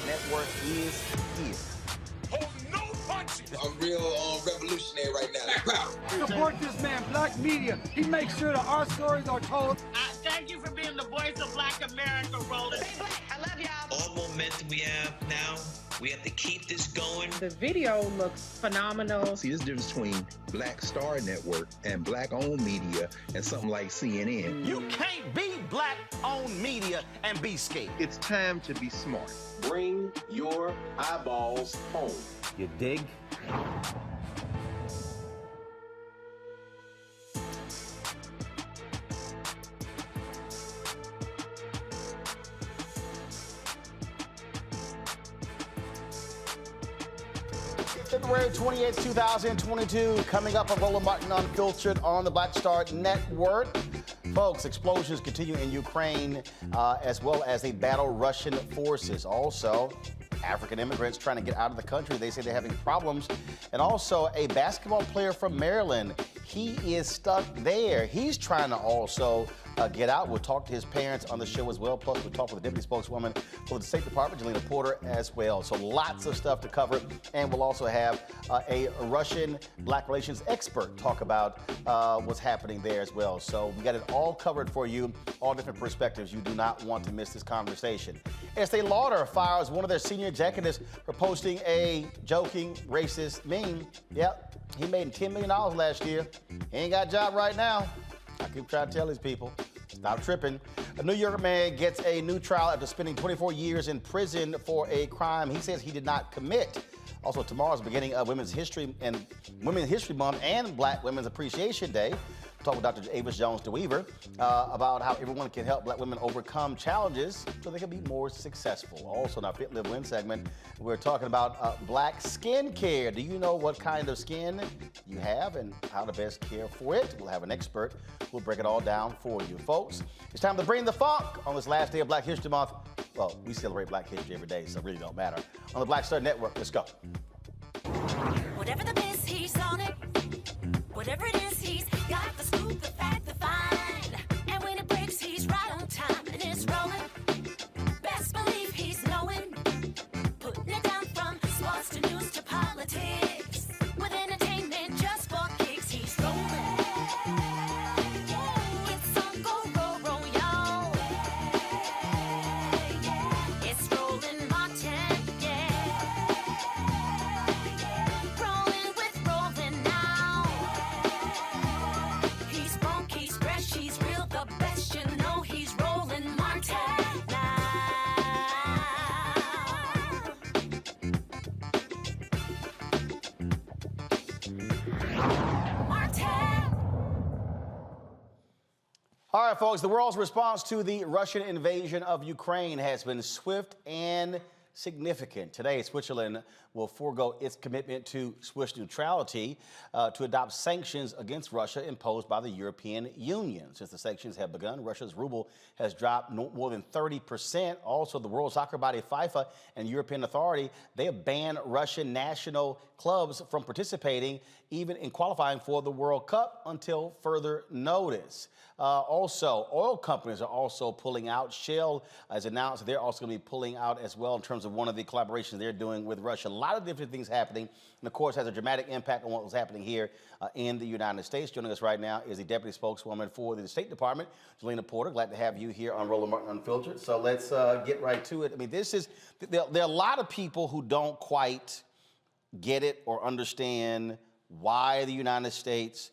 Network is here. Hold no punches. I'm real revolutionary right now. Support this man, Black Media. He makes sure that our stories are told. Thank you for being the voice of Black America, Roland. Stay black. I love y'all. All momentum we have now, we have to keep this going. The video looks phenomenal. See, there's a difference between Black Star Network and Black-owned media and something like CNN. You can't be Black-owned media and be scared. It's time to be smart. Bring your eyeballs home. You dig? February 28th, 2022, coming up on Roland Martin Unfiltered on the Black Star Network. Folks, explosions continue in Ukraine, as well as they battle Russian forces. Also, African immigrants trying to get out of the country. They say they're having problems. And also, a basketball player from Maryland, he is stuck there. He's trying to also get out. We'll talk to his parents on the show as well. Plus, we'll talk with the deputy spokeswoman for the State Department, Jelena Porter, as well. So lots of stuff to cover. And we'll also have a Russian Black relations expert talk about what's happening there as well. So we got it all covered for you, all different perspectives. You do not want to miss this conversation. Estee Lauder fires one of their senior executives for posting a joking, racist meme. Yep, he made $10 million last year. He ain't got a job right now. I keep trying to tell these people, stop tripping. A New York man gets a new trial after spending 24 years in prison for a crime he says he did not commit. Also, tomorrow's the beginning of Women's History Month and Black Women's Appreciation Day. We'll talk with Dr. Avis Jones-DeWeaver about how everyone can help Black women overcome challenges so they can be more successful. Also, in our Fit, Live, Win segment, we're talking about Black skin care. Do you know what kind of skin you have and how to best care for it? We'll have an expert who'll break it all down for you. Folks, it's time to bring the funk on this last day of Black History Month. Well, we celebrate Black history every day, so it really don't matter. On the Black Star Network, let's go. Whatever the best, he's on it. Whatever it is, he's got the scoop, the fact, the find. And when it breaks, he's right on time and it's rolling. Best believe he's knowing. Putting it down from sports to news to politics. With entertainment just for kicks, he's rolling. All right, folks, the world's response to the Russian invasion of Ukraine has been swift and significant. Today, Switzerland will forego its commitment to Swiss neutrality to adopt sanctions against Russia imposed by the European Union. Since the sanctions have begun, Russia's ruble has dropped more than 30%. Also, the World Soccer body FIFA and European Authority, they have banned Russian national clubs from participating even in qualifying for the World Cup until further notice. Also, oil companies are also pulling out. Shell has announced they're also going to be pulling out as well in terms of one of the collaborations they're doing with Russia. A lot of different things happening, and of course has a dramatic impact on what was happening here in the United States. Joining us right now is the Deputy Spokeswoman for the State Department, Jelena Porter. Glad to have you here on Roland Martin Unfiltered. So let's get right to it. I mean, there are a lot of people who don't quite get it or understand why the United States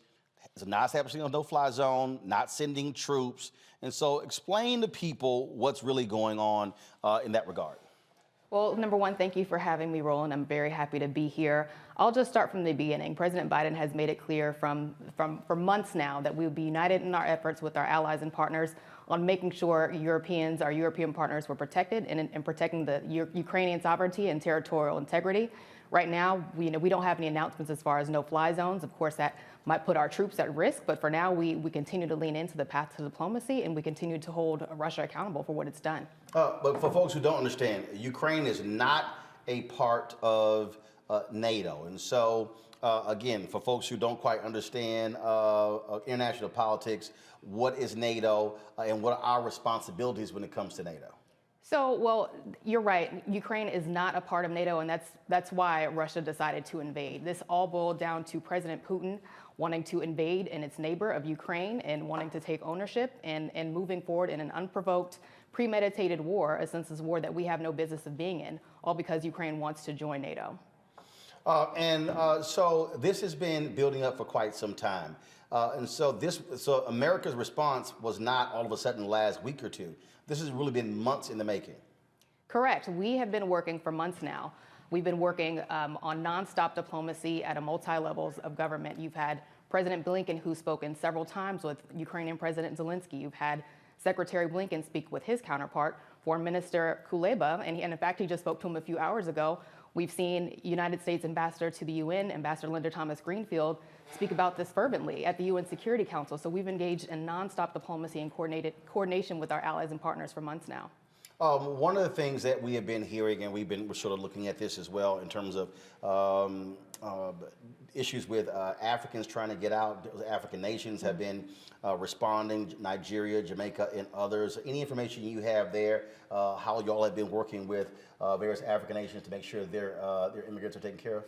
is not establishing a no-fly zone, not sending troops. And so explain to people what's really going on in that regard. Well, number one, thank you for having me, Roland. I'm very happy to be here. I'll just start from the beginning. President Biden has made it clear for months now that we will be united in our efforts with our allies and partners on making sure our European partners were protected and protecting the Ukrainian sovereignty and territorial integrity. Right now, we don't have any announcements as far as no-fly zones. Of course, that might put our troops at risk, but for now, we continue to lean into the path to diplomacy, and we continue to hold Russia accountable for what it's done. But for folks who don't understand, Ukraine is not a part of NATO. And so, again, for folks who don't quite understand international politics, what is NATO and what are our responsibilities when it comes to NATO? So, well, you're right. Ukraine is not a part of NATO, and that's why Russia decided to invade. This all boiled down to President Putin wanting to invade in its neighbor of Ukraine and wanting to take ownership and moving forward in an unprovoked, premeditated war, a senseless war that we have no business of being in, all because Ukraine wants to join NATO. So this has been building up for quite some time. So America's response was not all of a sudden last week or two. This has really been months in the making. Correct. We have been working for months now. We've been working on nonstop diplomacy at a multi-levels of government. You've had President Blinken, who's spoken several times with Ukrainian President Zelensky. You've had Secretary Blinken speak with his counterpart, Foreign Minister Kuleba, and in fact, he just spoke to him a few hours ago. We've seen United States Ambassador to the UN, Ambassador Linda Thomas-Greenfield, speak about this fervently at the UN Security Council. So we've engaged in nonstop diplomacy and coordination with our allies and partners for months now. One of the things that we have been hearing, and we're sort of looking at this as well in terms of issues with Africans trying to get out. African nations have been responding, Nigeria, Jamaica, and others. Any information you have there, how y'all have been working with various African nations to make sure their immigrants are taken care of?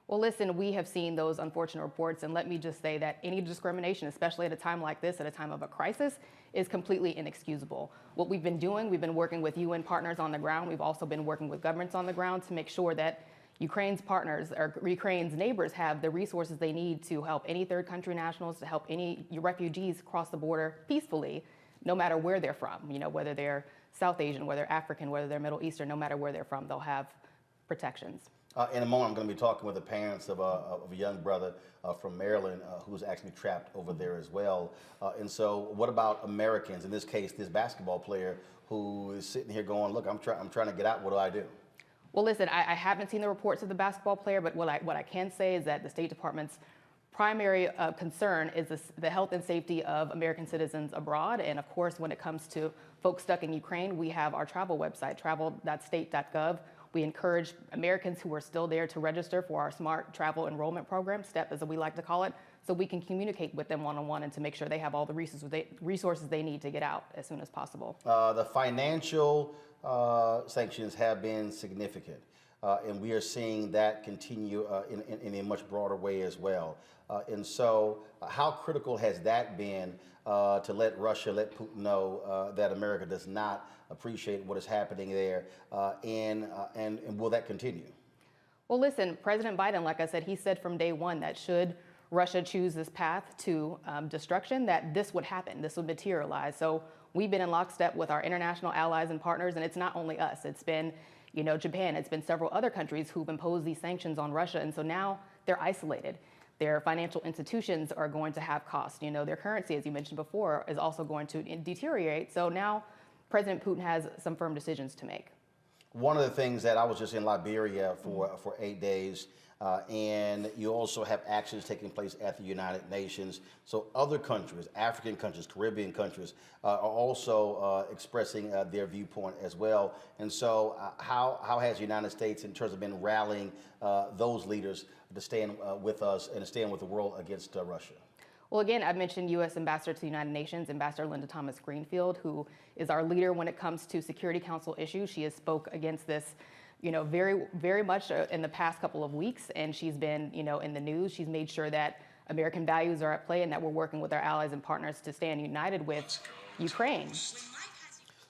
Well, listen, we have seen those unfortunate reports, and let me just say that any discrimination, especially at a time like this, at a time of a crisis, is completely inexcusable. What we've been doing, we've been working with UN partners on the ground. We've also been working with governments on the ground to make sure that Ukraine's partners or Ukraine's neighbors have the resources they need to help any third country nationals, to help any refugees cross the border peacefully, no matter where they're from. Whether they're South Asian, whether they're African, whether they're Middle Eastern, no matter where they're from, they'll have protections. In a moment, I'm going to be talking with the parents of a young brother from Maryland who's actually trapped over there as well. And so what about Americans? In this case, this basketball player who is sitting here going, look, I'm trying to get out. What do I do? Well, listen, I haven't seen the reports of the basketball player, but what I can say is that the State Department's primary concern is the health and safety of American citizens abroad. And of course, when it comes to folks stuck in Ukraine, we have our travel website, travel.state.gov. We encourage Americans who are still there to register for our Smart Travel Enrollment Program, STEP as we like to call it, so we can communicate with them one-on-one and to make sure they have all the resources they need to get out as soon as possible. The financial sanctions have been significant, and we are seeing that continue in a much broader way as well. And so how critical has that been to let Putin know that America does not appreciate what is happening there, and will that continue? Well, listen, President Biden, like I said, he said from day one that should Russia choose this path to destruction, that this would happen, this would materialize. So we've been in lockstep with our international allies and partners, and it's not only us. It's been, Japan, it's been several other countries who've imposed these sanctions on Russia, and so now they're isolated. Their financial institutions are going to have costs. You know, their currency, as you mentioned before, is also going to deteriorate. So now President Putin has some firm decisions to make. One of the things that I was just in Liberia for 8 days, and you also have actions taking place at the United Nations. So other countries, African countries, Caribbean countries, are also expressing their viewpoint as well. And so how has the United States, in terms of been rallying those leaders to stand with us and to stand with the world against Russia? Well, again, I've mentioned U.S. Ambassador to the United Nations, Ambassador Linda Thomas-Greenfield, who is our leader when it comes to Security Council issues. She has spoke against this, you know, very much in the past couple of weeks, and she's been, you know, in the news. She's made sure that American values are at play and that we're working with our allies and partners to stand united with Ukraine.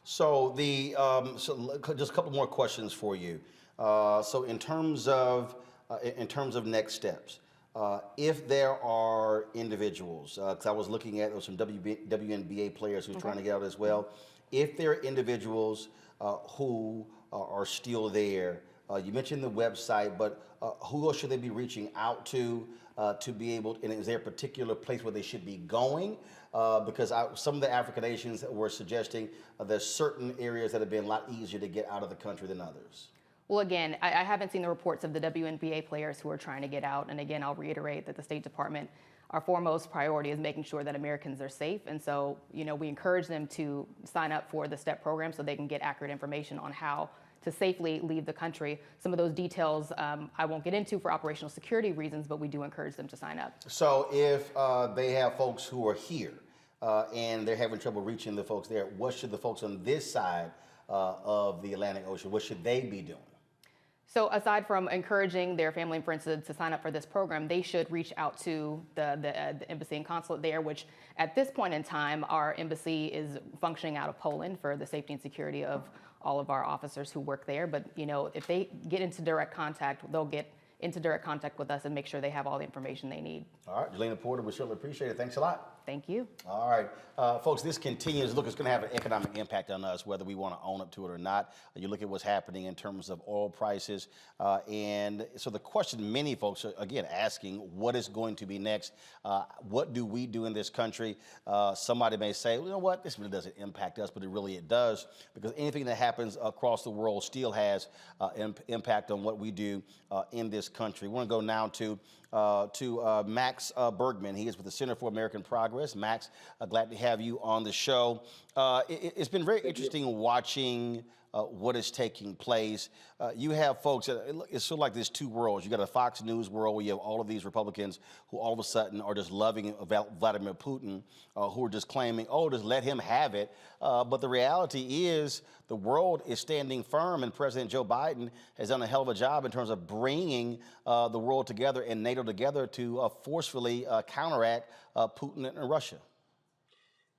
So just a couple more questions for you. So in terms of next steps. If there are individuals, because I was looking at some WNBA players who are trying to get out as well. If there are individuals who are still there, you mentioned the website, but who else should they be reaching out to be able, and is there a particular place where they should be going? Because some of the African nations were suggesting there's certain areas that have been a lot easier to get out of the country than others. Well, again, I haven't seen the reports of the WNBA players who are trying to get out. And again, I'll reiterate that the State Department, our foremost priority is making sure that Americans are safe. And so, you know, we encourage them to sign up for the STEP program so they can get accurate information on how to safely leave the country. Some of those details I won't get into for operational security reasons, but we do encourage them to sign up. So if they have folks who are here and they're having trouble reaching the folks there, what should the folks on this side of the Atlantic Ocean, what should they be doing? So aside from encouraging their family and friends to sign up for this program, they should reach out to the embassy and consulate there, which at this point in time, our embassy is functioning out of Poland for the safety and security of all of our officers who work there. But, you know, if they get into direct contact, they'll get into direct contact with us and make sure they have all the information they need. All right, Jelena Porter, we certainly appreciate it. Thanks a lot. Thank you. All right, folks, this continues. Look, it's going to have an economic impact on us, whether we want to own up to it or not. You look at what's happening in terms of oil prices. And so the question many folks are, again, asking, what is going to be next? What do we do in this country? Somebody may say, well, you know what, this really doesn't impact us, but it does, because anything that happens across the world still has impact on what we do in this country. We're going to go now to Max Bergman. He is with the Center for American Progress. Max, glad to have you on the show. It's been very interesting watching what is taking place. You have folks, it's sort of like there's two worlds. You got a Fox News world where you have all of these Republicans who all of a sudden are just loving Vladimir Putin, who are just claiming, oh, just let him have it. But the reality is the world is standing firm, and President Joe Biden has done a hell of a job in terms of bringing the world together and NATO together to forcefully counteract Putin and Russia.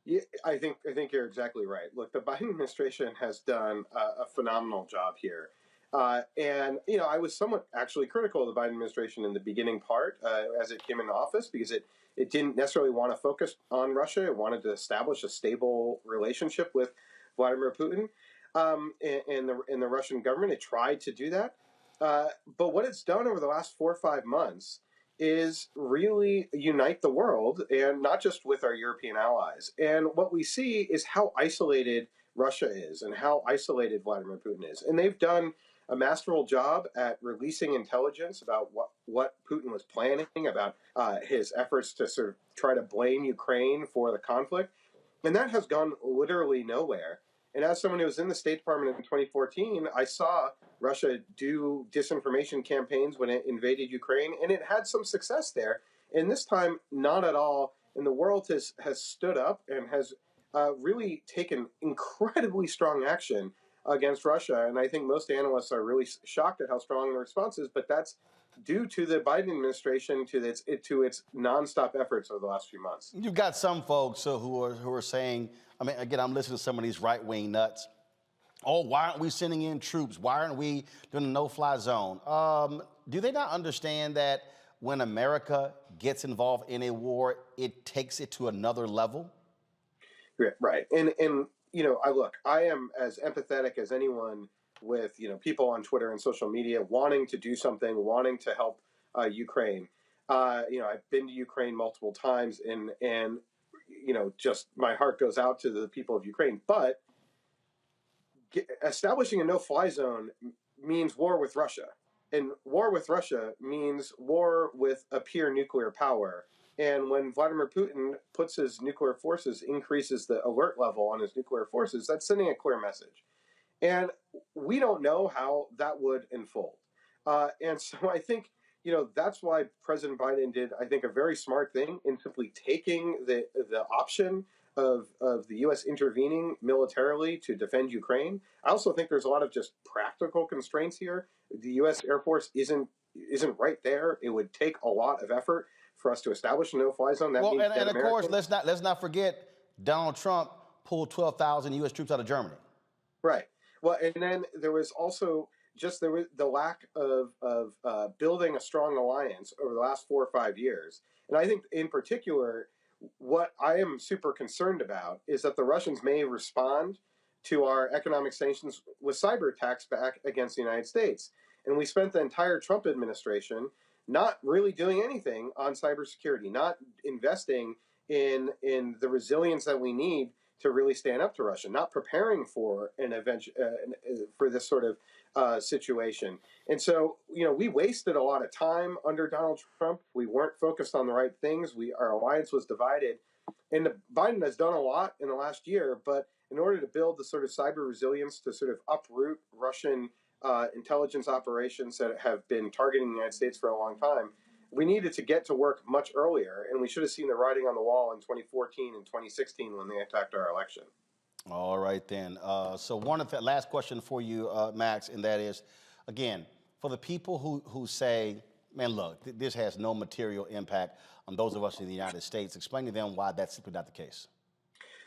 Yeah, I think you're exactly right. Look, the Biden administration has done a phenomenal job here. And, you know, I was somewhat actually critical of the Biden administration in the beginning part as it came into office, because it didn't necessarily want to focus on Russia. It wanted to establish a stable relationship with Vladimir Putin and the Russian government. It tried to do that. But what it's done over the last 4 or 5 months is really unite the world, and not just with our European allies. And what we see is how isolated Russia is and how isolated Vladimir Putin is. And they've done a masterful job at releasing intelligence about what Putin was planning, about his efforts to sort of try to blame Ukraine for the conflict. And that has gone literally nowhere. And as someone who was in the State Department in 2014, I saw Russia do disinformation campaigns when it invaded Ukraine, and it had some success there. And this time, not at all. And the world has stood up and has really taken incredibly strong action against Russia. And I think most analysts are really shocked at how strong the response is, but that's due to the Biden administration, to its nonstop efforts over the last few months. You've got some folks who are saying, I mean, again, I'm listening to some of these right-wing nuts. Oh, why aren't we sending in troops? Why aren't we doing a no-fly zone? Do they not understand that when America gets involved in a war, it takes it to another level? Right. And you know, I am as empathetic as anyone with, you know, people on Twitter and social media wanting to do something, wanting to help Ukraine. I've been to Ukraine multiple times, and just my heart goes out to the people of Ukraine. But establishing a no-fly zone means war with Russia, and war with Russia means war with a peer nuclear power. And when Vladimir Putin puts his nuclear forces, increases the alert level on his nuclear forces, that's sending a clear message. And we don't know how that would unfold. And so I think, that's why President Biden did, I think, a very smart thing in simply taking the option of the U.S. intervening militarily to defend Ukraine. I also think there's a lot of just practical constraints here. The U.S. Air Force isn't right there. It would take a lot of effort for us to establish a no-fly zone. That means and of course, let's not forget Donald Trump pulled 12,000 U.S. troops out of Germany. Right. Well, and then there was also the lack of building a strong alliance over the last 4 or 5 years. And I think in particular, what I am super concerned about is that the Russians may respond to our economic sanctions with cyber attacks back against the United States. And we spent the entire Trump administration not really doing anything on cybersecurity, not investing in the resilience that we need to really stand up to Russia, not preparing for an event for this sort of situation. And so, we wasted a lot of time under Donald Trump. We weren't focused on the right things. Our alliance was divided. And Biden has done a lot in the last year, but in order to build the sort of cyber resilience to sort of uproot Russian intelligence operations that have been targeting the United States for a long time, we needed to get to work much earlier, and we should have seen the writing on the wall in 2014 and 2016 when they attacked our election. All right, then. So one of the last question for you, Max, and that is, again, for the people who say, man, look, this has no material impact on those of us in the United States, explain to them why that's simply not the case.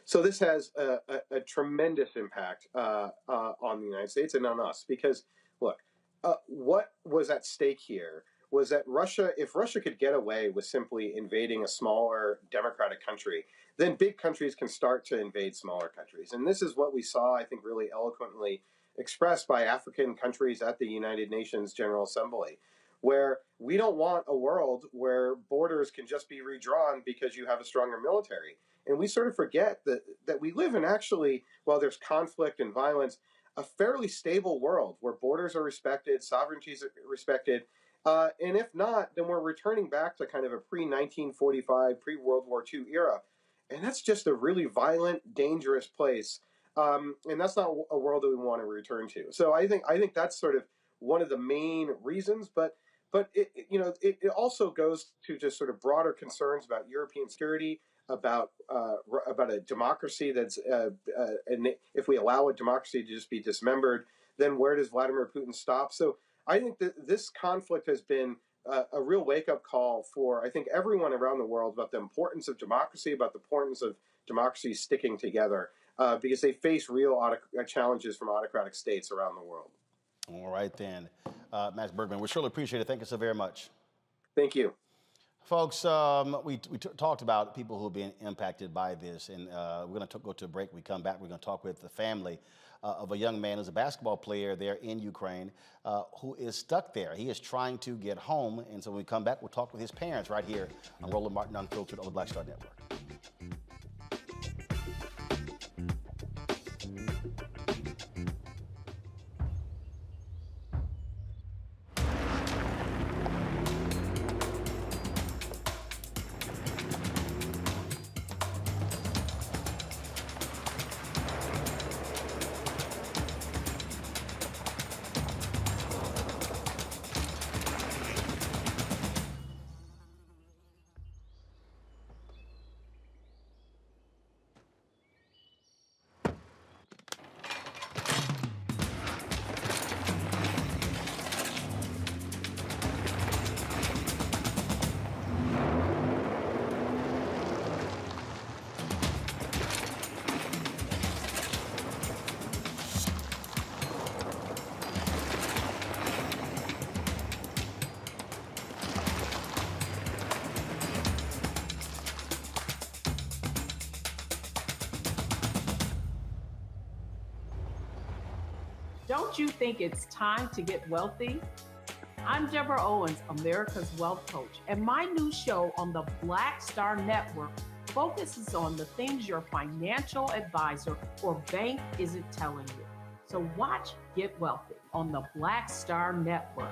So this has a tremendous impact on the United States and on us, because, look, what was at stake here was that if Russia could get away with simply invading a smaller democratic country, then big countries can start to invade smaller countries. And this is what we saw, I think, really eloquently expressed by African countries at the United Nations General Assembly, where we don't want a world where borders can just be redrawn because you have a stronger military. And we sort of forget that we live in, actually, while there's conflict and violence, a fairly stable world where borders are respected, sovereignties are respected. And if not, then we're returning back to kind of a pre-1945, pre-World War II era. And that's just a really violent, dangerous place. And that's not a world that we want to return to. So I think that's sort of one of the main reasons. But it also goes to just sort of broader concerns about European security, about a democracy that's, and if we allow a democracy to just be dismembered, then where does Vladimir Putin stop? So I think that this conflict has been a real wake-up call for, I think, everyone around the world about the importance of democracy, about the importance of democracy sticking together, because they face real challenges from autocratic states around the world. All right, then. Max Bergman, we surely appreciate it. Thank you so very much. Thank you. Folks, we talked about people who have been impacted by this, and we're going to go to a break. We come back, we're going to talk with the family of a young man who's a basketball player there in Ukraine who is stuck there. He is trying to get home, and so when we come back, we'll talk with his parents right here on Roland Martin Unfiltered on the Black Star Network. Don't you think it's time to get wealthy? I'm Deborah Owens, America's Wealth Coach, and my new show on the Black Star Network focuses on the things your financial advisor or bank isn't telling you. So watch Get Wealthy on the Black Star Network.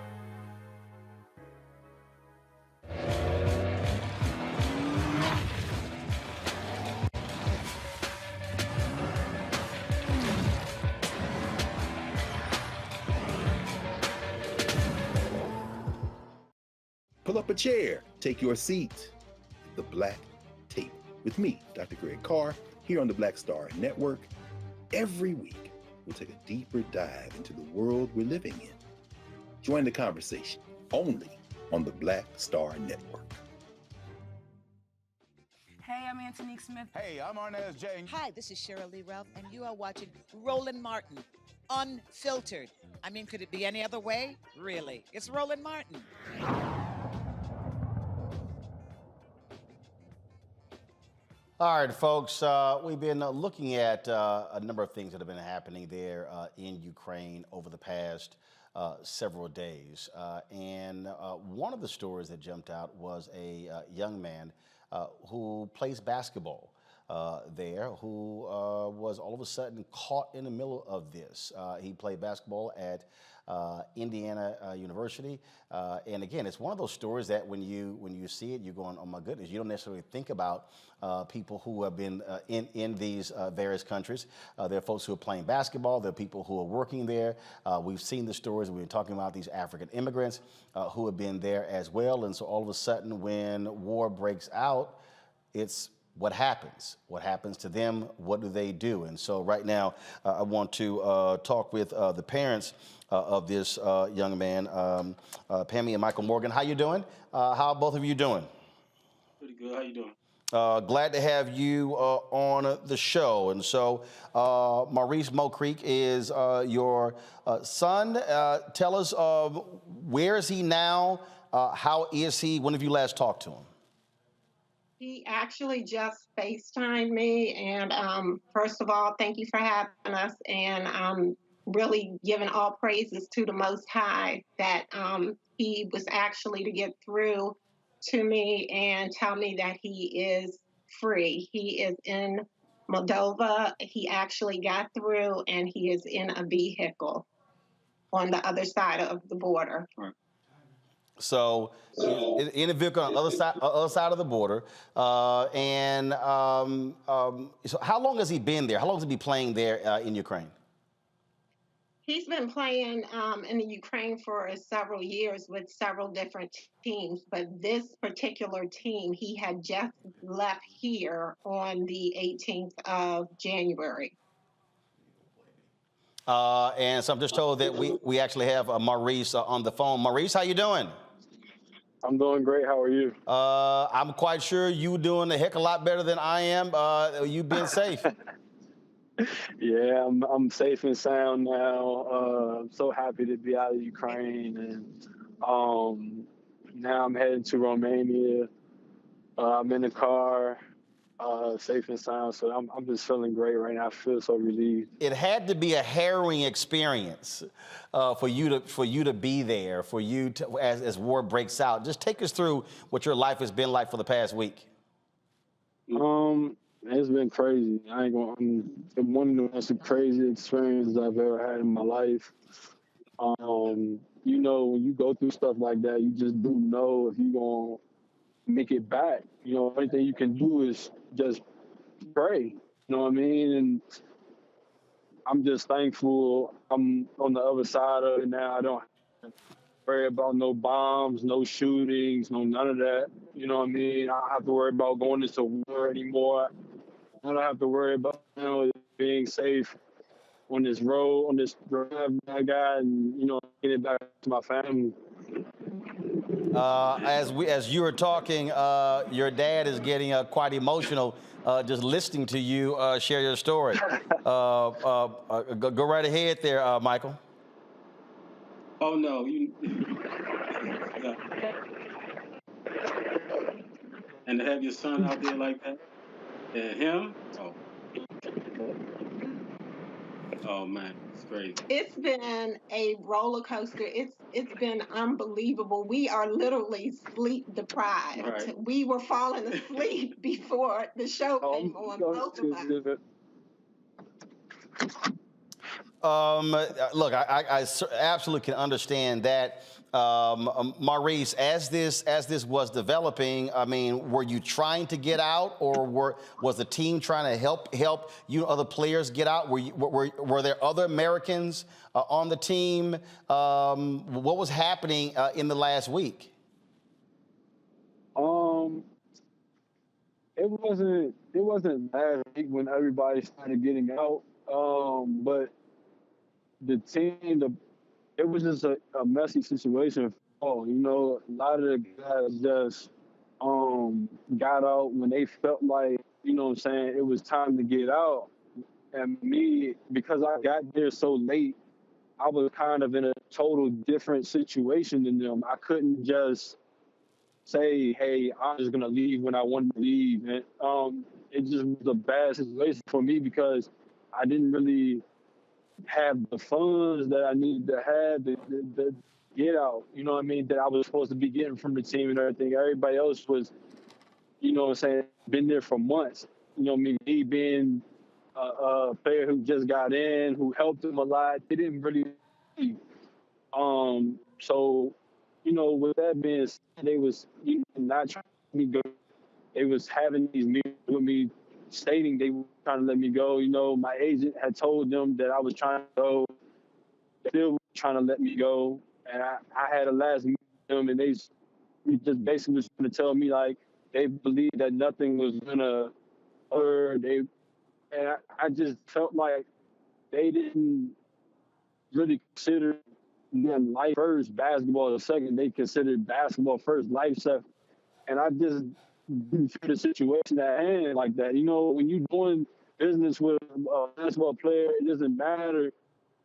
Pull up a chair, take your seat. The Black Tape with me, Dr. Greg Carr, here on the Black Star Network. Every week, we'll take a deeper dive into the world we're living in. Join the conversation only on the Black Star Network. Hey, I'm Antonique Smith. Hey, I'm Arnez J. Hi, this is Cheryl Lee Ralph, and you are watching Roland Martin, Unfiltered. I mean, could it be any other way? Really? It's Roland Martin. All right, folks, we've been looking at a number of things that have been happening there in Ukraine over the past several days. And one of the stories that jumped out was a young man who plays basketball there, who was all of a sudden caught in the middle of this. He played basketball at Indiana University, and again, it's one of those stories that when you see it, you're going, oh my goodness. You don't necessarily think about people who have been in these various countries. There are folks who are playing basketball. There are people who are working there. We've seen the stories. We've been talking about these African immigrants who have been there as well. And so all of a sudden, when war breaks out, it's what happens? What happens to them? What do they do? And so right now, I want to talk with the parents of this young man, Pammy and Michael Morgan. How you doing? How are both of you doing? Pretty good. How you doing? Glad to have you on the show. And so Maurice Mokreek is your son. Tell us, where is he now? How is he? When have you last talked to him? He actually just FaceTimed me, and first of all, thank you for having us, and really giving all praises to the Most High that he was actually to get through to me and tell me that he is free. He is in Moldova. He actually got through, and he is in a vehicle on the other side of the border. Right. So in a vehicle on the other side of the border. So how long has he been there? How long has he been playing there in Ukraine? He's been playing in the Ukraine for several years with several different teams, but this particular team, he had just left here on the 18th of January. And so I'm just told that we actually have Maurice on the phone. Maurice, how you doing? I'm doing great. How are you? I'm quite sure you doing a heck of a lot better than I am. You been safe? Yeah, I'm safe and sound now. I'm so happy to be out of Ukraine, and now I'm heading to Romania. I'm in the car, safe and sound. So I'm just feeling great right now. I feel so relieved. It had to be a harrowing experience for you to be there, for you to as war breaks out. Just take us through what your life has been like for the past week. It's been crazy. I ain't going. It's one of the most crazy experiences I've ever had in my life. When you go through stuff like that, you just do know if you're gonna make it back. The only thing you can do is just pray. You know what I mean? And I'm just thankful I'm on the other side of it now. I don't have to worry about no bombs, no shootings, none of that. You know what I mean? I don't have to worry about going into war anymore. I don't have to worry about being safe on this road, I got, and getting back to my family. As you were talking, your dad is getting quite emotional just listening to you share your story. Go right ahead there, Michael. Oh no, and to have your son out there like that, and him. Oh. Oh man, it's crazy. It's been a roller coaster. It's been unbelievable. We are literally sleep deprived. Right. We were falling asleep before the show came on, both of us. Look, I absolutely can understand that. Maurice, as this was developing, I mean, were you trying to get out, or was the team trying to help you other players get out? Were there other Americans on the team? What was happening in the last week? It wasn't last week when everybody started getting out. But the team, it was just a messy situation. Oh, you know, a lot of the guys just got out when they felt like, you know what I'm saying, it was time to get out. And me, because I got there so late, I was kind of in a total different situation than them. I couldn't just say, hey, I'm just gonna leave when I want to leave. And it just was a bad situation for me because I didn't really have the funds that I needed to have to get out, you know what I mean, that I was supposed to be getting from the team and everything. Everybody else was, you know what I'm saying, been there for months. You know what I mean, me being a player who just got in, who helped them a lot, they didn't really leave. So, you know, with that being said, they was not trying to let me go. They was having these meetings with me stating they were trying to let me go. You know, my agent had told them that I was trying to go. They still were trying to let me go. And I had a last meeting with them, and they just basically was trying to tell me, like, they believed that nothing was going to hurt. I just felt like they didn't really consider life first, basketball second. They considered basketball first, life second. And I just didn't feel the situation at hand like that. You know, when you're doing business with a basketball player, it doesn't matter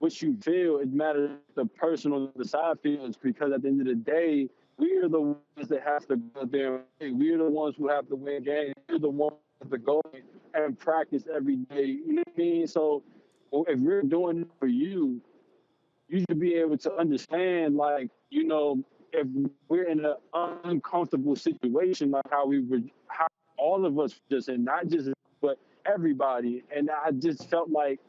what you feel. It matters the person on the side feels, because at the end of the day, we are the ones that have to go there. We're the ones who have to win games. We're the ones that have to go and practice every day. You know what I mean? So if we're doing it for you, you should be able to understand, like, you know, if we're in an uncomfortable situation, like how all of us just, and not just, but everybody. And I just felt like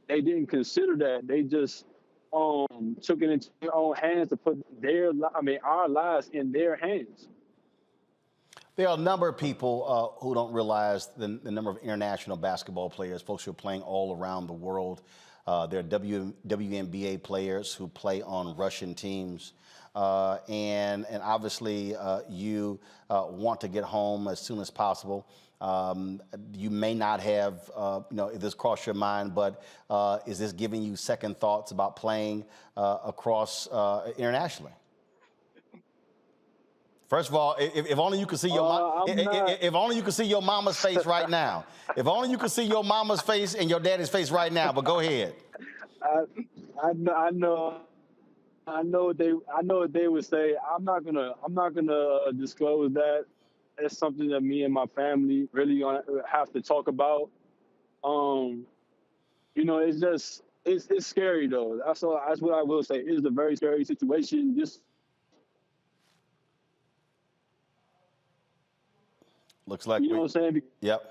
they didn't consider that. They just took it into their own hands to put our lives in their hands. There are a number of people who don't realize the number of international basketball players, folks who are playing all around the world. There are WNBA players who play on Russian teams. And obviously you want to get home as soon as possible. You may not have, this crossed your mind, but is this giving you second thoughts about playing across internationally? First of all, if only you could see your if only you could see your mama's face right now. If only you could see your mama's face and your daddy's face right now. But go ahead. I know what they would say. I'm not gonna disclose that. It's something that me and my family really gonna have to talk about. You know, it's scary though. That's what I will say. It's a very scary situation. Looks like you know what I'm saying. Yep.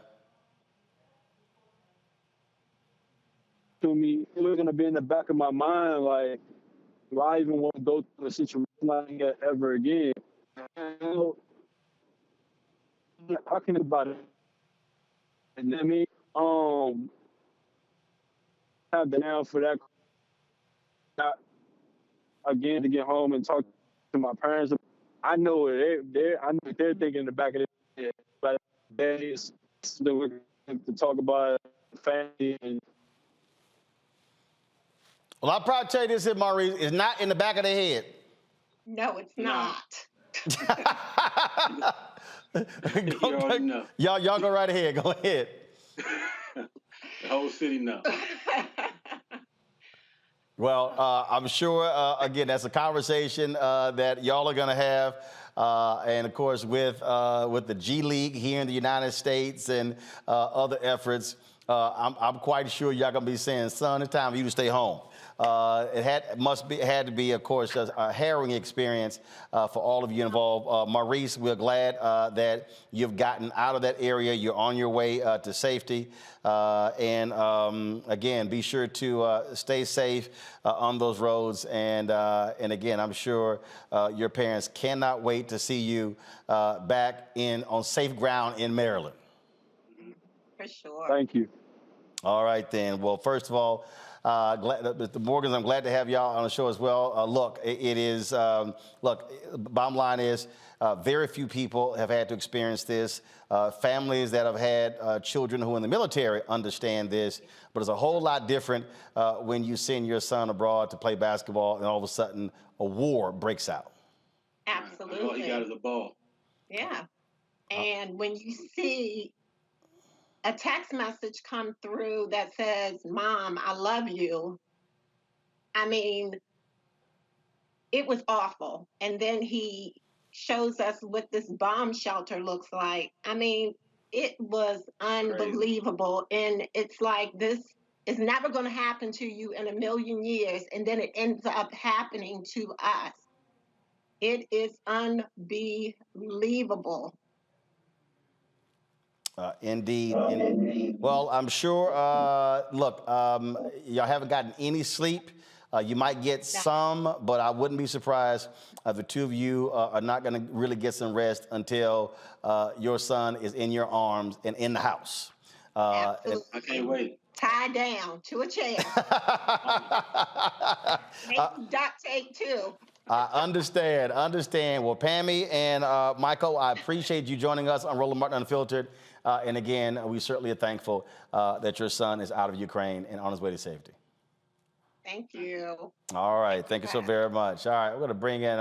To me, it was gonna be in the back of my mind, like, do I even want to go through a situation like that ever again? You know, talking about it, and then have been down for that. Not again to get home and talk to my parents. I know they're thinking in the back of their head, but days that we're going to talk about family and. Well, I'll probably tell you this here, Maurice, it's not in the back of their head. No, it's not. Y'all go right ahead. Go ahead. The whole city knows. Well, I'm sure, again, that's a conversation that y'all are going to have. And, of course, with the G League here in the United States and other efforts, I'm quite sure y'all gonna be saying, son, it's time for you to stay home. It had to be, of course, a harrowing experience for all of you involved. Maurice, we're glad that you've gotten out of that area. You're on your way to safety. Again, be sure to stay safe on those roads. And again, I'm sure your parents cannot wait to see you back on safe ground in Maryland. For sure. Thank you. All right, then. Well, first of all, Mr. Morgans, I'm glad to have y'all on the show as well. Look, bottom line is very few people have had to experience this. Families that have had children who are in the military understand this, but it's a whole lot different when you send your son abroad to play basketball and all of a sudden a war breaks out. Absolutely. All he got is a ball. Yeah. And when you see a text message come through that says, Mom, I love you. I mean, it was awful. And then he shows us what this bomb shelter looks like. I mean, it was unbelievable. And it's like, this is never going to happen to you in a million years. And then it ends up happening to us. It is unbelievable. Indeed. Well, I'm sure, y'all haven't gotten any sleep. You might get some, but I wouldn't be surprised if the two of you are not going to really get some rest until your son is in your arms and in the house. Absolutely. I can't wait. Tie down to a chair. Maybe duct tape too. I understand. Well, Pammy and Michael, I appreciate you joining us on Roland Martin Unfiltered. And again, we certainly are thankful that your son is out of Ukraine and on his way to safety. Thank you. All right. Thank you so very much. All right. We're going to bring in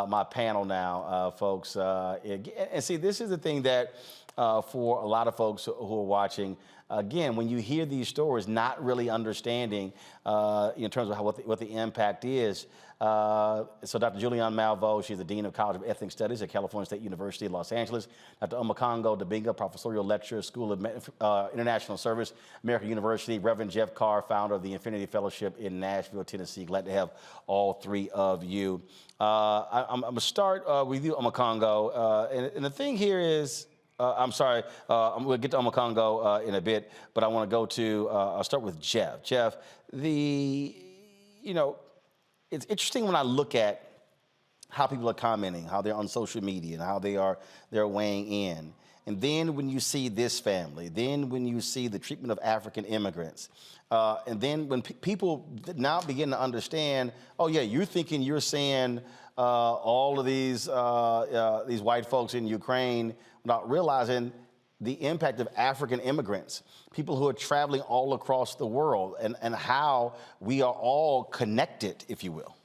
my panel now, folks. And see, this is the thing that for a lot of folks who are watching, again, when you hear these stories, not really understanding in terms of what the impact is. So Dr. Julianne Malveaux, she's the Dean of College of Ethnic Studies at California State University, Los Angeles. Dr. Omokongo Dabinga, Professorial Lecturer, School of International Service, American University. Reverend Jeff Carr, founder of the Infinity Fellowship in Nashville, Tennessee. Glad to have all three of you. I'm going to start with you, Omokongo. And the thing here is, I'm sorry, I'm going to get to Omokongo in a bit, but I want to go to, I'll start with Jeff. Jeff, it's interesting when I look at how people are commenting, how they're on social media, and how they're weighing in. And then when you see this family, then when you see the treatment of African immigrants, and then when people now begin to understand, oh yeah, you're thinking you're saying all of these white folks in Ukraine, without realizing the impact of African immigrants, people who are traveling all across the world, and how we are all connected, if you will.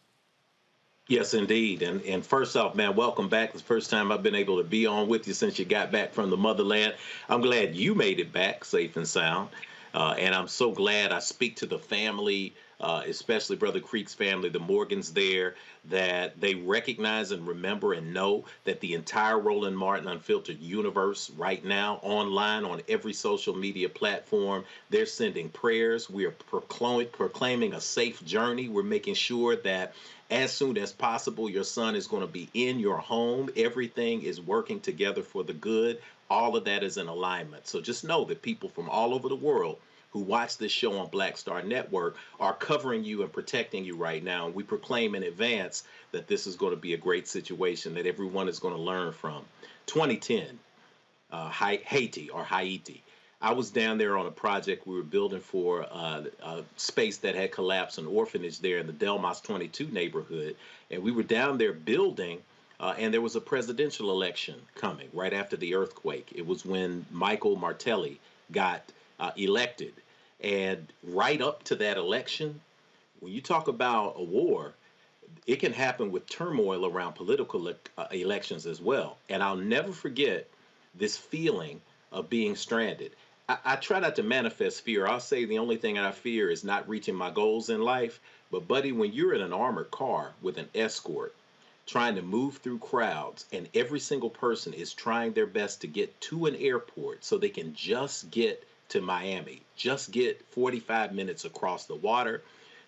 Yes, indeed. And first off, man, welcome back. It's the first time I've been able to be on with you since you got back from the motherland. I'm glad you made it back safe and sound. And I'm so glad I speak to the family, especially Brother Creek's family, the Morgans there, that they recognize and remember and know that the entire Roland Martin Unfiltered universe right now, online on every social media platform, they're sending prayers. We are proclaiming a safe journey. We're making sure that as soon as possible, your son is going to be in your home. Everything is working together for the good. All of that is in alignment. So just know that people from all over the world who watch this show on Black Star Network are covering you and protecting you right now. And we proclaim in advance that this is going to be a great situation that everyone is going to learn from. 2010, Haiti. I was down there on a project we were building for a space that had collapsed, an orphanage there in the Delmas 22 neighborhood. And we were down there building, and there was a presidential election coming right after the earthquake. It was when Michael Martelly got elected. And right up to that election, when you talk about a war, it can happen with turmoil around political elections as well. And I'll never forget this feeling of being stranded. I try not to manifest fear. I'll say the only thing I fear is not reaching my goals in life. But buddy, when you're in an armored car with an escort, trying to move through crowds, and every single person is trying their best to get to an airport so they can just get to Miami. Just get 45 minutes across the water.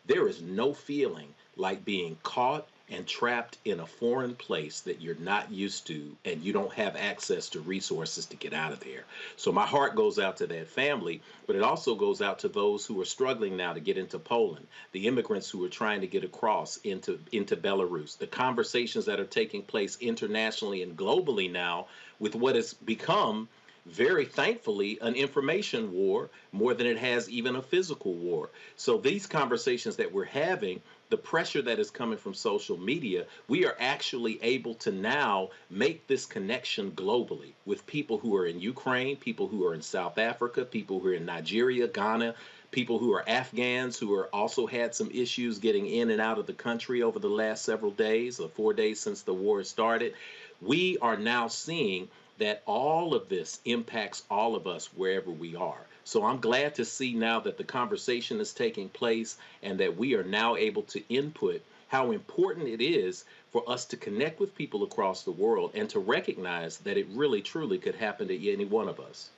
There is no feeling like being caught and trapped in a foreign place that you're not used to, and you don't have access to resources to get out of there. So my heart goes out to that family, but it also goes out to those who are struggling now to get into Poland, the immigrants who are trying to get across into Belarus, the conversations that are taking place internationally and globally now with what has become, very thankfully, an information war more than it has even a physical war. So these conversations that we're having, the pressure that is coming from social media, we are actually able to now make this connection globally with people who are in Ukraine, people who are in South Africa, people who are in Nigeria, Ghana, people who are Afghans who are also had some issues getting in and out of the country over the last several days, or 4 days since the war started. We are now seeing that all of this impacts all of us wherever we are. So I'm glad to see now that the conversation is taking place and that we are now able to input how important it is for us to connect with people across the world and to recognize that it really, truly could happen to any one of us.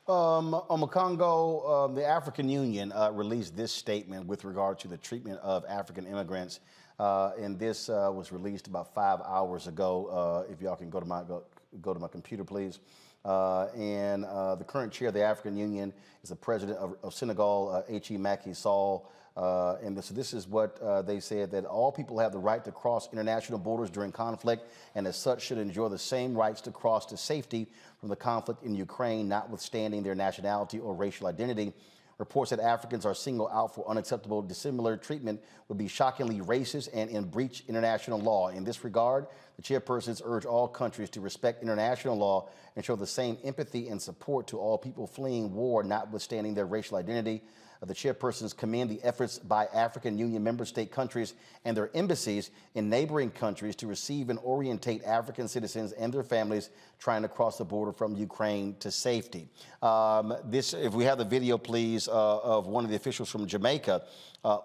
Makongo, the African Union released this statement with regard to the treatment of African immigrants. And this was released about 5 hours ago. If y'all can go to my computer, please. And the current chair of the African Union is the president of Senegal, H.E. Macky Sall. And so this is what they said, that all people have the right to cross international borders during conflict, and as such should enjoy the same rights to cross to safety from the conflict in Ukraine, notwithstanding their nationality or racial identity. Reports that Africans are singled out for unacceptable dissimilar treatment would be shockingly racist and in breach international law. In this regard, the chairpersons urge all countries to respect international law and show the same empathy and support to all people fleeing war, notwithstanding their racial identity. The chairpersons commend the efforts by African Union member state countries and their embassies in neighboring countries to receive and orientate African citizens and their families trying to cross the border from Ukraine to safety. If we have the video, please, of one of the officials from Jamaica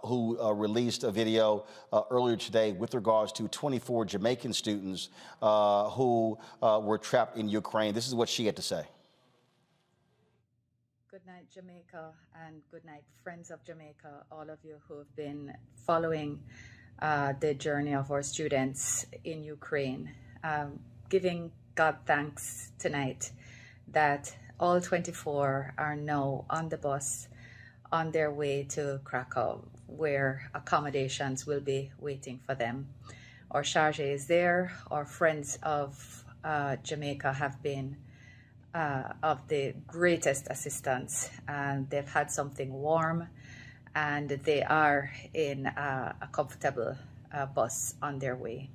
who released a video earlier today with regards to 24 Jamaican students who were trapped in Ukraine. This is what she had to say. Good night, Jamaica, and good night, friends of Jamaica, all of you who have been following the journey of our students in Ukraine. Giving God thanks tonight that all 24 are now on the bus on their way to Krakow, where accommodations will be waiting for them. Our charge is there. Our friends of Jamaica have been of the greatest assistance, and they've had something warm, and they are in a comfortable bus on their way.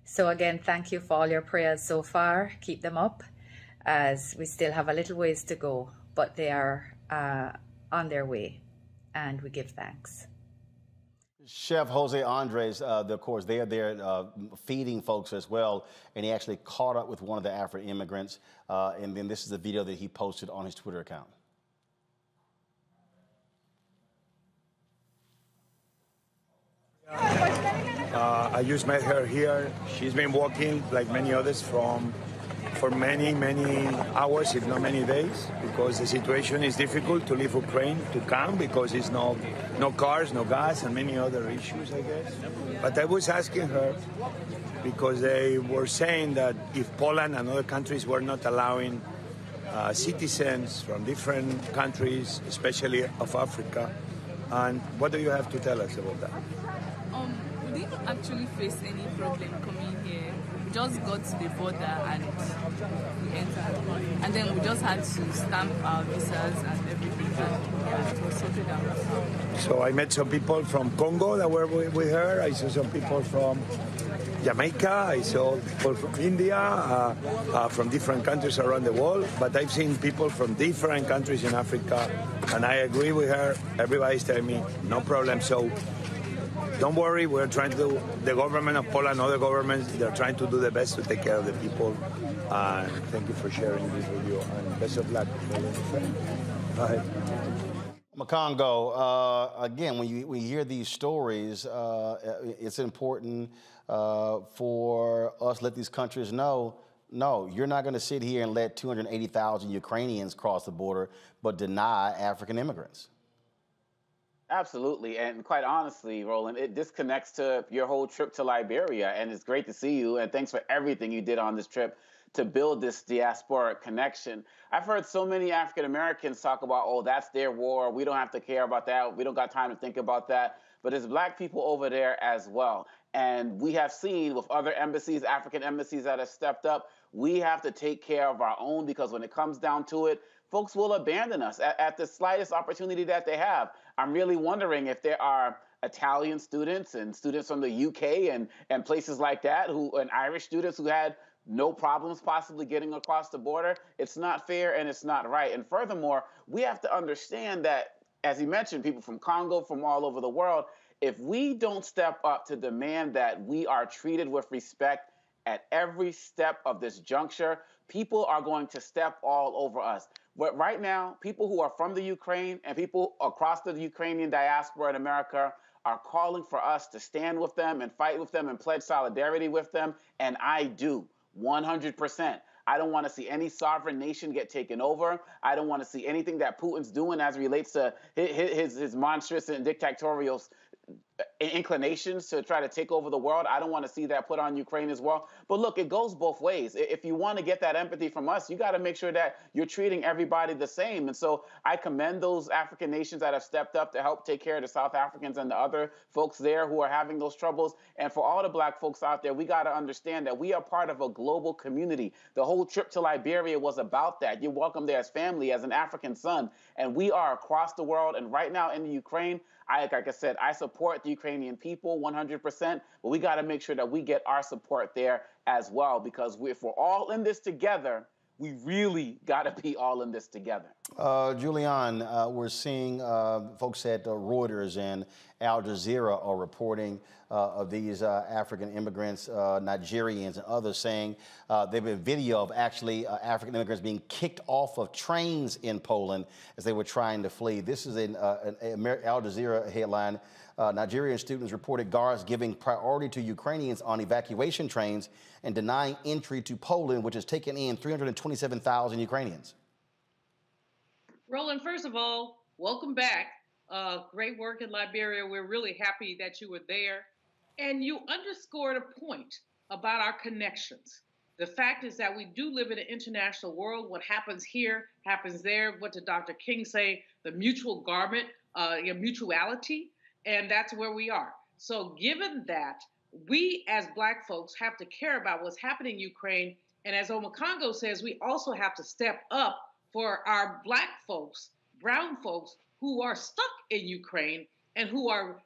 So again, thank you for all your prayers so far. Keep them up, as we still have a little ways to go, but they are on their way, and we give thanks. Chef Jose Andres, of course, they are there feeding folks as well, and he actually caught up with one of the African immigrants, and then this is the video that he posted on his Twitter account. I just met her here. She's been walking, like many others, for many hours, if not many days, because the situation is difficult to leave Ukraine to come, because it's no cars, no gas, and many other issues, I guess. But I was asking her, because they were saying that if Poland and other countries were not allowing citizens from different countries, especially of Africa, and what do you have to tell us about that? We didn't actually face any problem coming here. We just got to the border and we entered. And then we just had to stamp our visas and everything, and it was sorted out. So I met some people from Congo that were with her. I saw some people from Jamaica. I saw people from India, from different countries around the world. But I've seen people from different countries in Africa, and I agree with her. Everybody's telling me no problem. So don't worry, we're trying to do, the government of Poland, other governments, they're trying to do the best to take care of the people. And thank you for sharing this video, and best of luck. Go ahead. Makongo, again, when you hear these stories, it's important for us to let these countries know No, you're not going to sit here and let 280,000 Ukrainians cross the border, but deny African immigrants. Absolutely. And quite honestly, Roland, it disconnects to your whole trip to Liberia. And it's great to see you. And thanks for everything you did on this trip to build this diasporic connection. I've heard so many African Americans talk about, oh, that's their war. We don't have to care about that. We don't got time to think about that. But there's Black people over there as well. And we have seen with other embassies, African embassies that have stepped up, we have to take care of our own, because when it comes down to it, folks will abandon us at the slightest opportunity that they have. I'm really wondering if there are Italian students and students from the UK and places like that, and Irish students who had no problems possibly getting across the border. It's not fair and it's not right. And furthermore, we have to understand that, as he mentioned, people from Congo, from all over the world, if we don't step up to demand that we are treated with respect at every step of this juncture, people are going to step all over us. But right now, people who are from the Ukraine and people across the Ukrainian diaspora in America are calling for us to stand with them and fight with them and pledge solidarity with them. And I do, 100%. I don't want to see any sovereign nation get taken over. I don't want to see anything that Putin's doing as relates to his monstrous and dictatorial inclinations to try to take over the world. I don't want to see that put on Ukraine as well. But look, it goes both ways. If you want to get that empathy from us, you got to make sure that you're treating everybody the same. And so I commend those African nations that have stepped up to help take care of the South Africans and the other folks there who are having those troubles. And for all the Black folks out there, we got to understand that we are part of a global community. The whole trip to Liberia was about that. You're welcome there as family, as an African son. And we are across the world. And right now in the Ukraine, like I said, I support the Ukrainian people 100%, but we got to make sure that we get our support there as well, because if we're all in this together, we really got to be all in this together. Julian, we're seeing folks at Reuters and Al Jazeera are reporting of these African immigrants, Nigerians and others, saying they've been video of actually African immigrants being kicked off of trains in Poland as they were trying to flee. This is an Al Jazeera headline. Nigerian students reported guards giving priority to Ukrainians on evacuation trains and denying entry to Poland, which has taken in 327,000 Ukrainians. Roland, first of all, welcome back. Great work in Liberia. We're really happy that you were there. And you underscored a point about our connections. The fact is that we do live in an international world. What happens here happens there. What did Dr. King say? The mutual garment, mutuality, and that's where we are. So given that, we as Black folks have to care about what's happening in Ukraine. And as Omakongo says, we also have to step up for our Black folks, brown folks who are stuck in Ukraine and who are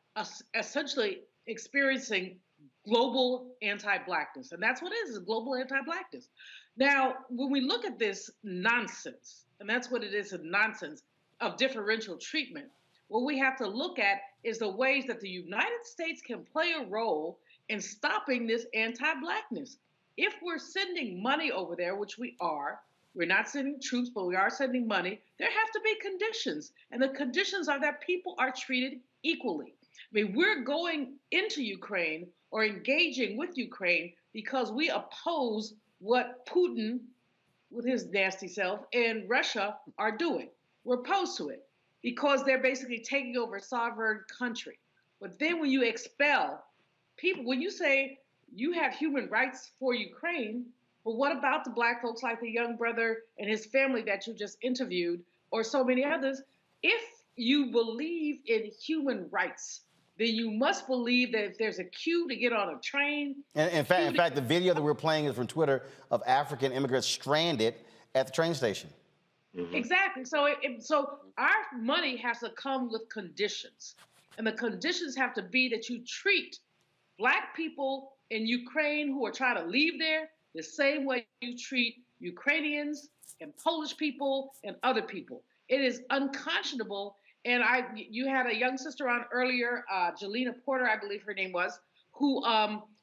essentially experiencing global anti-Blackness. And that's what it is global anti-Blackness. Now, when we look at this nonsense, and that's what it is, a nonsense of differential treatment, what we have to look at is the ways that the United States can play a role in stopping this anti-Blackness. If we're sending money over there, which we are, we're not sending troops, but we are sending money, there have to be conditions. And the conditions are that people are treated equally. I mean, we're going into Ukraine or engaging with Ukraine because we oppose what Putin, with his nasty self, and Russia are doing. We're opposed to it because they're basically taking over a sovereign country. But then when you expel people, when you say you have human rights for Ukraine, but what about the Black folks like the young brother and his family that you just interviewed, or so many others? If you believe in human rights, then you must believe that if there's a queue to get on a train. And in fact, the video that we're playing is from Twitter of African immigrants stranded at the train station. Mm-hmm. Exactly. So, so our money has to come with conditions, and the conditions have to be that you treat Black people in Ukraine who are trying to leave there the same way you treat Ukrainians and Polish people and other people. It is unconscionable. And you had a young sister on earlier, Jelena Porter, I believe her name was, who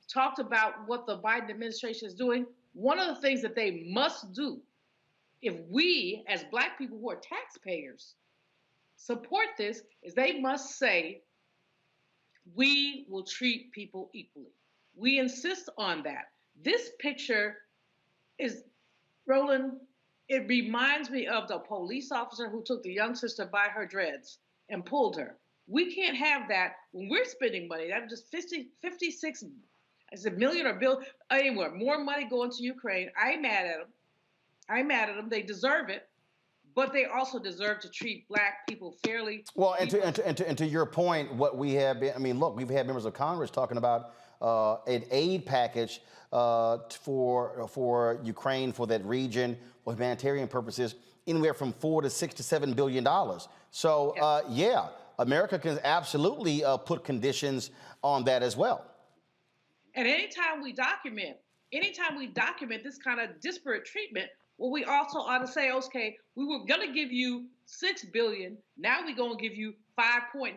talked about what the Biden administration is doing. One of the things that they must do, if we as Black people who are taxpayers support this, is they must say, we will treat people equally. We insist on that. This picture is, Roland, it reminds me of the police officer who took the young sister by her dreads and pulled her. We can't have that when we're spending money. That was just 56, is it million or bill, anywhere, more money going to Ukraine. I'm mad at them. I'm mad at them. They deserve it, but they also deserve to treat Black people fairly. Well, and to your point, what we have been, I mean, look, we've had members of Congress talking about an aid package for Ukraine, for that region, for humanitarian purposes, anywhere from $4 to $6 to $7 billion. So, yeah, America can absolutely put conditions on that as well. And anytime we document this kind of disparate treatment, well, we also ought to say, okay, we were going to give you $6 billion. Now we're going to give you 5.9.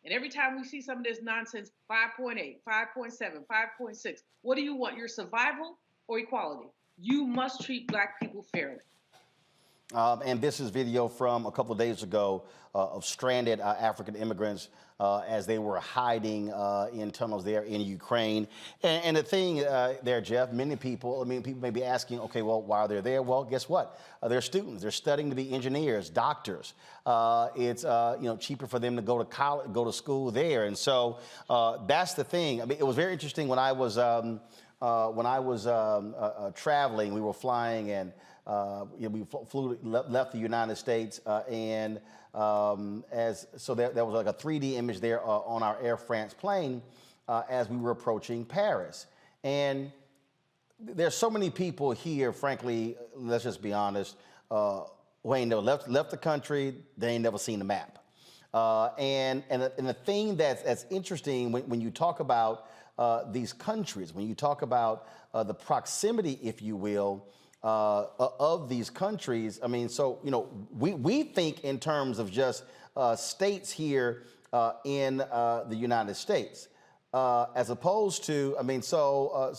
And every time we see some of this nonsense, 5.8, 5.7, 5.6, what do you want? Your survival or equality? You must treat Black people fairly. And this is video from a couple of days ago of stranded African immigrants as they were hiding in tunnels there in Ukraine. And the thing there, Jeff, many people, people may be asking, okay, well, why are they there? Well, guess what? They're students. They're studying to be engineers, doctors. It's cheaper for them to go to college, go to school there. And so that's the thing. I mean, it was very interesting when I was traveling. We were flying and we left the United States, and so there was like a 3D image there on our Air France plane as we were approaching Paris. And there's so many people here, frankly, let's just be honest, who ain't never left the country, they ain't never seen the map. And the thing that's interesting when you talk about these countries, when you talk about the proximity, if you will, of these countries, I mean, so, we think in terms of just states here in the United States, as opposed to, I mean, so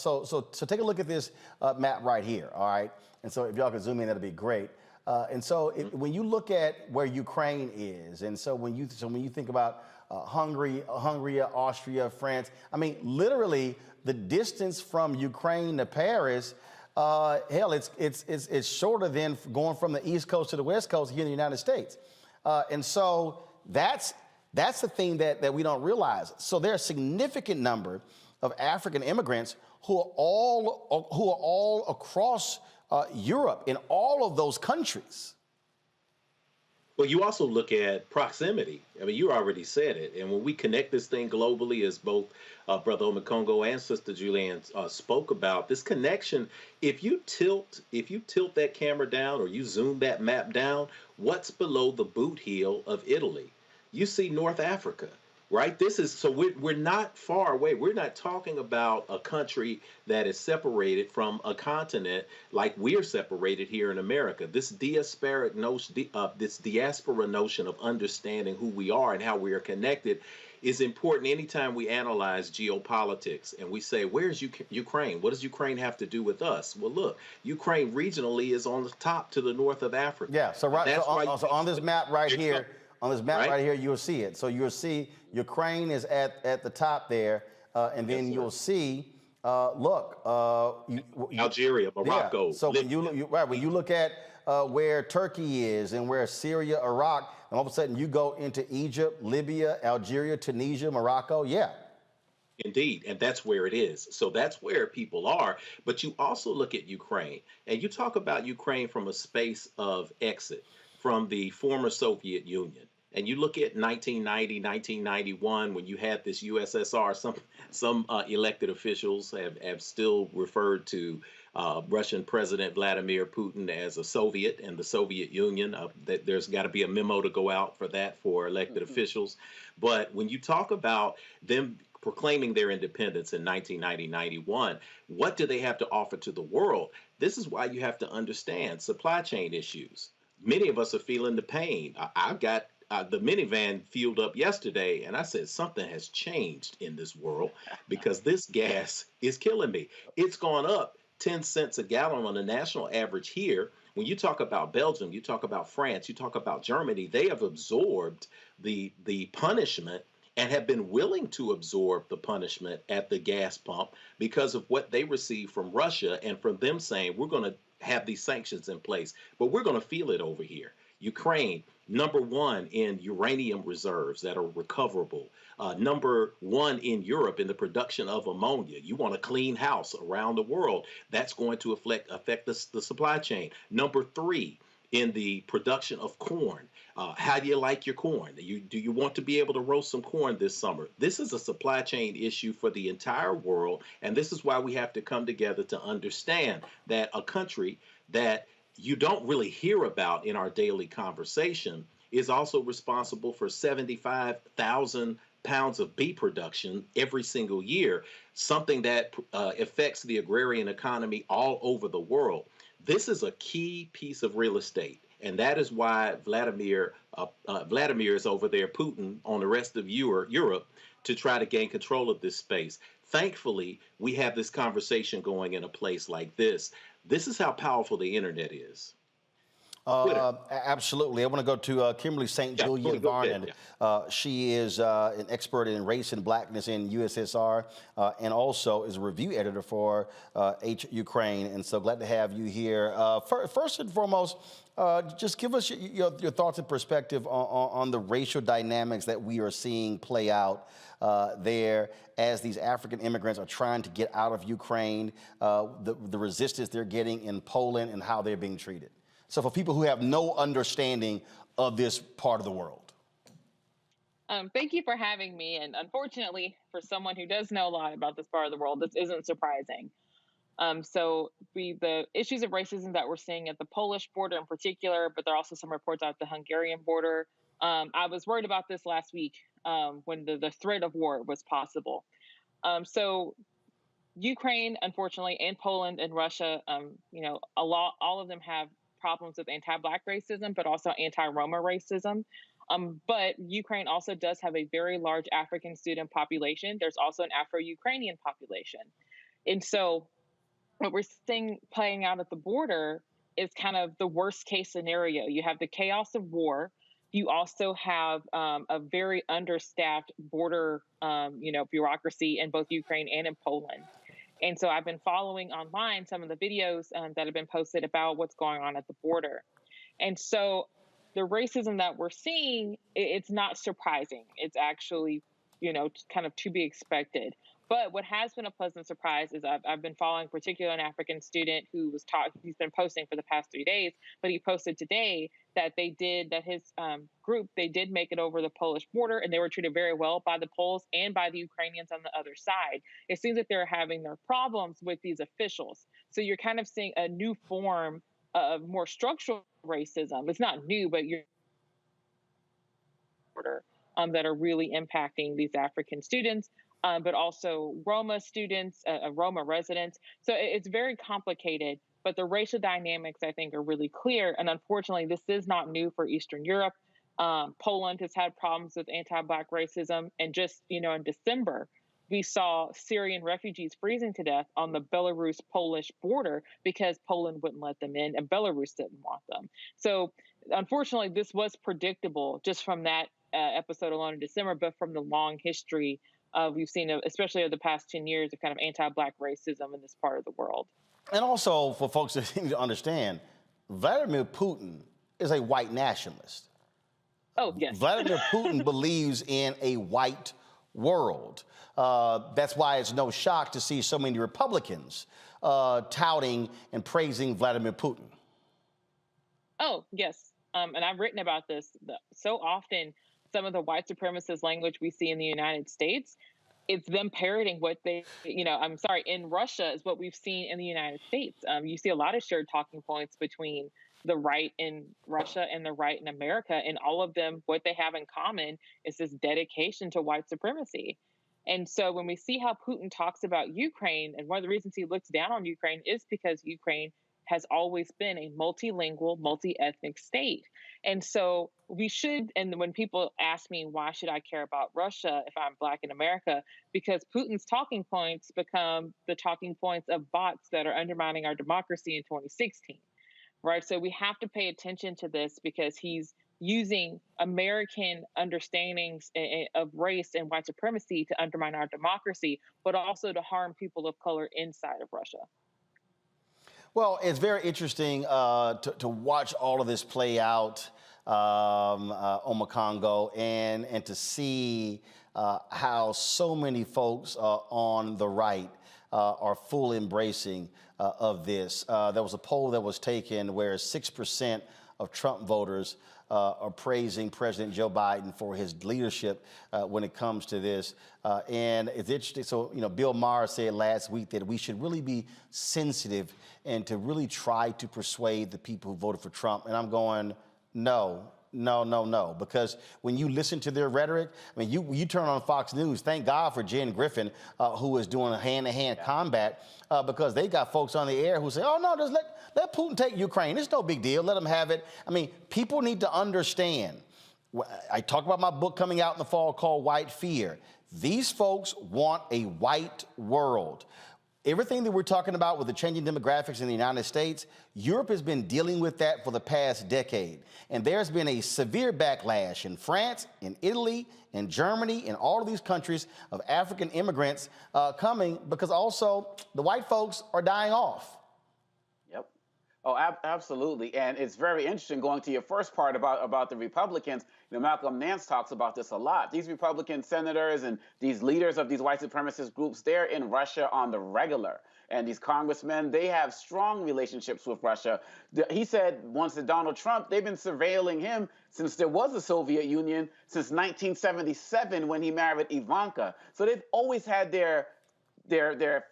take a look at this map right here, all right? And so if y'all could zoom in, that'd be great. And so when you look at where Ukraine is, and so when you think about Hungary, Austria, France, I mean, literally the distance from Ukraine to Paris, hell, it's shorter than going from the East Coast to the West Coast here in the United States. And so that's the thing that we don't realize. So there are a significant number of African immigrants who are all across Europe, in all of those countries. Well, you also look at proximity. I mean, you already said it. And when we connect this thing globally, as both Brother Omekongo and Sister Julianne spoke about, this connection, if you tilt that camera down or you zoom that map down, what's below the boot heel of Italy? You see North Africa, right? So we're not far away. We're not talking about a country that is separated from a continent like we're separated here in America. This diaspora notion of understanding who we are and how we are connected is important anytime we analyze geopolitics and we say, where's Ukraine? What does Ukraine have to do with us? Well, look, Ukraine regionally is on the top to the north of Africa. Yeah, so on this map right here, right here, you'll see it. So you'll see Ukraine is at the top there, and then you'll see, Algeria, Morocco. Yeah. So when you look at where Turkey is and where Syria, Iraq, and all of a sudden you go into Egypt, Libya, Algeria, Tunisia, Morocco, yeah. Indeed, and that's where it is. So that's where people are. But you also look at Ukraine, and you talk about Ukraine from a space of exit from the former Soviet Union. And you look at 1990, 1991, when you had this USSR, some elected officials have still referred to Russian President Vladimir Putin as a Soviet and the Soviet Union. That there's got to be a memo to go out for that for elected officials. But when you talk about them proclaiming their independence in 1990-91, what do they have to offer to the world? This is why you have to understand supply chain issues. Many of us are feeling the pain. I've got the minivan fueled up yesterday, and I said something has changed in this world because this gas is killing me. It's gone up 10 cents a gallon on the national average here. When you talk about Belgium, you talk about France, you talk about Germany, they have absorbed the punishment and have been willing to absorb the punishment at the gas pump because of what they receive from Russia and from them saying, we're going to have these sanctions in place, but we're going to feel it over here. Ukraine, number one in uranium reserves that are recoverable. Number one in Europe in the production of ammonia. You want a clean house around the world. That's going to affect the supply chain. Number three in the production of corn. How do you like your corn? Do you want to be able to roast some corn this summer? This is a supply chain issue for the entire world, and this is why we have to come together to understand that a country that you don't really hear about in our daily conversation is also responsible for 75,000 pounds of beef production every single year, something that affects the agrarian economy all over the world. This is a key piece of real estate. And that is why Vladimir is over there, Putin, on the rest of Europe to try to gain control of this space. Thankfully, we have this conversation going in a place like this. This is how powerful the internet is. Absolutely. I want to go to Kimberly St. Julian Varnon. She is an expert in race and blackness in USSR and also is a review editor for H Ukraine. And so glad to have you here. First and foremost, just give us your thoughts and perspective on the racial dynamics that we are seeing play out there as these African immigrants are trying to get out of Ukraine, the resistance they're getting in Poland and how they're being treated. So for people who have no understanding of this part of the world. Thank you for having me. And unfortunately, for someone who does know a lot about this part of the world, this isn't surprising. The issues of racism that we're seeing at the Polish border in particular, but there are also some reports out the Hungarian border. I was worried about this last week when the threat of war was possible. So Ukraine, unfortunately, and Poland and Russia, all of them have problems with anti-Black racism, but also anti-Roma racism. But Ukraine also does have a very large African student population. There's also an Afro-Ukrainian population. And so what we're seeing playing out at the border is kind of the worst case scenario. You have the chaos of war. You also have a very understaffed border, bureaucracy in both Ukraine and in Poland. And so I've been following online some of the videos that have been posted about what's going on at the border. And so the racism that we're seeing, it's not surprising. It's actually, kind of to be expected. But what has been a pleasant surprise is I've been following particularly an African student who was he's been posting for the past 3 days, but he posted today that his group, they did make it over the Polish border and they were treated very well by the Poles and by the Ukrainians on the other side. It seems that they're having their problems with these officials. So you're kind of seeing a new form of more structural racism. It's not new, but you're that are really impacting these African students. But also Roma students, Roma residents. So it's very complicated, but the racial dynamics, I think, are really clear. And unfortunately, this is not new for Eastern Europe. Poland has had problems with anti-Black racism. And just, in December, we saw Syrian refugees freezing to death on the Belarus-Polish border because Poland wouldn't let them in and Belarus didn't want them. So unfortunately, this was predictable just from that episode alone in December, but from the long history we've seen, especially over the past 10 years, of kind of anti-Black racism in this part of the world. And also, for folks that need to understand, Vladimir Putin is a white nationalist. Oh, yes. Vladimir Putin believes in a white world. That's why it's no shock to see so many Republicans touting and praising Vladimir Putin. Oh, yes. And I've written about this so often. Some of the white supremacist language we see in the United States, it's them parroting what they, in Russia is what we've seen in the United States. You see a lot of shared talking points between the right in Russia and the right in America. And all of them, what they have in common is this dedication to white supremacy. And so when we see how Putin talks about Ukraine, and one of the reasons he looks down on Ukraine is because Ukraine has always been a multilingual, multi-ethnic state. And so we should, and when people ask me, why should I care about Russia if I'm Black in America? Because Putin's talking points become the talking points of bots that are undermining our democracy in 2016, right? So we have to pay attention to this because he's using American understandings of race and white supremacy to undermine our democracy, but also to harm people of color inside of Russia. Well, it's very interesting to watch all of this play out on Congo and to see how so many folks on the right are full embracing of this. There was a poll that was taken where 6% of Trump voters are praising President Joe Biden for his leadership when it comes to this. And it's interesting. So, Bill Maher said last week that we should really be sensitive and to really try to persuade the people who voted for Trump. And I'm going, no. Because when you listen to their rhetoric, I mean, you turn on Fox News, thank God for Jen Griffin, who is doing hand-to-hand combat, because they got folks on the air who say, oh, no, just let Putin take Ukraine. It's no big deal. Let him have it. I mean, people need to understand. I talk about my book coming out in the fall called White Fear. These folks want a white world. Everything that we're talking about with the changing demographics in the United States, Europe has been dealing with that for the past decade. And there's been a severe backlash in France, in Italy, in Germany, in all of these countries of African immigrants coming because also the white folks are dying off. Oh, absolutely. And it's very interesting going to your first part about the Republicans. Malcolm Nance talks about this a lot. These Republican senators and these leaders of these white supremacist groups, they're in Russia on the regular. And these congressmen, they have strong relationships with Russia. He said once that Donald Trump, they've been surveilling him since there was a Soviet Union, since 1977 when he married Ivanka. So they've always had their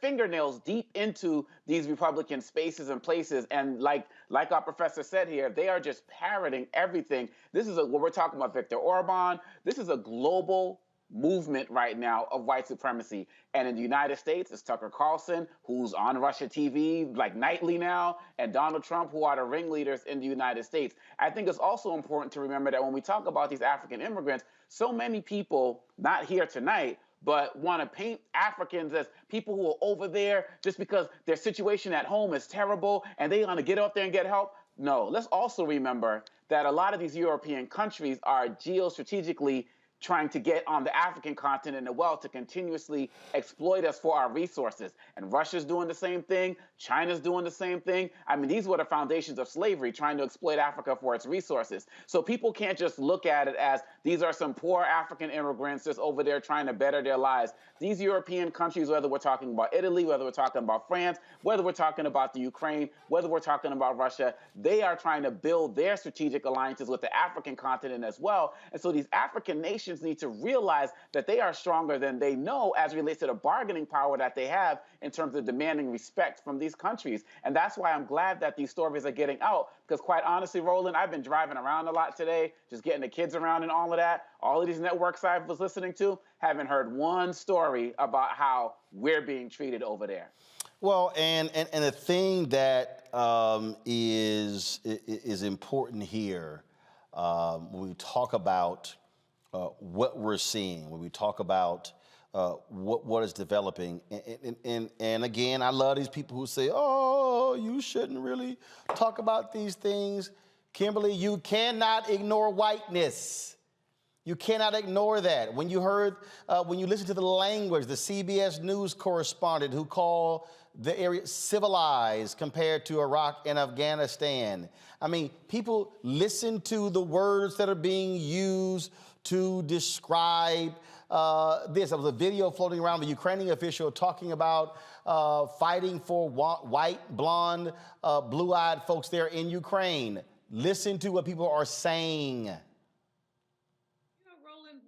fingernails deep into these Republican spaces and places. And like our professor said here, they are just parroting everything. This is what we're talking about, Viktor Orban. This is a global movement right now of white supremacy. And in the United States, it's Tucker Carlson, who's on Russia TV like nightly now, and Donald Trump, who are the ringleaders in the United States. I think it's also important to remember that when we talk about these African immigrants, so many people, not here tonight, but want to paint Africans as people who are over there just because their situation at home is terrible and they want to get out there and get help. No, let's also remember that a lot of these European countries are geostrategically trying to get on the African continent as well to continuously exploit us for our resources. And Russia's doing the same thing. China's doing the same thing. I mean, these were the foundations of slavery, trying to exploit Africa for its resources. So people can't just look at it as these are some poor African immigrants just over there trying to better their lives. These European countries, whether we're talking about Italy, whether we're talking about France, whether we're talking about the Ukraine, whether we're talking about Russia, they are trying to build their strategic alliances with the African continent as well. And so these African nations need to realize that they are stronger than they know as relates to the bargaining power that they have in terms of demanding respect from these countries. And that's why I'm glad that these stories are getting out, because quite honestly, Roland, I've been driving around a lot today, just getting the kids around and all of that. All of these networks I was listening to, haven't heard one story about how we're being treated over there. Well, and the thing that is important here when we talk about what we're seeing, when we talk about what is developing, and again, I love these people who say, "Oh, you shouldn't really talk about these things." Kimberly, you cannot ignore whiteness. You cannot ignore that. When you listen to the language, the CBS News correspondent who called the area civilized compared to Iraq and Afghanistan. I mean, people listen to the words that are being used to describe this. There was a video floating around, the Ukrainian official talking about fighting for white, blonde, blue-eyed folks there in Ukraine. Listen to what people are saying.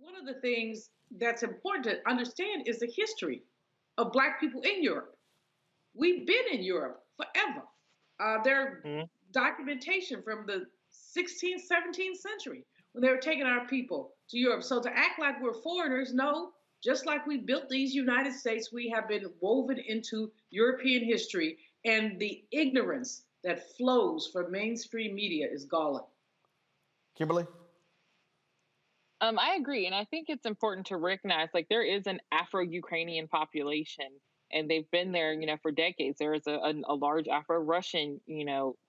One of the things that's important to understand is the history of Black people in Europe. We've been in Europe forever. There's documentation from the 16th, 17th century when they were taking our people to Europe. So to act like we're foreigners, no, just like we built these United States, we have been woven into European history, and the ignorance that flows from mainstream media is galling. Kimberly? I agree. And I think it's important to recognize, like, there is an Afro-Ukrainian population and they've been there, for decades. There is a large Afro-Russian,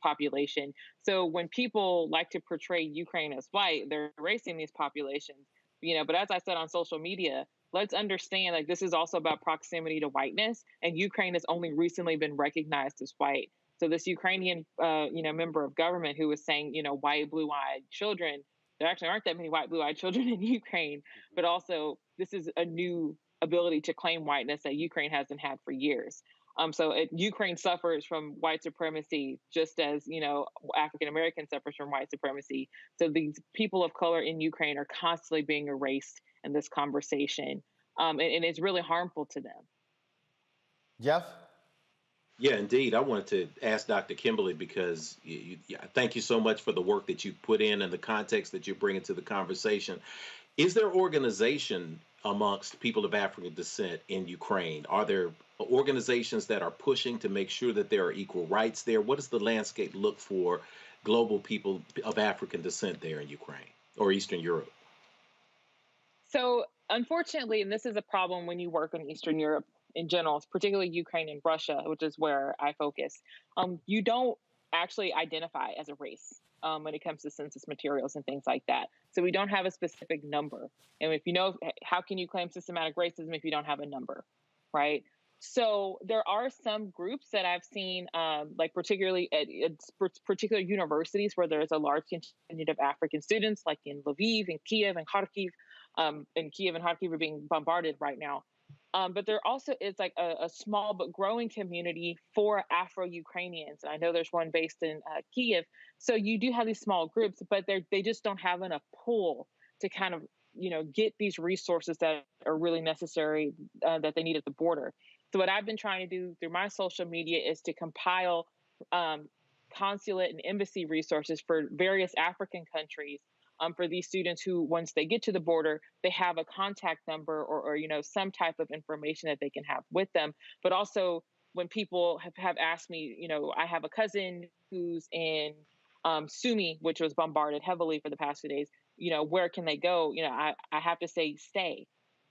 population. So when people like to portray Ukraine as white, they're erasing these populations, But as I said on social media, let's understand like this is also about proximity to whiteness, and Ukraine has only recently been recognized as white. So this Ukrainian, member of government who was saying, white, blue-eyed children, there actually aren't that many white, blue-eyed children in Ukraine, but also this is a new ability to claim whiteness that Ukraine hasn't had for years. Ukraine suffers from white supremacy just as, African American suffers from white supremacy. So these people of color in Ukraine are constantly being erased in this conversation. And it's really harmful to them. Jeff? Yeah, indeed. I wanted to ask Dr. Kimberly because thank you so much for the work that you put in and the context that you're bringing to the conversation. Is there organization amongst people of African descent in Ukraine? Are there organizations that are pushing to make sure that there are equal rights there? What does the landscape look for global people of African descent there in Ukraine or Eastern Europe? So unfortunately, and this is a problem when you work in Eastern Europe in general, particularly Ukraine and Russia, which is where I focus, you don't actually identify as a race when it comes to census materials and things like that. So we don't have a specific number. And if how can you claim systematic racism if you don't have a number, right? So there are some groups that I've seen, like particularly at particular universities where there's a large contingent of African students, like in Lviv and Kiev and Kharkiv. And Kiev and Kharkiv are being bombarded right now. But there also is like a small but growing community for Afro-Ukrainians. And I know there's one based in Kiev. So you do have these small groups, but they just don't have enough pull to kind of, get these resources that are really necessary that they need at the border. So what I've been trying to do through my social media is to compile consulate and embassy resources for various African countries for these students who, once they get to the border, they have a contact number or some type of information that they can have with them. But also when people have asked me, I have a cousin who's in Sumy, which was bombarded heavily for the past few days, where can they go? I have to say stay,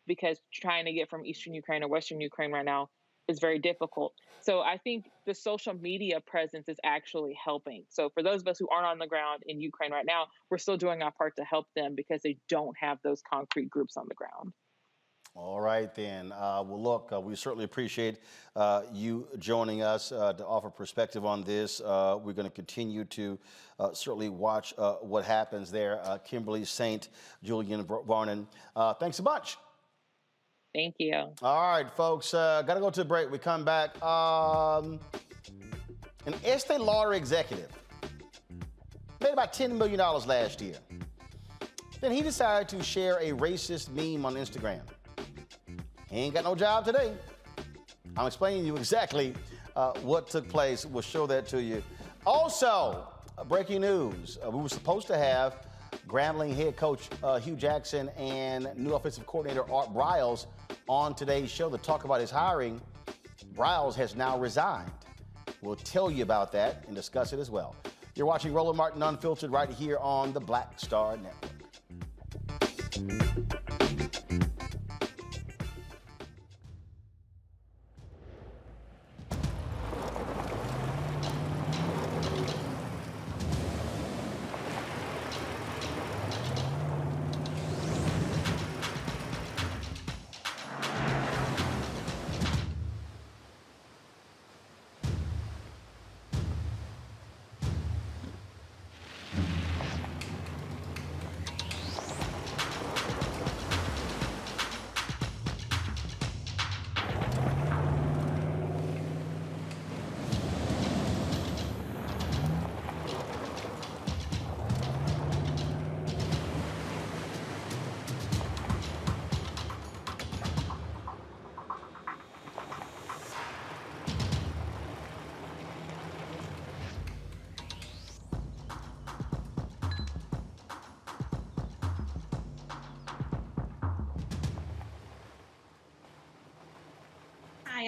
because trying to get from Eastern Ukraine or Western Ukraine right now is very difficult. So I think the social media presence is actually helping. So for those of us who aren't on the ground in Ukraine right now, we're still doing our part to help them because they don't have those concrete groups on the ground. All right, then. Well, look, we certainly appreciate you joining us to offer perspective on this. We're going to continue to certainly watch what happens there. Kimberly St. Julian Varnon, thanks a bunch. Thank you. All right, folks, got to go to a break. We come back. An Estee Lauder executive made about $10 million last year. Then he decided to share a racist meme on Instagram. He ain't got no job today. I'm explaining to you exactly what took place. We'll show that to you. Also, breaking news. We were supposed to have Grambling head coach Hugh Jackson and new offensive coordinator Art Briles on today's show to talk about his hiring. Briles has now resigned. We'll tell you about that and discuss it as well. You're watching Roland Martin Unfiltered right here on the Black Star Network.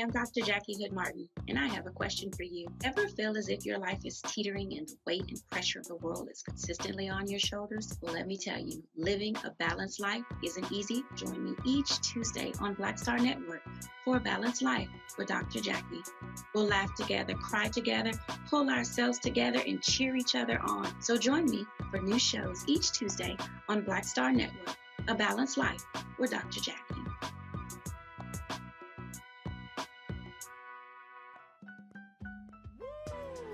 I'm Dr. Jackie Hood Martin, and I have a question for you. Ever feel as if your life is teetering and the weight and pressure of the world is consistently on your shoulders? Well, let me tell you, living a balanced life isn't easy. Join me each Tuesday on Black Star Network for A Balanced Life with Dr. Jackie. We'll laugh together, cry together, pull ourselves together, and cheer each other on. So join me for new shows each Tuesday on Black Star Network, A Balanced Life with Dr. Jackie.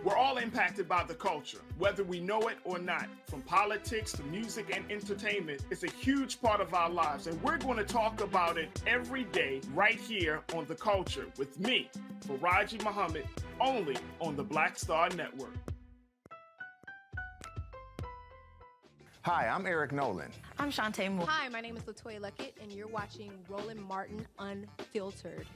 We're all impacted by the culture, whether we know it or not. From politics to music and entertainment, it's a huge part of our lives, and we're going to talk about it every day right here on The Culture with me, Faraji Muhammad, only on the Black Star Network. Hi, I'm Eric Nolan. I'm Shantae Moore. Hi, my name is Latoya Luckett, and you're watching Roland Martin Unfiltered.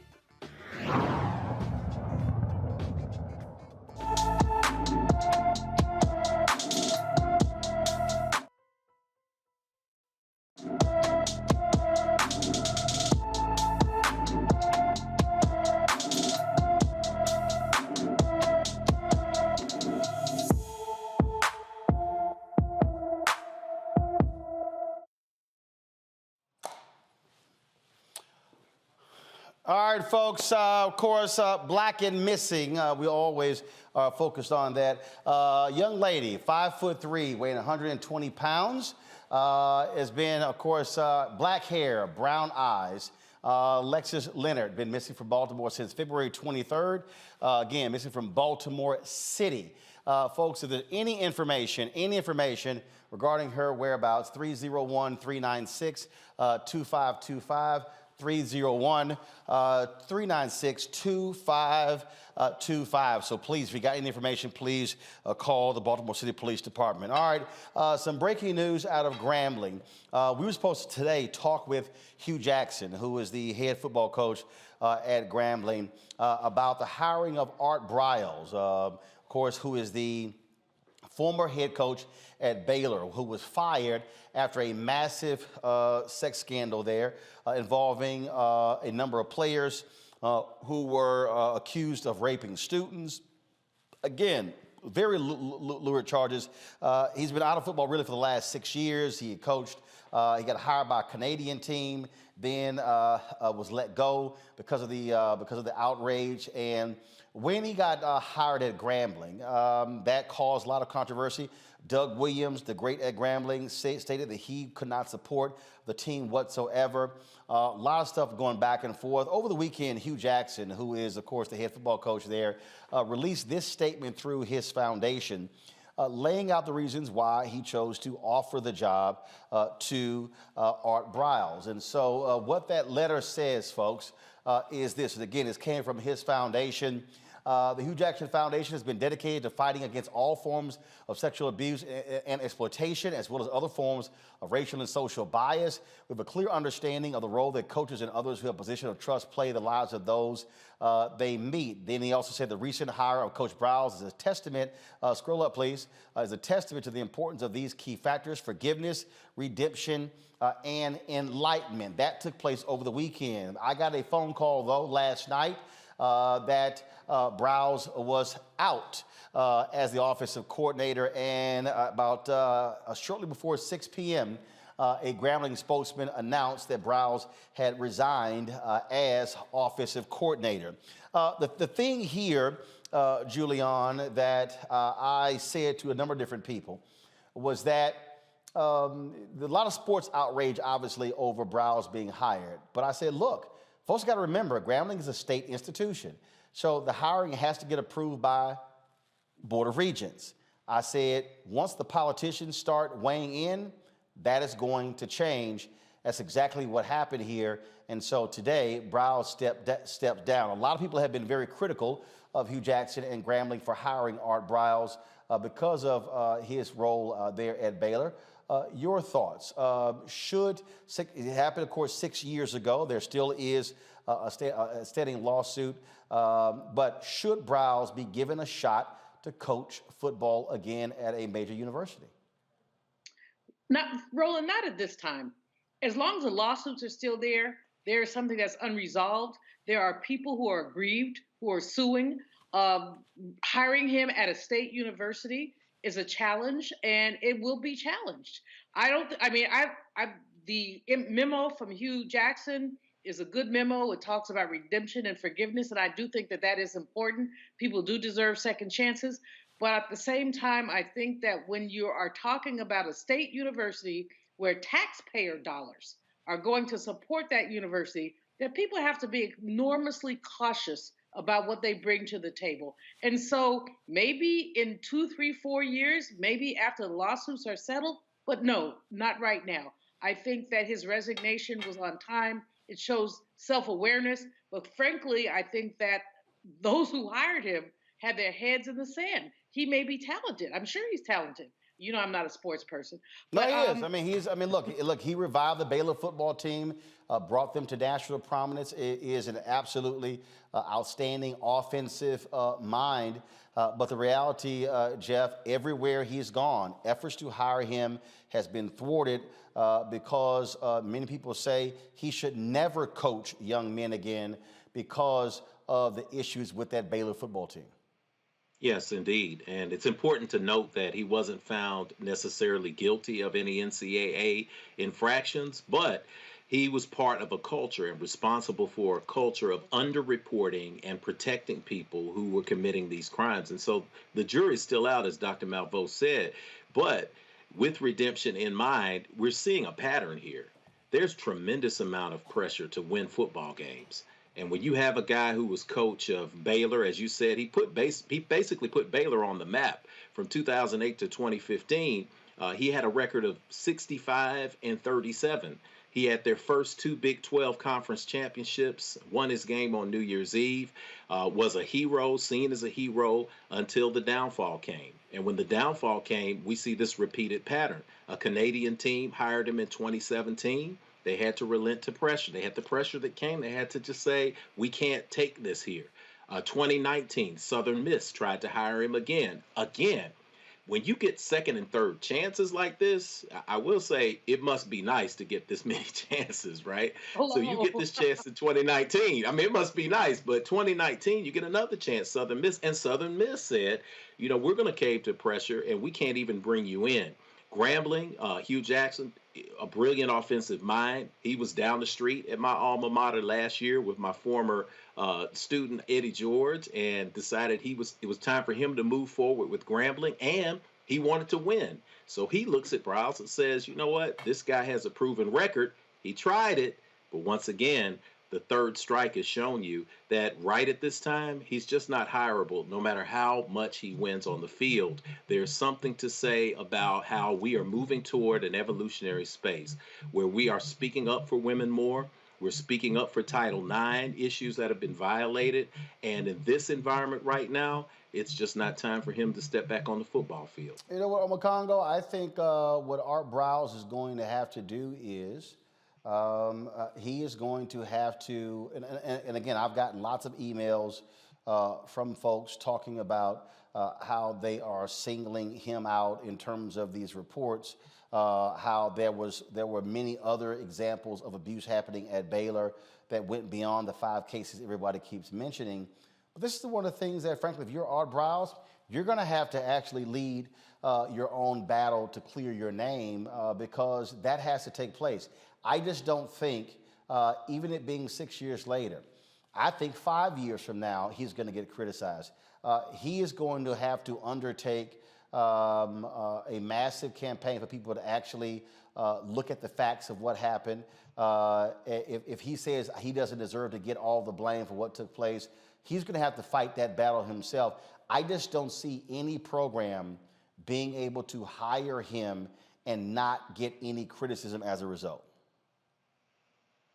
All right, folks, of course, black and missing. We always are focused on that. Young lady, 5'3", weighing 120 pounds, has been, of course, black hair, brown eyes. Lexis Leonard, been missing from Baltimore since February 23rd. Again, missing from Baltimore City. Folks, if there's any information regarding her whereabouts, 301-396-2525. 396-2525. So please, if you got any information, please call the Baltimore City Police Department. All right, some breaking news out of Grambling. We were supposed to today talk with Hugh Jackson, who is the head football coach at Grambling, about the hiring of Art Briles, of course, who is the former head coach at Baylor, who was fired after a massive sex scandal there involving a number of players who were accused of raping students. Again, very lurid charges. He's been out of football really for the last 6 years. He coached, he got hired by a Canadian team, then was let go because of the outrage. And when he got hired at Grambling, that caused a lot of controversy. Doug Williams, the great at Grambling, stated that he could not support the team whatsoever. A lot of stuff going back and forth. Over the weekend, Hugh Jackson, who is, of course, the head football coach there, released this statement through his foundation, laying out the reasons why he chose to offer the job to Art Briles. And so what that letter says, folks, is this. And again, it came from his foundation. The Hugh Jackson Foundation has been dedicated to fighting against all forms of sexual abuse and exploitation, as well as other forms of racial and social bias. We have a clear understanding of the role that coaches and others who have a position of trust play in the lives of those they meet. Then he also said the recent hire of Coach Briles is a testament, scroll up please, is a testament to the importance of these key factors: forgiveness, redemption, and enlightenment. That took place over the weekend. I got a phone call, though, last night that Briles was out as the offensive coordinator, and about shortly before 6 p.m., a Grambling spokesman announced that Briles had resigned as offensive coordinator. The thing here, Julian, that I said to a number of different people was that a lot of sports outrage, obviously, over Briles being hired. But I said, look, folks got to remember, Grambling is a state institution. So the hiring has to get approved by Board of Regents. I said, once the politicians start weighing in, that is going to change. That's exactly what happened here. And so today, Briles stepped down. A lot of people have been very critical of Hugh Jackson and Grambling for hiring Art Briles because of his role there at Baylor. Your thoughts? It happened, of course, 6 years ago. There still is a standing lawsuit. But should Briles be given a shot to coach football again at a major university? Roland, not at this time. As long as the lawsuits are still there, there is something that's unresolved. There are people who are aggrieved, who are suing. Hiring him at a state university is a challenge, and it will be challenged. I don't. I mean, the memo from Hugh Jackson is a good memo. It talks about redemption and forgiveness, and I do think that that is important. People do deserve second chances, but at the same time, I think that when you are talking about a state university where taxpayer dollars are going to support that university, that people have to be enormously cautious about what they bring to the table. And so maybe in 2, 3, 4 years, maybe after the lawsuits are settled, but no, not right now. I think that his resignation was on time. It shows self-awareness. But frankly, I think that those who hired him had their heads in the sand. He may be talented. I'm sure he's talented. You know, I'm not a sports person. No, But he is. I mean, look, he revived the Baylor football team, brought them to national prominence. It is an absolutely outstanding offensive mind. But the reality, Jeff, everywhere he's gone, efforts to hire him has been thwarted because many people say he should never coach young men again because of the issues with that Baylor football team. Yes, indeed. And it's important to note that he wasn't found necessarily guilty of any NCAA infractions, but he was part of a culture and responsible for a culture of underreporting and protecting people who were committing these crimes. And so the jury's still out, as Dr. Malveaux said. But with redemption in mind, we're seeing a pattern here. There's tremendous amount of pressure to win football games. And when you have a guy who was coach of Baylor, as you said, he basically put Baylor on the map from 2008 to 2015. He had a record of 65-37. He had their first 2 Big 12 conference championships, won his game on New Year's Eve, was a hero, seen as a hero until the downfall came. And when the downfall came, we see this repeated pattern. A Canadian team hired him in 2017. They had to relent to pressure. They had the pressure that came. They had to just say, we can't take this here. 2019, Southern Miss tried to hire him again. When you get second and third chances like this, I will say it must be nice to get this many chances, right? So you get this chance in 2019. I mean, it must be nice, but 2019, you get another chance, Southern Miss. And Southern Miss said, you know, we're going to cave to pressure and we can't even bring you in. Grambling, Hugh Jackson, a brilliant offensive mind. He was down the street at my alma mater last year with my former student, Eddie George, and decided it was time for him to move forward with Grambling, and he wanted to win. So he looks at Browse and says, you know what? This guy has a proven record. He tried it, but once again, the third strike has shown you that right at this time, he's just not hireable, no matter how much he wins on the field. There's something to say about how we are moving toward an evolutionary space where we are speaking up for women more. We're speaking up for Title IX issues that have been violated. And in this environment right now, it's just not time for him to step back on the football field. You know what, Omakongo, I think what Art Browse is going to have to do is he is going to have to, and again, I've gotten lots of emails from folks talking about how they are singling him out in terms of these reports, how there were many other examples of abuse happening at Baylor that went beyond the 5 cases everybody keeps mentioning. But this is one of the things that, frankly, if you're Art Browse, you're going to have to actually lead your own battle to clear your name because that has to take place. I just don't think, even it being 6 years later, I think 5 years from now, he's going to get criticized. He is going to have to undertake a massive campaign for people to actually look at the facts of what happened. If he says he doesn't deserve to get all the blame for what took place, he's going to have to fight that battle himself. I just don't see any program being able to hire him and not get any criticism as a result.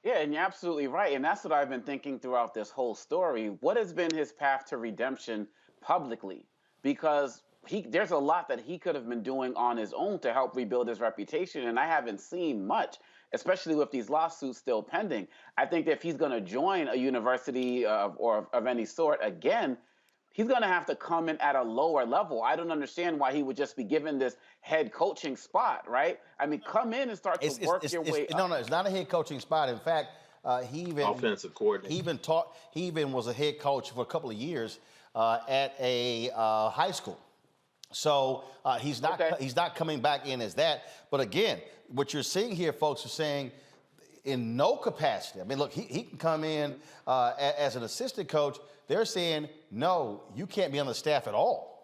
Yeah, and you're absolutely right. And that's what I've been thinking throughout this whole story. What has been his path to redemption publicly? Because there's a lot that he could have been doing on his own to help rebuild his reputation, and I haven't seen much, especially with these lawsuits still pending. I think that if he's going to join a university or of any sort again, he's going to have to come in at a lower level. I don't understand why he would just be given this head coaching spot, right? I mean, come in and start to work your way up. No, it's not a head coaching spot. In fact, He even offensive coordinator. He even was a head coach for a couple of years at a high school. So he's not coming back in as that. But again, what you're seeing here, folks, are saying in no capacity. I mean, look, he can come in as an assistant coach. They're saying, no, you can't be on the staff at all.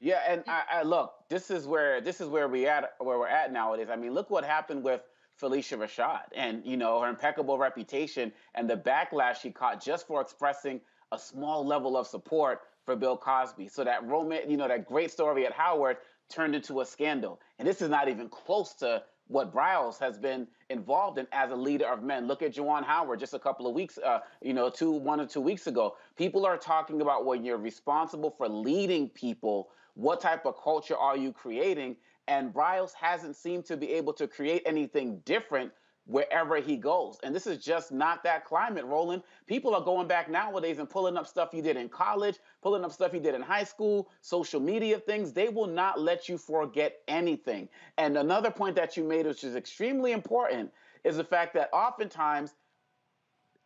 Yeah, and I look, this is where we're at nowadays. I mean, look what happened with Felicia Rashad and, you know, her impeccable reputation and the backlash she caught just for expressing a small level of support for Bill Cosby. So that that great story at Howard turned into a scandal. And this is not even close to what Briles has been involved in as a leader of men. Look at Juwan Howard just a couple of weeks, 1 or 2 weeks ago. People are talking about when you're responsible for leading people, what type of culture are you creating? And Briles hasn't seemed to be able to create anything different wherever he goes. And this is just not that climate, Roland. People are going back nowadays and pulling up stuff you did in college, pulling up stuff you did in high school, social media things. They will not let you forget anything. And another point that you made, which is extremely important, is the fact that oftentimes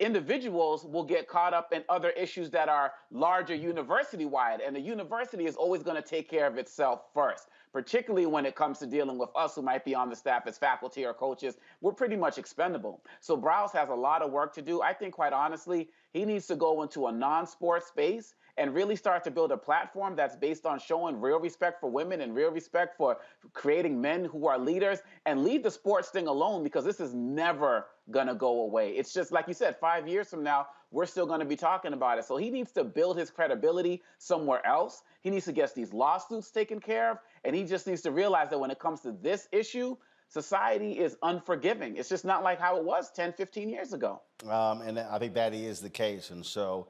individuals will get caught up in other issues that are larger university-wide, and the university is always going to take care of itself first, particularly when it comes to dealing with us who might be on the staff as faculty or coaches. We're pretty much expendable. So Briles has a lot of work to do. I think, quite honestly, he needs to go into a non-sport space and really start to build a platform that's based on showing real respect for women and real respect for creating men who are leaders, and leave the sports thing alone, because this is never going to go away. It's just like you said, 5 years from now, we're still going to be talking about it. So he needs to build his credibility somewhere else. He needs to get these lawsuits taken care of, and he just needs to realize that when it comes to this issue, society is unforgiving. It's just not like how it was 10, 15 years ago. And I think that is the case. And so,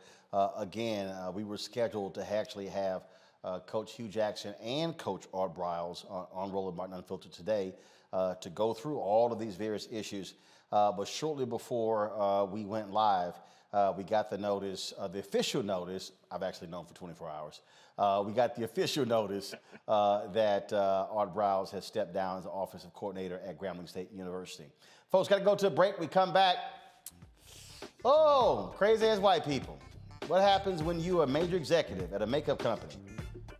again, we were scheduled to actually have Coach Hugh Jackson and Coach Art Briles on Roland Martin Unfiltered today to go through all of these various issues. But shortly before we went live, we got the notice, the official notice. I've actually known for 24 hours. We got the official notice that Art Briles has stepped down as the offensive coordinator at Grambling State University. Folks, got to go to a break. We come back. Oh, crazy as white people. What happens when you are a major executive at a makeup company?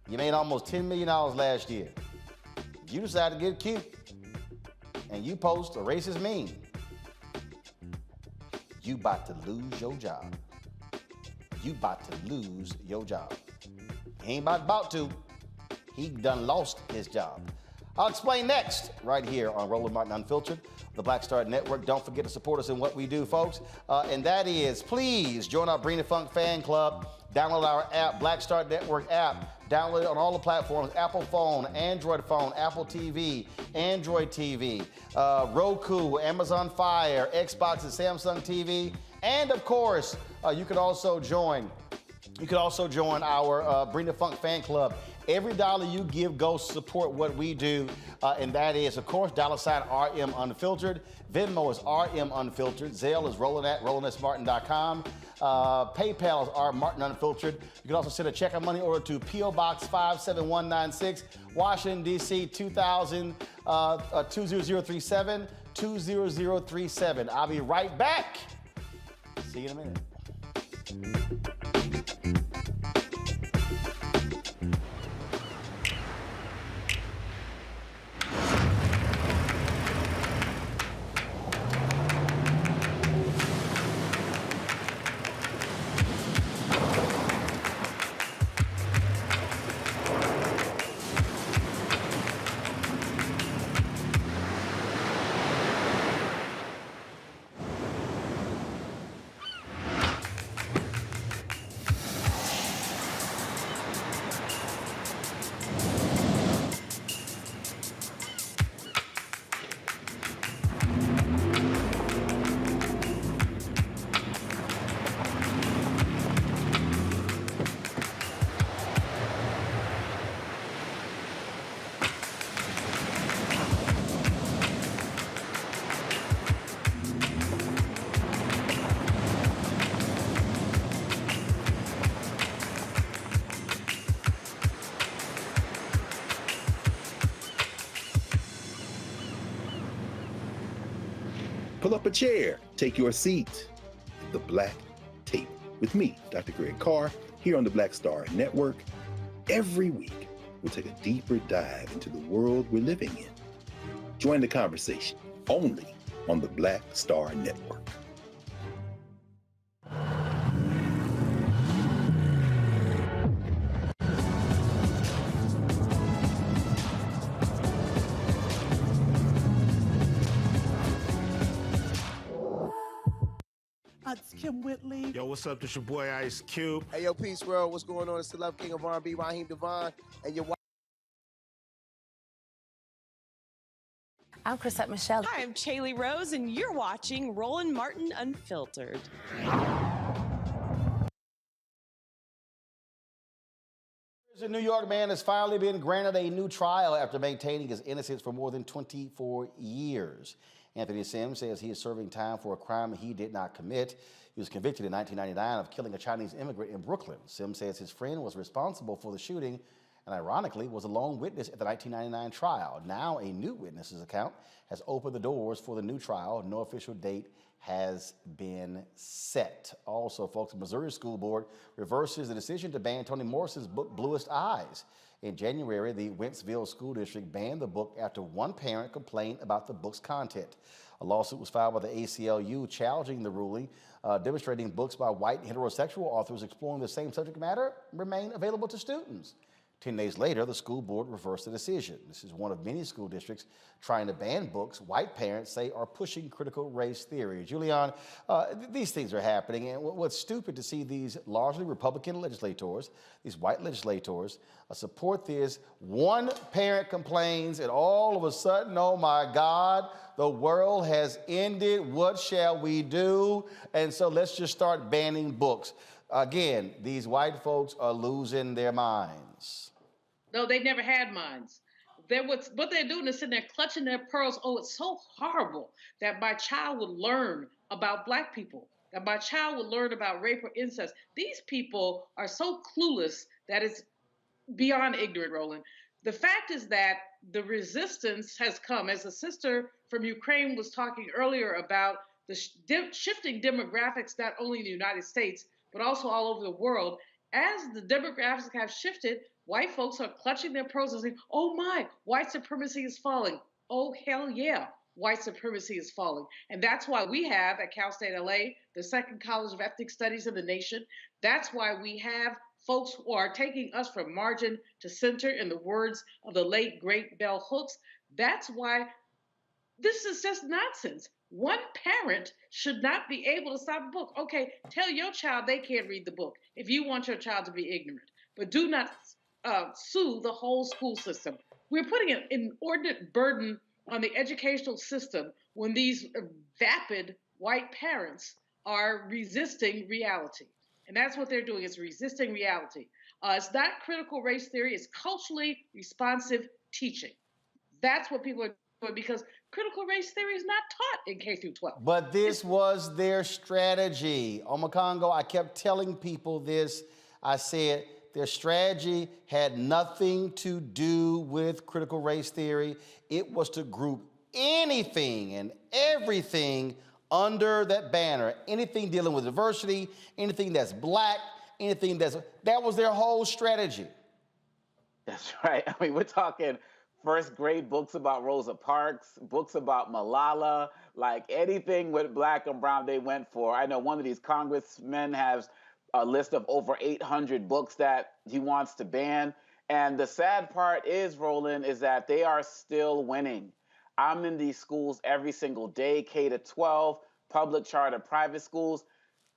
You made almost $10 million last year. You decide to get cute, and you post a racist meme. You about to lose your job. You about to lose your job. He ain't about to. He done lost his job. I'll explain next, right here on Roland Martin Unfiltered, the Black Star Network. Don't forget to support us in what we do, folks. And that is, please join our Bring the Funk fan club. Download our app, Black Star Network app. Download it on all the platforms: Apple phone, Android phone, Apple TV, Android TV, Roku, Amazon Fire, Xbox and Samsung TV. And of course, you can also join our Bring the Funk fan club. Every dollar you give goes to support what we do, and that is, of course, $RM Unfiltered. Venmo is RM Unfiltered. Zelle is roland@rolandsmartin.com. PayPal is rmartinunfiltered. You can also send a check or money order to P.O. Box 57196, Washington, D.C. 20037, 20037. I'll be right back. See you in a minute. Pull up a chair, Take your seat at the Black Table with me, Dr. Greg Carr, here on the Black Star Network. Every week, we'll take a deeper dive into the world we're living in. Join the conversation only on the Black Star Network. It's Kim Whitley. Yo, what's up? This your boy Ice Cube. Hey, yo, Peace World. What's going on? It's the Love King of R&B, Raheem Devon, and you're I'm Chrisette Michelle. Hi, I'm Chaley Rose, and you're watching Roland Martin Unfiltered. A New York man has finally been granted a new trial after maintaining his innocence for more than 24 years. Anthony Sims says he is serving time for a crime he did not commit. He was convicted in 1999 of killing a Chinese immigrant in Brooklyn. Sims says his friend was responsible for the shooting and ironically was a lone witness at the 1999 trial. Now a new witness's account has opened the doors for the new trial. No official date has been set. Also, folks, the Missouri School Board reverses the decision to ban Toni Morrison's book, Bluest Eyes. In January, the Wentzville School District banned the book after one parent complained about the book's content. A lawsuit was filed by the ACLU challenging the ruling, demonstrating books by white heterosexual authors exploring the same subject matter remain available to students. 10 days later, the school board reversed the decision. This is one of many school districts trying to ban books white parents say are pushing critical race theory. Julian, these things are happening, and what's stupid to see these largely Republican legislators, these white legislators, support this. One parent complains, and all of a sudden, oh my God, the world has ended. What shall we do? And so let's just start banning books. Again, these white folks are losing their minds. No, they never had minds. What they're doing is sitting there clutching their pearls. Oh, it's so horrible that my child would learn about Black people, that my child would learn about rape or incest. These people are so clueless that it's beyond ignorant, Roland. The fact is that the resistance has come, as a sister from Ukraine was talking earlier about the shifting demographics, not only in the United States, but also all over the world. As the demographics have shifted, white folks are clutching their pearls and saying, oh my, white supremacy is falling. Oh, hell yeah, white supremacy is falling. And that's why we have at Cal State LA, the second college of ethnic studies in the nation. That's why we have folks who are taking us from margin to center, in the words of the late, great Bell Hooks. That's why this is just nonsense. One parent should not be able to stop a book. Okay, tell your child they can't read the book if you want your child to be ignorant, but do not sue the whole school system. We're putting an inordinate burden on the educational system when these vapid white parents are resisting reality. And that's what they're doing, is resisting reality. It's not critical race theory, it's culturally responsive teaching. That's what people are doing, because critical race theory is not taught in K through 12. But this was their strategy. Omakongo, I kept telling people this. I said their strategy had nothing to do with critical race theory. It was to group anything and everything under that banner. Anything dealing with diversity, anything that's Black, anything that was their whole strategy. That's right. I mean, we're talking first grade books about Rosa Parks, books about Malala, like anything with Black and brown they went for. I know one of these congressmen has a list of over 800 books that he wants to ban. And the sad part is, Roland, is that they are still winning. I'm in these schools every single day, K to 12, public, charter, private schools.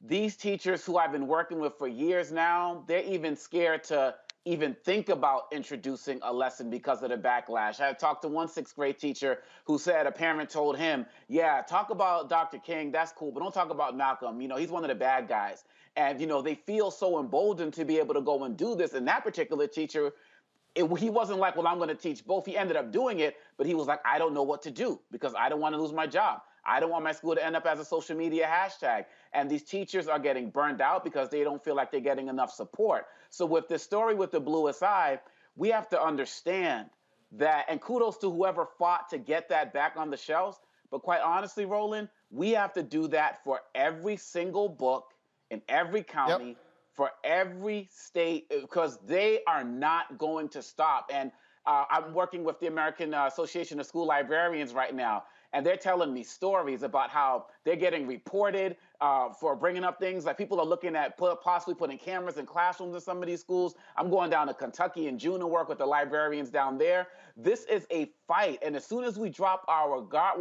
These teachers who I've been working with for years now, they're even scared to even think about introducing a lesson because of the backlash. I talked to one sixth grade teacher who said a parent told him, yeah, talk about Dr. King, that's cool, but don't talk about Malcolm. You know, he's one of the bad guys. And, you know, they feel so emboldened to be able to go and do this. And that particular teacher, he wasn't like, well, I'm going to teach both. He ended up doing it, but he was like, I don't know what to do because I don't want to lose my job. I don't want my school to end up as a social media hashtag. And these teachers are getting burned out because they don't feel like they're getting enough support. So with this story with the bluest eye, we have to understand that, and kudos to whoever fought to get that back on the shelves. But quite honestly, Roland, We have to do that for every single book in every county, for every state, because they are not going to stop. And I'm working with the American Association of School Librarians right now, and they're telling me stories about how they're getting reported for bringing up things like people are looking at possibly putting cameras in classrooms in some of these schools. I'm going down to Kentucky in June to work with the librarians down there. This is a fight, and as soon as we drop our guard,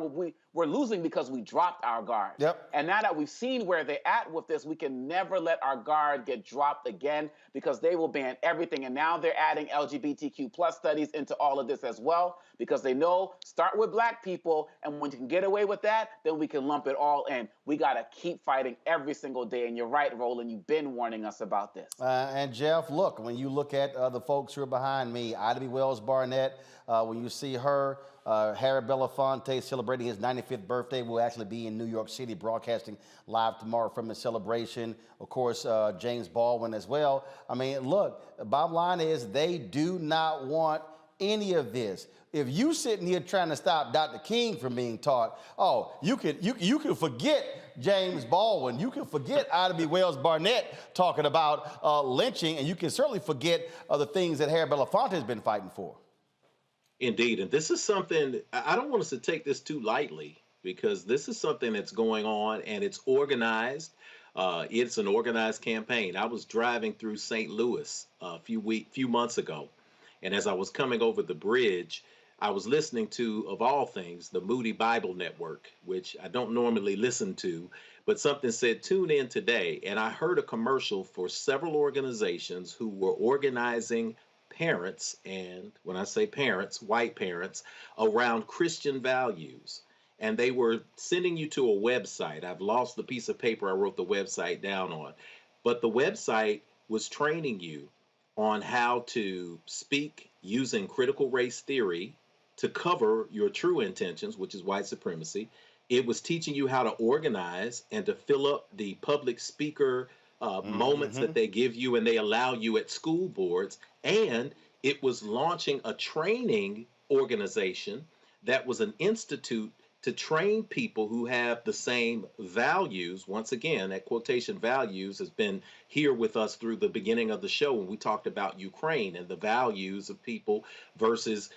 we're losing because we dropped our guard. And now that we've seen where they're at with this, we can never let our guard get dropped again, because they will ban everything. And now they're adding LGBTQ plus studies into all of this as well, because they know, start with Black people, and when you can get away with that, then we can lump it all in. We got to keep fighting every single day. And you're right, Roland, you've been warning us about this. And Jeff, look, when you look at the folks who are behind me, Ida B. Wells Barnett, when you see her, Harry Belafonte celebrating his 95th birthday, will actually be in New York City broadcasting live tomorrow from his celebration. Of course, James Baldwin as well. I mean, look, the bottom line is they do not want any of this. If you sitting here trying to stop Dr. King from being taught, oh, you can forget James Baldwin. You can forget Ida B. Wells Barnett talking about lynching, and you can certainly forget the things that Harry Belafonte has been fighting for. Indeed, and this is something, I don't want us to take this too lightly, because this is something that's going on and it's organized. It's an organized campaign. I was driving through St. Louis a few months ago, and as I was coming over the bridge, I was listening to, of all things, the Moody Bible Network, which I don't normally listen to, but something said, tune in today. And I heard a commercial for several organizations who were organizing parents, and when I say parents, white parents, around Christian values. And they were sending you to a website. I've lost the piece of paper I wrote the website down on. But the website was training you on how to speak using critical race theory to cover your true intentions, which is white supremacy. It was teaching you how to organize and to fill up the public speaker moments that they give you and they allow you at school boards. And it was launching a training organization that was an institute to train people who have the same values. Once again, that quotation values has been here with us through the beginning of the show when we talked about Ukraine and the values of people versus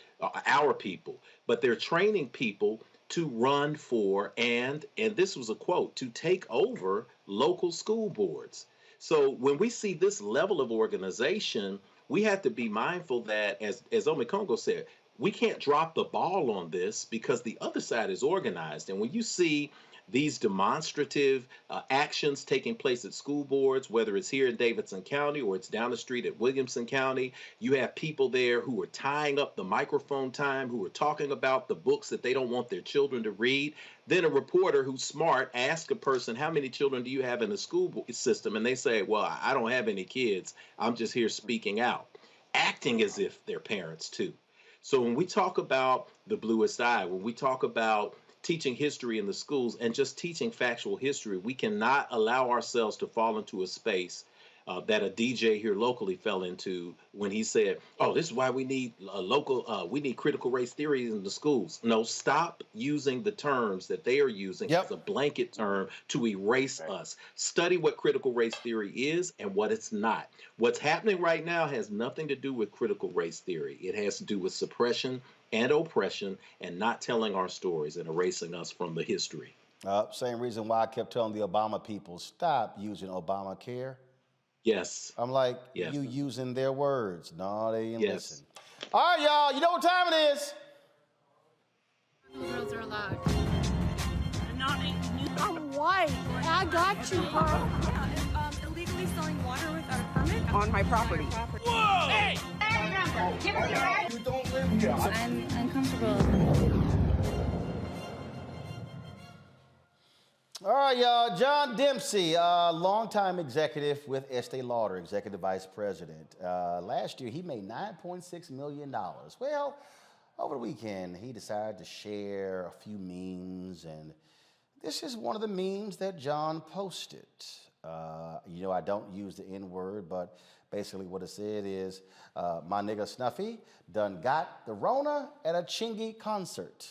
our people. But they're training people to run for, and this was a quote, to take over local school boards. So when we see this level of organization, we have to be mindful that, as Omi Kongo said, we can't drop the ball on this because the other side is organized. And when you see these demonstrative actions taking place at school boards, whether it's here in Davidson County or it's down the street at Williamson County, you have people there who are tying up the microphone time, who are talking about the books that they don't want their children to read. Then a reporter who's smart asks a person, how many children do you have in the school system? And they say, well, I don't have any kids. I'm just here speaking out, acting as if they're parents too. So when we talk about the bluest eye, when we talk about teaching history in the schools and just teaching factual history, we cannot allow ourselves to fall into a space that a DJ here locally fell into when he said, oh, this is why we need we need critical race theory in the schools. No, stop using the terms that they are using as a blanket term to erase us. Study what critical race theory is and what it's not. What's happening right now has nothing to do with critical race theory. It has to do with suppression and oppression and not telling our stories and erasing us from the history. Same reason why I kept telling the Obama people, stop using Obamacare. Yes. I'm like, yes. You using their words. No, they didn't listen. All right, y'all, you know what time it is. Girls are allowed. I'm white. I got you, Carl. Illegally selling water without a permit On my property. Whoa! Hey! You don't live here. I'm uncomfortable. All right, y'all. John Dempsey, longtime executive with Estee Lauder, executive vice president. Last year, he made $9.6 million. Well, over the weekend, he decided to share a few memes, and this is one of the memes that John posted. You know, I don't use the N-word, but basically what it said is, my nigga Snuffy done got the Rona at a Chingy concert.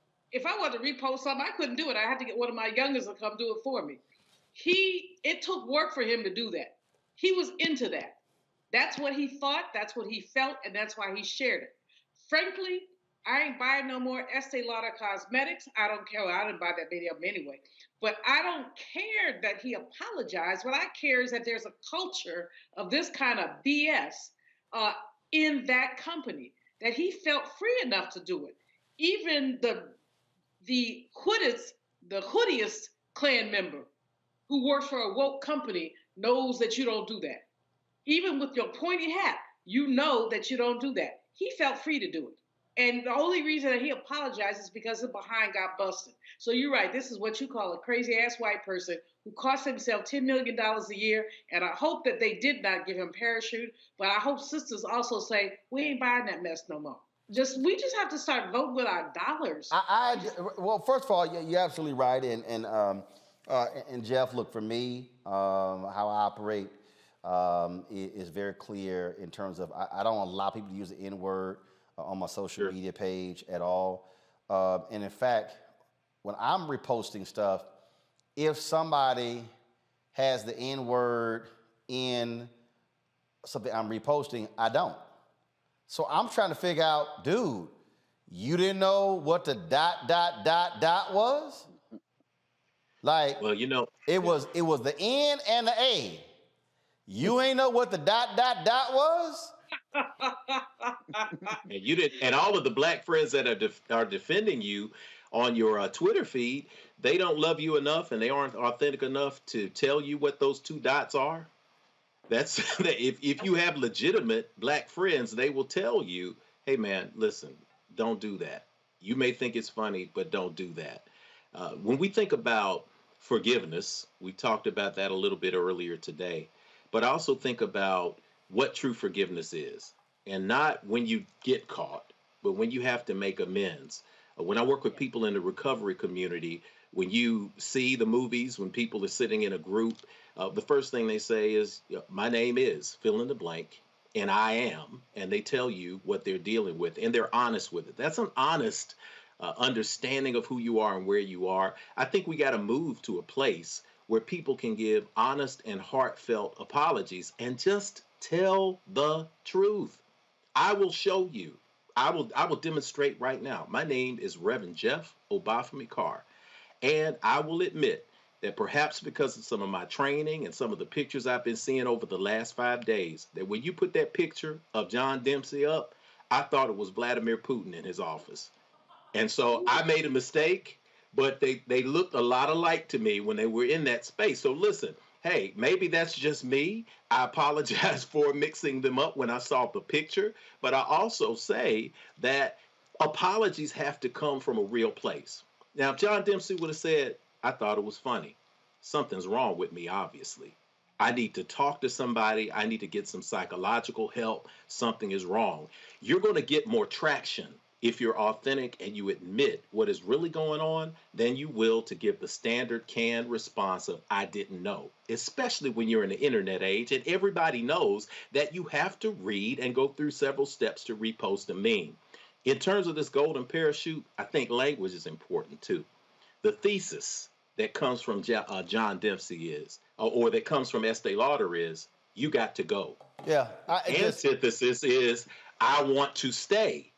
if I wanted to repost something, I couldn't do it. I had to get one of my youngest to come do it for me. It took work for him to do that. He was into that. That's what he thought, that's what he felt, and that's why he shared it. Frankly, I ain't buying no more Estee Lauder cosmetics. I don't care. I didn't buy that many of them anyway. But I don't care that he apologized. What I care is that there's a culture of this kind of BS in that company, that he felt free enough to do it. Even the hoodiest Klan member who works for a woke company knows that you don't do that. Even with your pointy hat, you know that you don't do that. He felt free to do it. And the only reason that he apologized is because his behind got busted. So you're right. This is what you call a crazy ass white person who cost himself $10 million a year. And I hope that they did not give him parachute. But I hope sisters also say, we ain't buying that mess no more. We just have to start voting with our dollars. Well, first of all, you're absolutely right. And Jeff, look, for me, how I operate is very clear in terms of I don't allow people to use the N-word on my social media page at all. And in fact, when I'm reposting stuff, if somebody has the N-word in something I'm reposting, I don't. So I'm trying to figure out, dude, you didn't know what the ... was? Like, well, you know, it was the N and the A. You ain't know what the ... was? And you did, and all of the black friends that are defending you on your Twitter feed, they don't love you enough, and they aren't authentic enough to tell you what those two dots are. That's if you have legitimate black friends, they will tell you, "Hey, man, listen, don't do that. You may think it's funny, but don't do that." When we think about forgiveness, we talked about that a little bit earlier today, but I also think about what true forgiveness is, and not when you get caught, but when you have to make amends. When I work with people in the recovery community, when you see the movies, when people are sitting in a group, the first thing they say is, my name is fill in the blank, and I am, and they tell you what they're dealing with, and they're honest with it. That's an honest understanding of who you are and where you are. I think we got to move to a place where people can give honest and heartfelt apologies and just tell the truth. I will show you. I will demonstrate right now. My name is Reverend Jeff Obafemi Carr, and I will admit that perhaps because of some of my training and some of the pictures I've been seeing over the last 5 days, that when you put that picture of John Dempsey up, I thought it was Vladimir Putin in his office. And so I made a mistake, but they looked a lot alike to me when they were in that space. So listen, hey, maybe that's just me. I apologize for mixing them up when I saw the picture, but I also say that apologies have to come from a real place. Now, if John Dempsey would have said, I thought it was funny, something's wrong with me, obviously. I need to talk to somebody. I need to get some psychological help. Something is wrong. You're going to get more traction if you're authentic and you admit what is really going on than you will to give the standard canned response of, I didn't know, especially when you're in the internet age and everybody knows that you have to read and go through several steps to repost a meme. In terms of this golden parachute, I think language is important too. The thesis that comes from John Dempsey is, or that comes from Estee Lauder is, you got to go. Yeah. Antithesis is, I want to stay.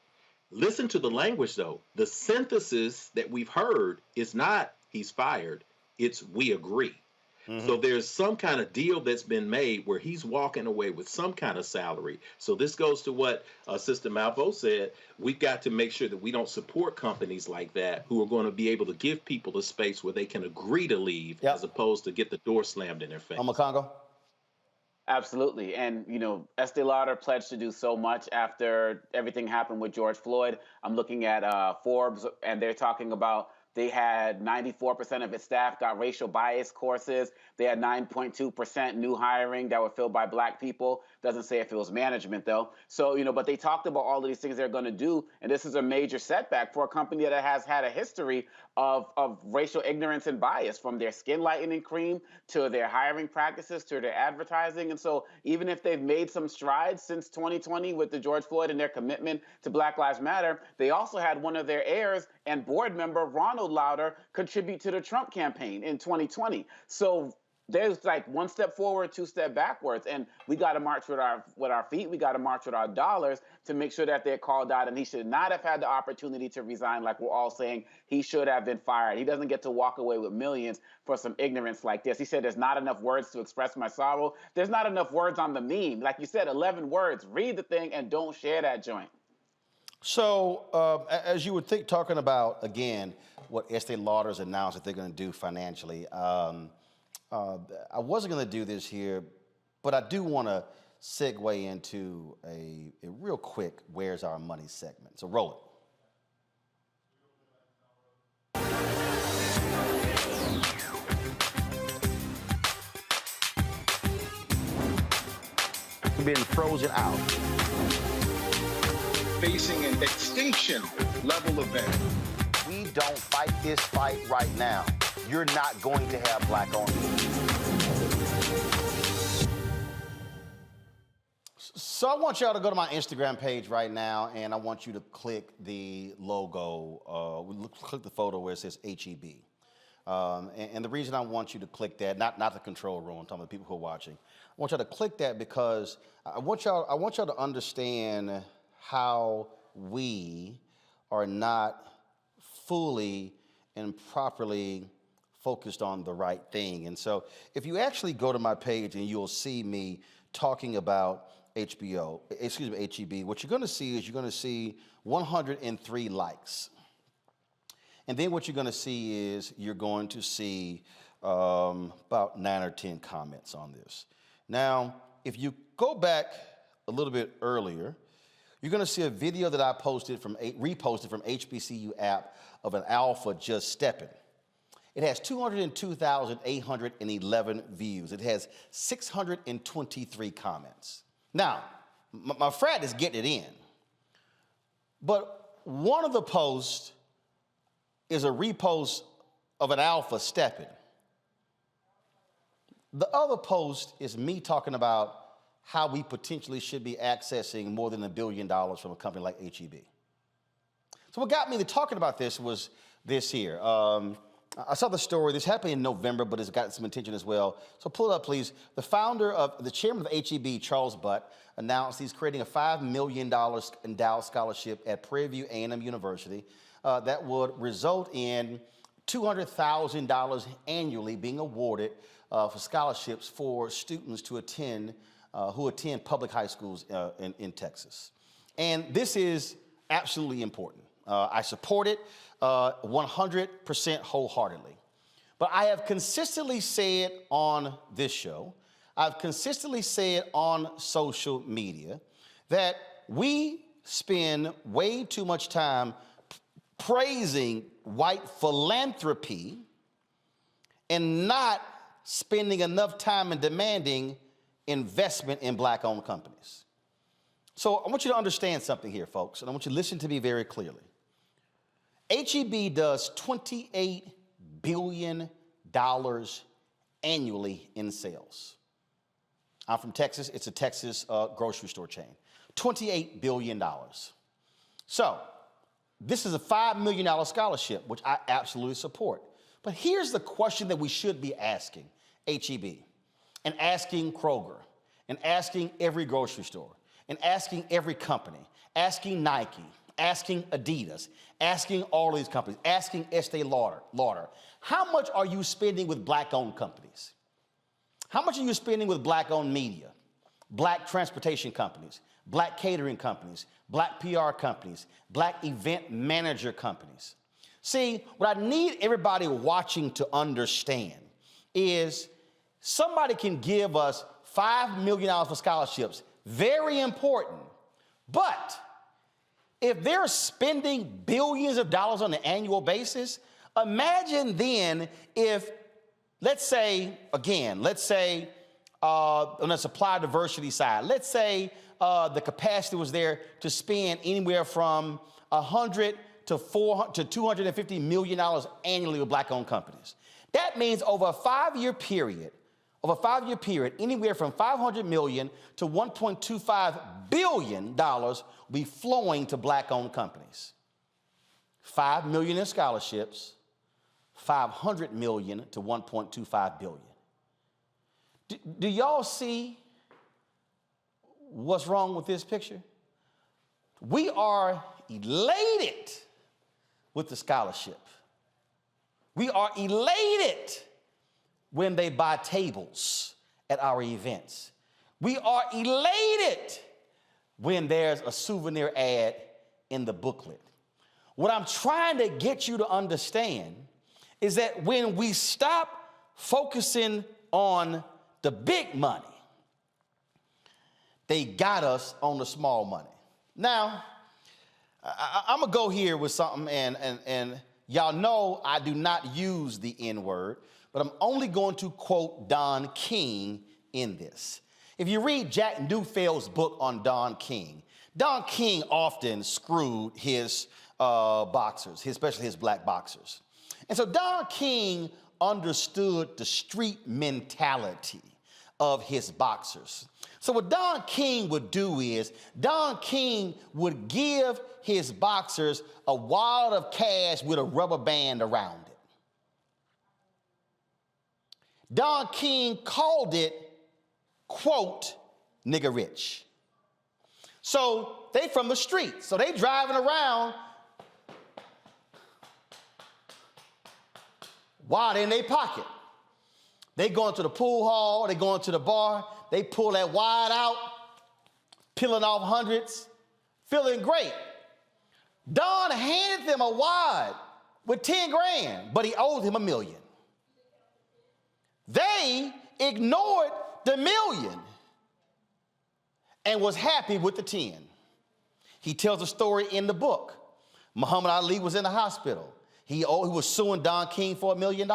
Listen to the language, though. The synthesis that we've heard is not he's fired. It's we agree. Mm-hmm. So there's some kind of deal that's been made where he's walking away with some kind of salary. So this goes to what Sister Malvo said. We've got to make sure that we don't support companies like that who are going to be able to give people a space where they can agree to leave as opposed to get the door slammed in their face. Congo. Absolutely. And, Estee Lauder pledged to do so much after everything happened with George Floyd. I'm looking at Forbes, and they're talking about They had 94% of its staff got racial bias courses. They had 9.2% new hiring that were filled by Black people. Doesn't say if it was management, though. So, but they talked about all of these things they're going to do. And this is a major setback for a company that has had a history of racial ignorance and bias, from their skin lightening cream to their hiring practices to their advertising. And so even if they've made some strides since 2020 with the George Floyd and their commitment to Black Lives Matter, they also had one of their heirs and board member, Ronald Lauder, contribute to the Trump campaign in 2020. So there's like one step forward, two step backwards, and we got to march with our feet. We got to march with our dollars to make sure that they're called out. And he should not have had the opportunity to resign, like we're all saying. He should have been fired. He doesn't get to walk away with millions for some ignorance like this. He said, "There's not enough words to express my sorrow." There's not enough words on the meme. Like you said, 11 words. Read the thing and don't share that joint. So, as you would think, talking about again what Estee Lauder's announced that they're going to do financially. I wasn't going to do this here, but I do want to segue into a real quick "Where's Our Money" segment. So roll it. Being frozen out. Facing an extinction level event. We don't fight this fight right now, you're not going to have Black-owned businesses. So I want y'all to go to my Instagram page right now, and I want you to click the logo, click the photo where it says HEB. And the reason I want you to click that, not the control room, I'm talking about the people who are watching. I want y'all to click that because I want y'all to understand how we are not fully and properly focused on the right thing. And so if you actually go to my page and you'll see me talking about HEB, what you're going to see is you're going to see 103 likes. And then what you're going to see is you're going to see about 9 or 10 comments on this. Now, if you go back a little bit earlier, you're going to see a video that I reposted from HBCU app of an alpha just stepping. It has 202,811 views. It has 623 comments. Now, my frat is getting it in. But one of the posts is a repost of an alpha stepping. The other post is me talking about how we potentially should be accessing more than $1 billion from a company like HEB. So what got me to talking about this was this here. I saw the story. This happened in November, but it's got some attention as well. So pull it up, please. The chairman of HEB, Charles Butt, announced he's creating a $5 million endowed scholarship at Prairie View A&M University that would result in $200,000 annually being awarded for scholarships for students to attend who attend public high schools in Texas. And this is absolutely important. I support it 100% wholeheartedly. But I have consistently said on this show, I've consistently said on social media that we spend way too much time praising white philanthropy and not spending enough time and demanding investment in Black-owned companies. So I want you to understand something here, folks, and I want you to listen to me very clearly. HEB does $28 billion annually in sales. I'm from Texas. It's a Texas grocery store chain. $28 billion. So this is a $5 million scholarship, which I absolutely support. But here's the question that we should be asking HEB, and asking Kroger, and asking every grocery store, and asking every company, asking Nike, asking Adidas, asking all these companies, asking Estee Lauder. How much are you spending with Black-owned companies? How much are you spending with Black-owned media, Black transportation companies, Black catering companies, Black PR companies, Black event manager companies? See, what I need everybody watching to understand is somebody can give us $5 million for scholarships, very important, but if they're spending billions of dollars on an annual basis, Imagine then if, let's say, on the supply diversity side, let's say the capacity was there to spend anywhere from $100 to $250 million annually with black-owned companies. That means over a five-year period, anywhere from $500 million to $1.25 billion will be flowing to black-owned companies. $5 million in scholarships, $500 million to $1.25 billion. Do y'all see what's wrong with this picture? We are elated with the scholarship. We are elated when they buy tables at our events. We are elated when there's a souvenir ad in the booklet. What I'm trying to get you to understand is that when we stop focusing on the big money, they got us on the small money. Now, I'm gonna go here with something, and y'all know I do not use the N-word, but I'm only going to quote Don King in this. If you read Jack Newfield's book on Don King often screwed his boxers, especially his black boxers. And so Don King understood the street mentality of his boxers. So what Don King would do is, Don King would give his boxers a wad of cash with a rubber band around it. Don King called it, quote, nigga rich. So they from the street, so they driving around, wad in their pocket. They going to the pool hall, they going to the bar, they pull that wad out, peeling off hundreds, feeling great. Don handed them a wad with 10 grand, but he owed him $1 million. They ignored the $1 million and was happy with the 10. He tells a story in the book. Muhammad Ali was in the hospital. He was suing Don King for $1 million.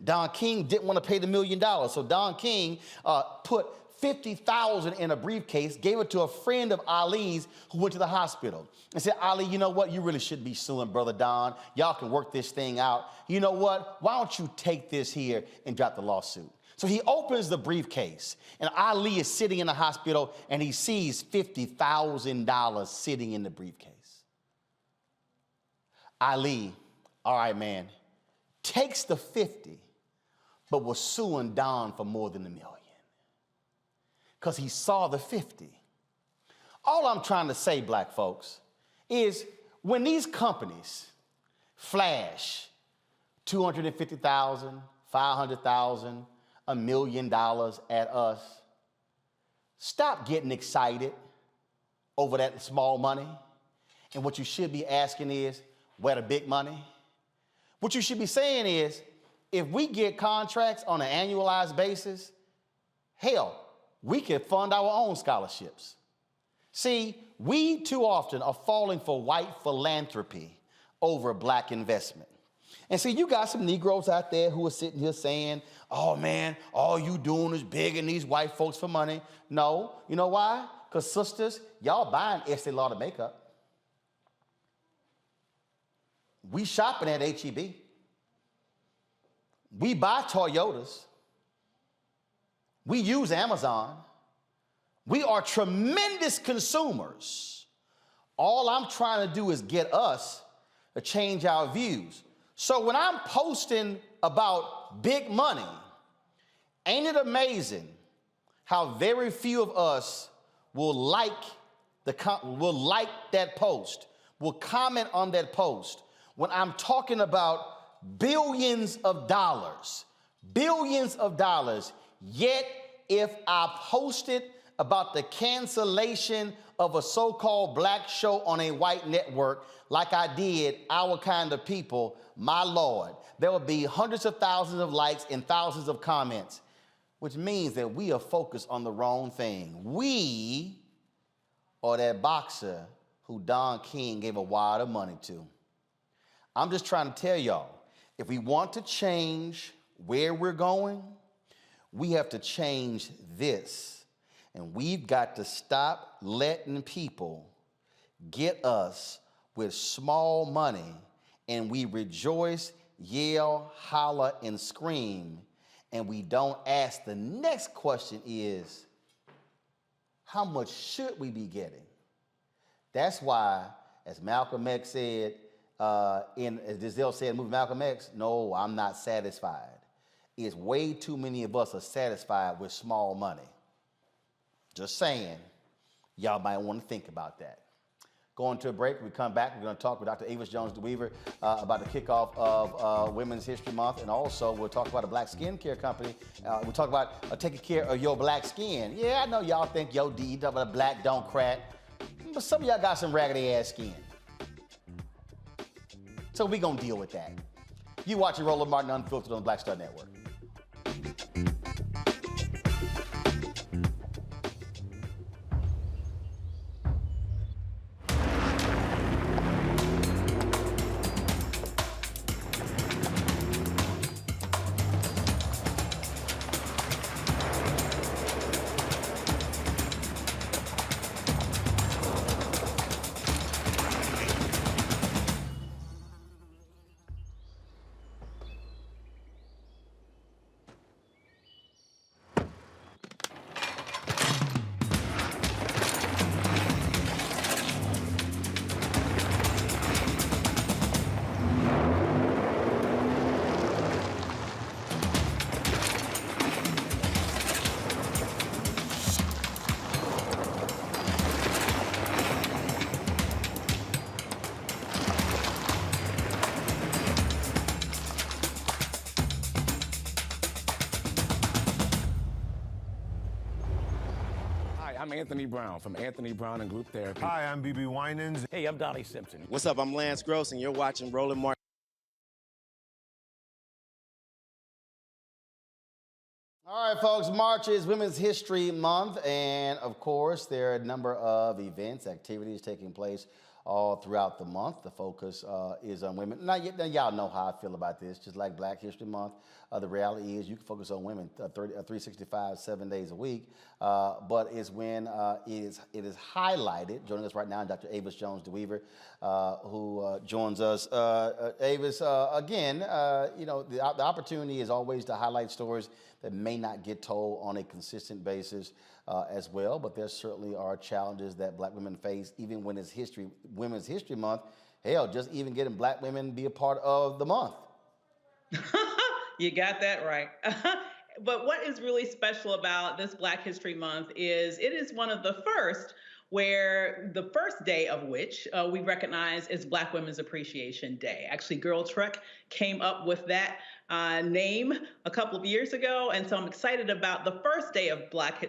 Don King didn't want to pay the $1 million, so Don King put $50,000 in a briefcase, gave it to a friend of Ali's who went to the hospital and said, Ali, you know what? You really shouldn't be suing Brother Don. Y'all can work this thing out. You know what? Why don't you take this here and drop the lawsuit? So he opens the briefcase, and Ali is sitting in the hospital, and he sees $50,000 sitting in the briefcase. Ali, all right, man, takes the 50, but was suing Don for more than $1 million because he saw the 50. All I'm trying to say, black folks, is when these companies flash $250,000, $500,000, $1 million at us, stop getting excited over that small money. And what you should be asking is, where the big money? What you should be saying is, if we get contracts on an annualized basis, hell, we can fund our own scholarships. See, we too often are falling for white philanthropy over black investment. And see, you got some Negroes out there who are sitting here saying, oh man, all you doing is begging these white folks for money. No, you know why? Because sisters, y'all buying Estee Lauder makeup. We shopping at H-E-B. We buy Toyotas. We use Amazon. We are tremendous consumers. All I'm trying to do is get us to change our views. So when I'm posting about big money, ain't it amazing how very few of us will like that post, will comment on that post, when I'm talking about billions of dollars, yet if I posted about the cancellation of a so-called black show on a white network like I did Our Kind of People, my Lord, there would be hundreds of thousands of likes and thousands of comments, which means that we are focused on the wrong thing. We are that boxer who Don King gave a wad of money to. I'm just trying to tell y'all, If we want to change where we're going, we have to change this. And we've got to stop letting people get us with small money and we rejoice, yell, holler, and scream, and we don't ask the next question is, how much should we be getting? That's why, as Malcolm X said, as Denzel said in the movie Malcolm X, no, I'm not satisfied. It's way too many of us are satisfied with small money. Just saying, y'all might want to think about that. Going to a break, we come back, we're going to talk with Dr. Avis Jones-DeWeaver about the kickoff of Women's History Month, and also we'll talk about a black skincare company. We'll talk about taking care of your black skin. Yeah, I know y'all think, yo, D, you talk about black don't crack, but some of y'all got some raggedy ass skin. So we going to deal with that. You watching Roland Martin Unfiltered on the Black Star Network. I'm Anthony Brown from Anthony Brown and Group Therapy. Hi, I'm BB Winans. Hey, I'm Donnie Simpson. What's up? I'm Lance Gross, and you're watching Roland Martin. All right, folks, March is Women's History Month, and of course, there are a number of events, activities taking place all throughout the month. The focus is on women. Now, y'all know how I feel about this. Just like Black History Month, the reality is you can focus on women 365, 7 days a week, but it's when it is highlighted. Joining us right now, Dr. Avis Jones-DeWeaver, who joins us. Avis, again, the opportunity is always to highlight stories that may not get told on a consistent basis as well, but there certainly are challenges that black women face, even when it's Women's History Month. Hell, just even getting black women be a part of the month. You got that right. But what is really special about this Black History Month is it is one of the first where the first day of which we recognize is Black Women's Appreciation Day. Actually, Girl Truck came up with that name a couple of years ago, and so I'm excited about the first day of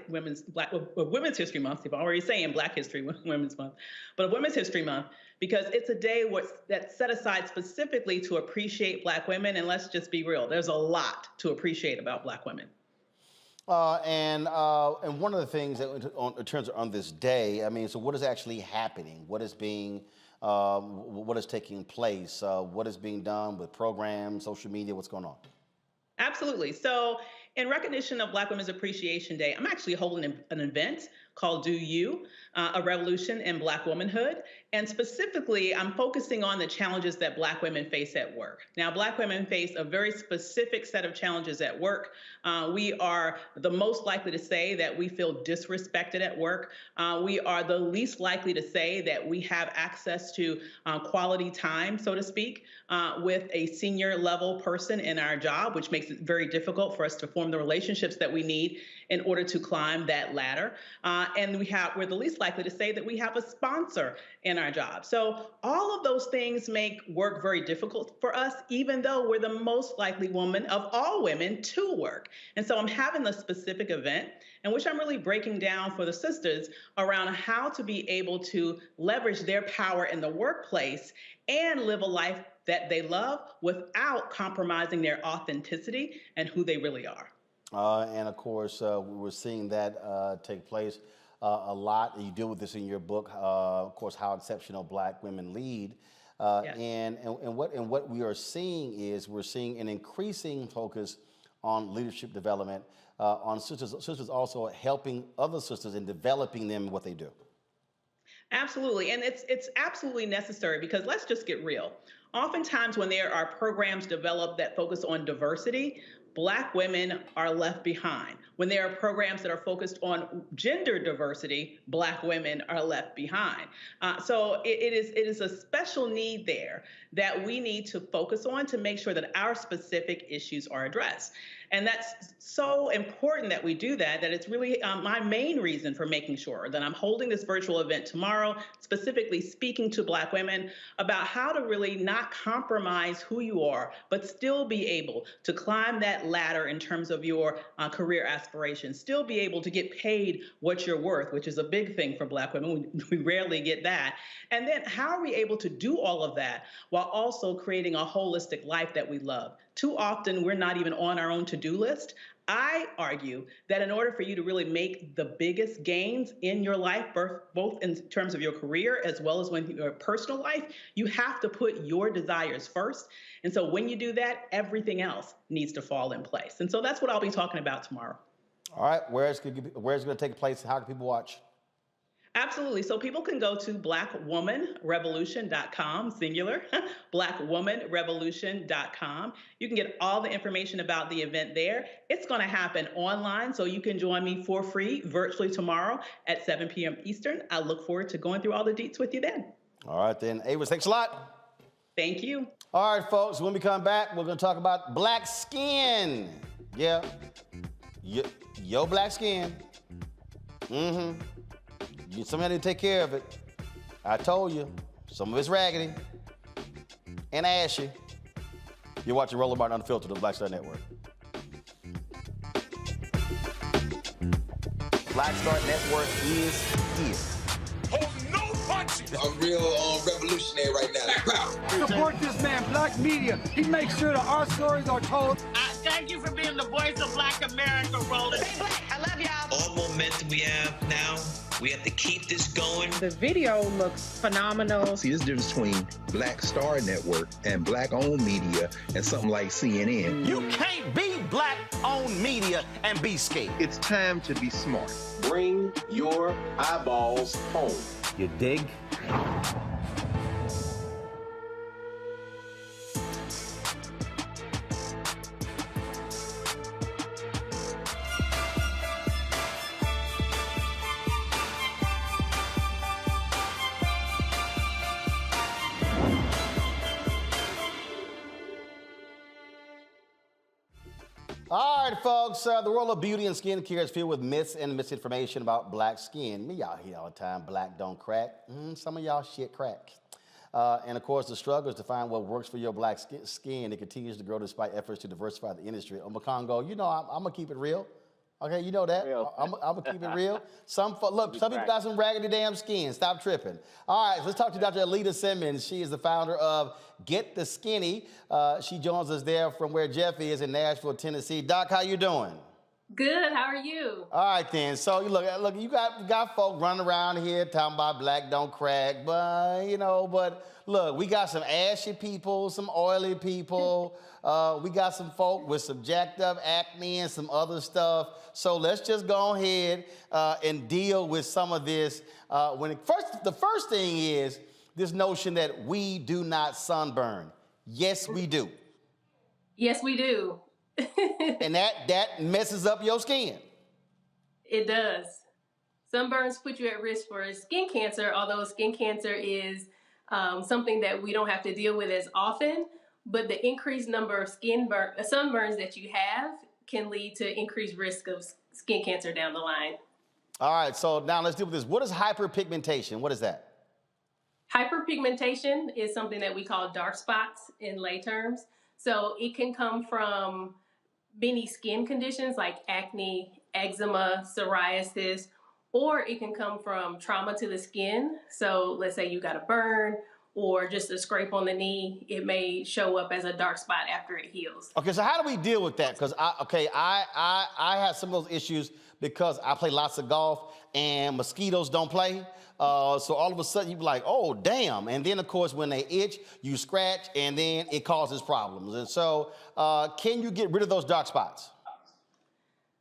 Women's History Month. I'm already saying Black History Women's Month, but Women's History Month, because it's a day that's set aside specifically to appreciate Black women, and let's just be real, there's a lot to appreciate about Black women. And one of the things that in terms of on this day, I mean, so what is actually happening? What is being, what is taking place? What is being done with programs, social media? What's going on? Absolutely. So in recognition of Black Women's Appreciation Day, I'm actually holding an event called Do You, a revolution in Black womanhood. And specifically, I'm focusing on the challenges that Black women face at work. Now, Black women face a very specific set of challenges at work. We are the most likely to say that we feel disrespected at work. We are the least likely to say that we have access to quality time, so to speak, with a senior level person in our job, which makes it very difficult for us to form the relationships that we need in order to climb that ladder. And we're the least likely to say that we have a sponsor in our job. So all of those things make work very difficult for us, even though we're the most likely woman of all women to work. And so I'm having a specific event in which I'm really breaking down for the sisters around how to be able to leverage their power in the workplace and live a life that they love without compromising their authenticity and who they really are. And of course, we're seeing that take place a lot. You deal with this in your book, of course, How Exceptional Black Women Lead. And what we are seeing is we're seeing an increasing focus on leadership development, on sisters also helping other sisters and developing them in what they do. Absolutely. And it's absolutely necessary because let's just get real. Oftentimes when there are programs developed that focus on diversity, Black women are left behind. When there are programs that are focused on gender diversity, Black women are left behind. So it is a special need there that we need to focus on to make sure that our specific issues are addressed. And that's so important that we do that it's really my main reason for making sure that I'm holding this virtual event tomorrow, specifically speaking to Black women about how to really not compromise who you are, but still be able to climb that ladder in terms of your career aspirations, still be able to get paid what you're worth, which is a big thing for Black women. We rarely get that. And then how are we able to do all of that while also creating a holistic life that we love? Too often, we're not even on our own to-do list. I argue that in order for you to really make the biggest gains in your life, both in terms of your career as well as when your personal life, you have to put your desires first. And so when you do that, everything else needs to fall in place. And so that's what I'll be talking about tomorrow. All right, where's it going to take place? How can people watch? Absolutely. So people can go to blackwomanrevolution.com, singular, blackwomanrevolution.com. You can get all the information about the event there. It's going to happen online, so you can join me for free virtually tomorrow at 7 p.m. Eastern. I look forward to going through all the deets with you then. All right, then. Avis, thanks a lot. Thank you. All right, folks, when we come back, we're going to talk about black skin. Yeah. Your black skin. Mm-hmm. Somebody to take care of it. I told you, some of it's raggedy and ashy. You're watching Roland Martin Unfiltered on the Black Star Network. Black Star Network is here. Oh, no punches! I'm real revolutionary right now. Support this man, Black Media. He makes sure that our stories are told. Thank you for being the voice of Black America, Roland. Stay black. I love y'all. All momentum we have now, we have to keep this going. The video looks phenomenal. See, there's a difference between Black Star Network and Black-owned media and something like CNN. You can't be Black-owned media and be scared. It's time to be smart. Bring your eyeballs home. You dig? All right, folks, the world of beauty and skincare is filled with myths and misinformation about black skin. Me, y'all hear all the time, black don't crack. Some of y'all shit crack. And of course, the struggle is to find what works for your black skin. It continues to grow despite efforts to diversify the industry. Makongo, you know, I'm going to keep it real. Okay, you know that. I'm going to keep it real. Some people got some raggedy damn skin. Stop tripping. All right, let's talk to Dr. Alita Simmons. She is the founder of Get the Skinny. She joins us there from where Jeff is in Nashville, Tennessee. Doc, how you doing? Good. How are you? All right, then. So, look, you got folk running around here talking about black don't crack, but look, we got some ashy people, some oily people. We got some folk with subjective acne and some other stuff. So let's just go ahead and deal with some of this. The first thing is this notion that we do not sunburn. Yes, we do. Yes, we do. And that messes up your skin. It does. Sunburns put you at risk for skin cancer, although skin cancer is something that we don't have to deal with as often. But the increased number of sunburns that you have can lead to increased risk of skin cancer down the line. All right, so now let's deal with this. What is hyperpigmentation? What is that? Hyperpigmentation is something that we call dark spots in lay terms. So it can come from many skin conditions like acne, eczema, psoriasis, or it can come from trauma to the skin. So let's say you got a burn or just a scrape on the knee, it may show up as a dark spot after it heals. Okay, so how do we deal with that? Because I have some of those issues because I play lots of golf and mosquitoes don't play. So all of a sudden you be like, oh, damn. And then, of course, when they itch, you scratch, and then it causes problems. And so can you get rid of those dark spots?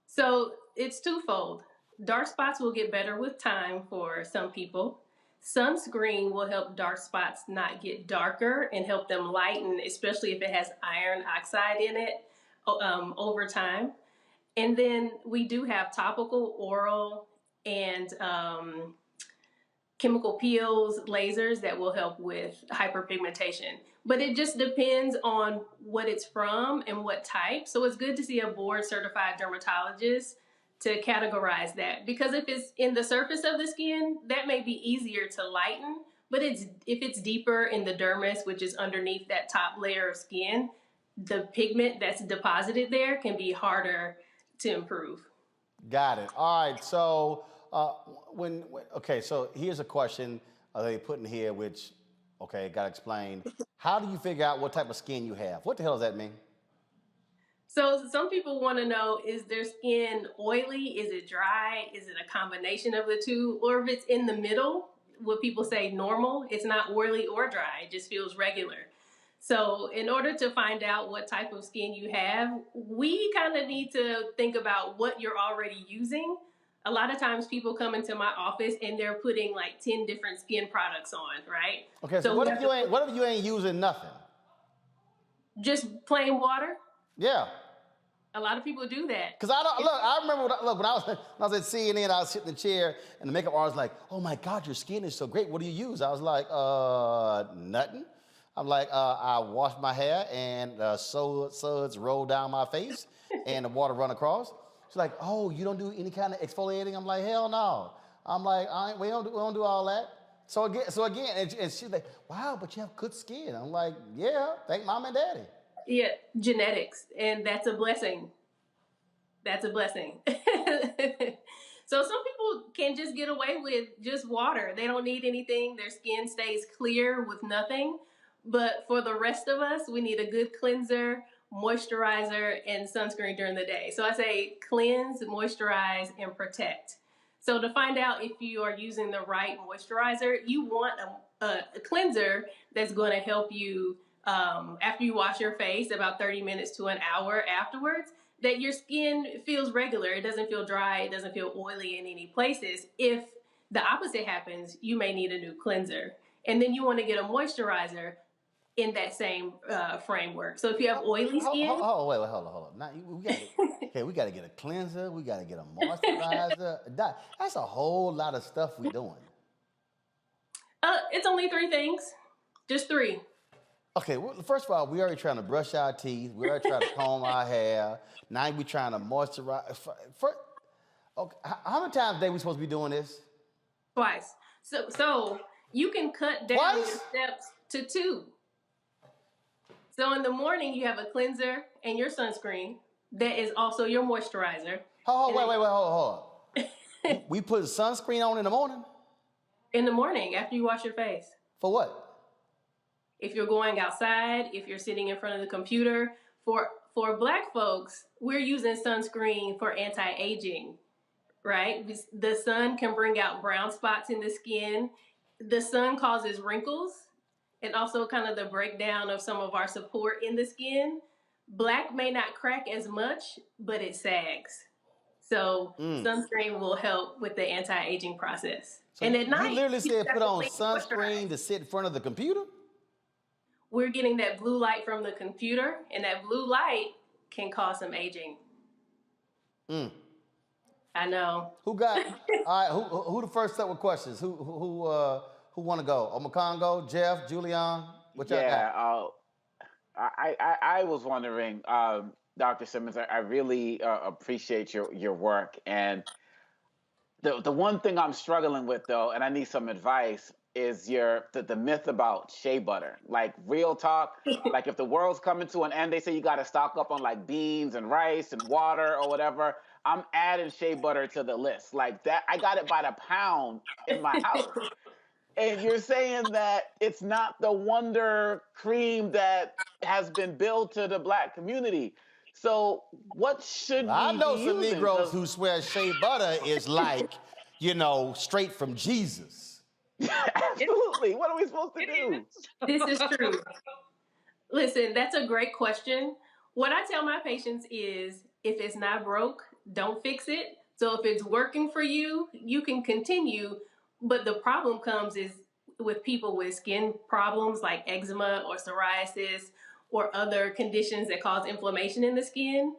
So it's twofold. Dark spots will get better with time for some people. Sunscreen will help dark spots not get darker and help them lighten, especially if it has iron oxide in it over time. And then we do have topical, oral, and chemical peels, lasers that will help with hyperpigmentation. But it just depends on what it's from and what type. So it's good to see a board certified dermatologist to categorize that, because if it's in the surface of the skin, that may be easier to lighten, but if it's deeper in the dermis, which is underneath that top layer of skin, the pigment that's deposited there can be harder to improve. Got it. All right. So so here's a question they put in here, which, okay, got to explain. How do you figure out what type of skin you have? What the hell does that mean? So some people want to know, is their skin oily? Is it dry? Is it a combination of the two? Or if it's in the middle, what people say normal, it's not oily or dry, it just feels regular. So in order to find out what type of skin you have, we kind of need to think about what you're already using. A lot of times people come into my office and they're putting like 10 different skin products on, right? Okay, so what if you ain't using nothing? Just plain water? Yeah. A lot of people do that. Because I remember when I was at CNN, I was sitting in the chair and the makeup artist was like, oh my God, your skin is so great. What do you use? I was like, nothing. I'm like, I wash my hair and suds roll down my face and the water run across. She's like, oh, you don't do any kind of exfoliating? I'm like, hell no. I'm like, we don't do all that. So again, and she's like, wow, but you have good skin. I'm like, yeah, thank mom and daddy. Yeah, genetics, and that's a blessing. That's a blessing. So some people can just get away with just water. They don't need anything. Their skin stays clear with nothing. But for the rest of us, we need a good cleanser, moisturizer, and sunscreen during the day. So I say cleanse, moisturize, and protect. So to find out if you are using the right moisturizer, you want a cleanser that's going to help you after you wash your face, about 30 minutes to an hour afterwards, that your skin feels regular. It doesn't feel dry. It doesn't feel oily in any places. If the opposite happens, you may need a new cleanser. And then you want to get a moisturizer in that same framework. So if you have oily skin... Hold on. Now, we got to get a cleanser. We got to get a moisturizer. That's a whole lot of stuff we're doing. It's only 3 things. Just 3. Okay, well, first of all, we already trying to brush our teeth. We already trying to comb our hair. Now we trying to moisturize. Okay, how many times a day we supposed to be doing this? Twice. So you can cut down your steps to 2. So in the morning, you have a cleanser and your sunscreen. That is also your moisturizer. Hold on. We put sunscreen on in the morning? In the morning, after you wash your face. For what? If you're going outside, if you're sitting in front of the computer. For Black folks, we're using sunscreen for anti-aging, right? The sun can bring out brown spots in the skin. The sun causes wrinkles and also kind of the breakdown of some of our support in the skin. Black may not crack as much, but it sags. So sunscreen will help with the anti-aging process. So and at night, you literally said put on sunscreen to sit in front of the computer? We're getting that blue light from the computer, and that blue light can cause some aging. I know. Who got? All right. Who the first set with questions? Who want to go? Omakongo, Jeff, Julian. What y'all got? I was wondering, Dr. Simmons. I really appreciate your work, and the one thing I'm struggling with though, and I need some advice, is the myth about shea butter. Like, real talk, like if the world's coming to an end, they say you got to stock up on like beans and rice and water or whatever. I'm adding shea butter to the list. Like that, I got it by the pound in my house. And you're saying that it's not the wonder cream that has been billed to the Black community. So what should I we know be some using? Negroes who swear shea butter is like, straight from Jesus. Absolutely. What are we supposed to do? This is true. Listen, that's a great question. What I tell my patients is if it's not broke, don't fix it. So if it's working for you, you can continue. But the problem comes is with people with skin problems like eczema or psoriasis or other conditions that cause inflammation in the skin.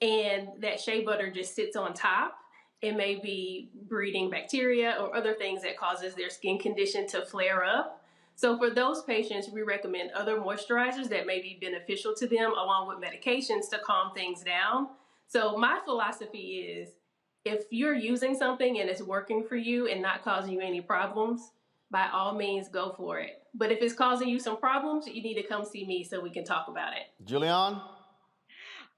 And that shea butter just sits on top. It may be breeding bacteria or other things that causes their skin condition to flare up. So for those patients, we recommend other moisturizers that may be beneficial to them along with medications to calm things down. So my philosophy is if you're using something and it's working for you and not causing you any problems, by all means, go for it. But if it's causing you some problems, you need to come see me so we can talk about it. Julian?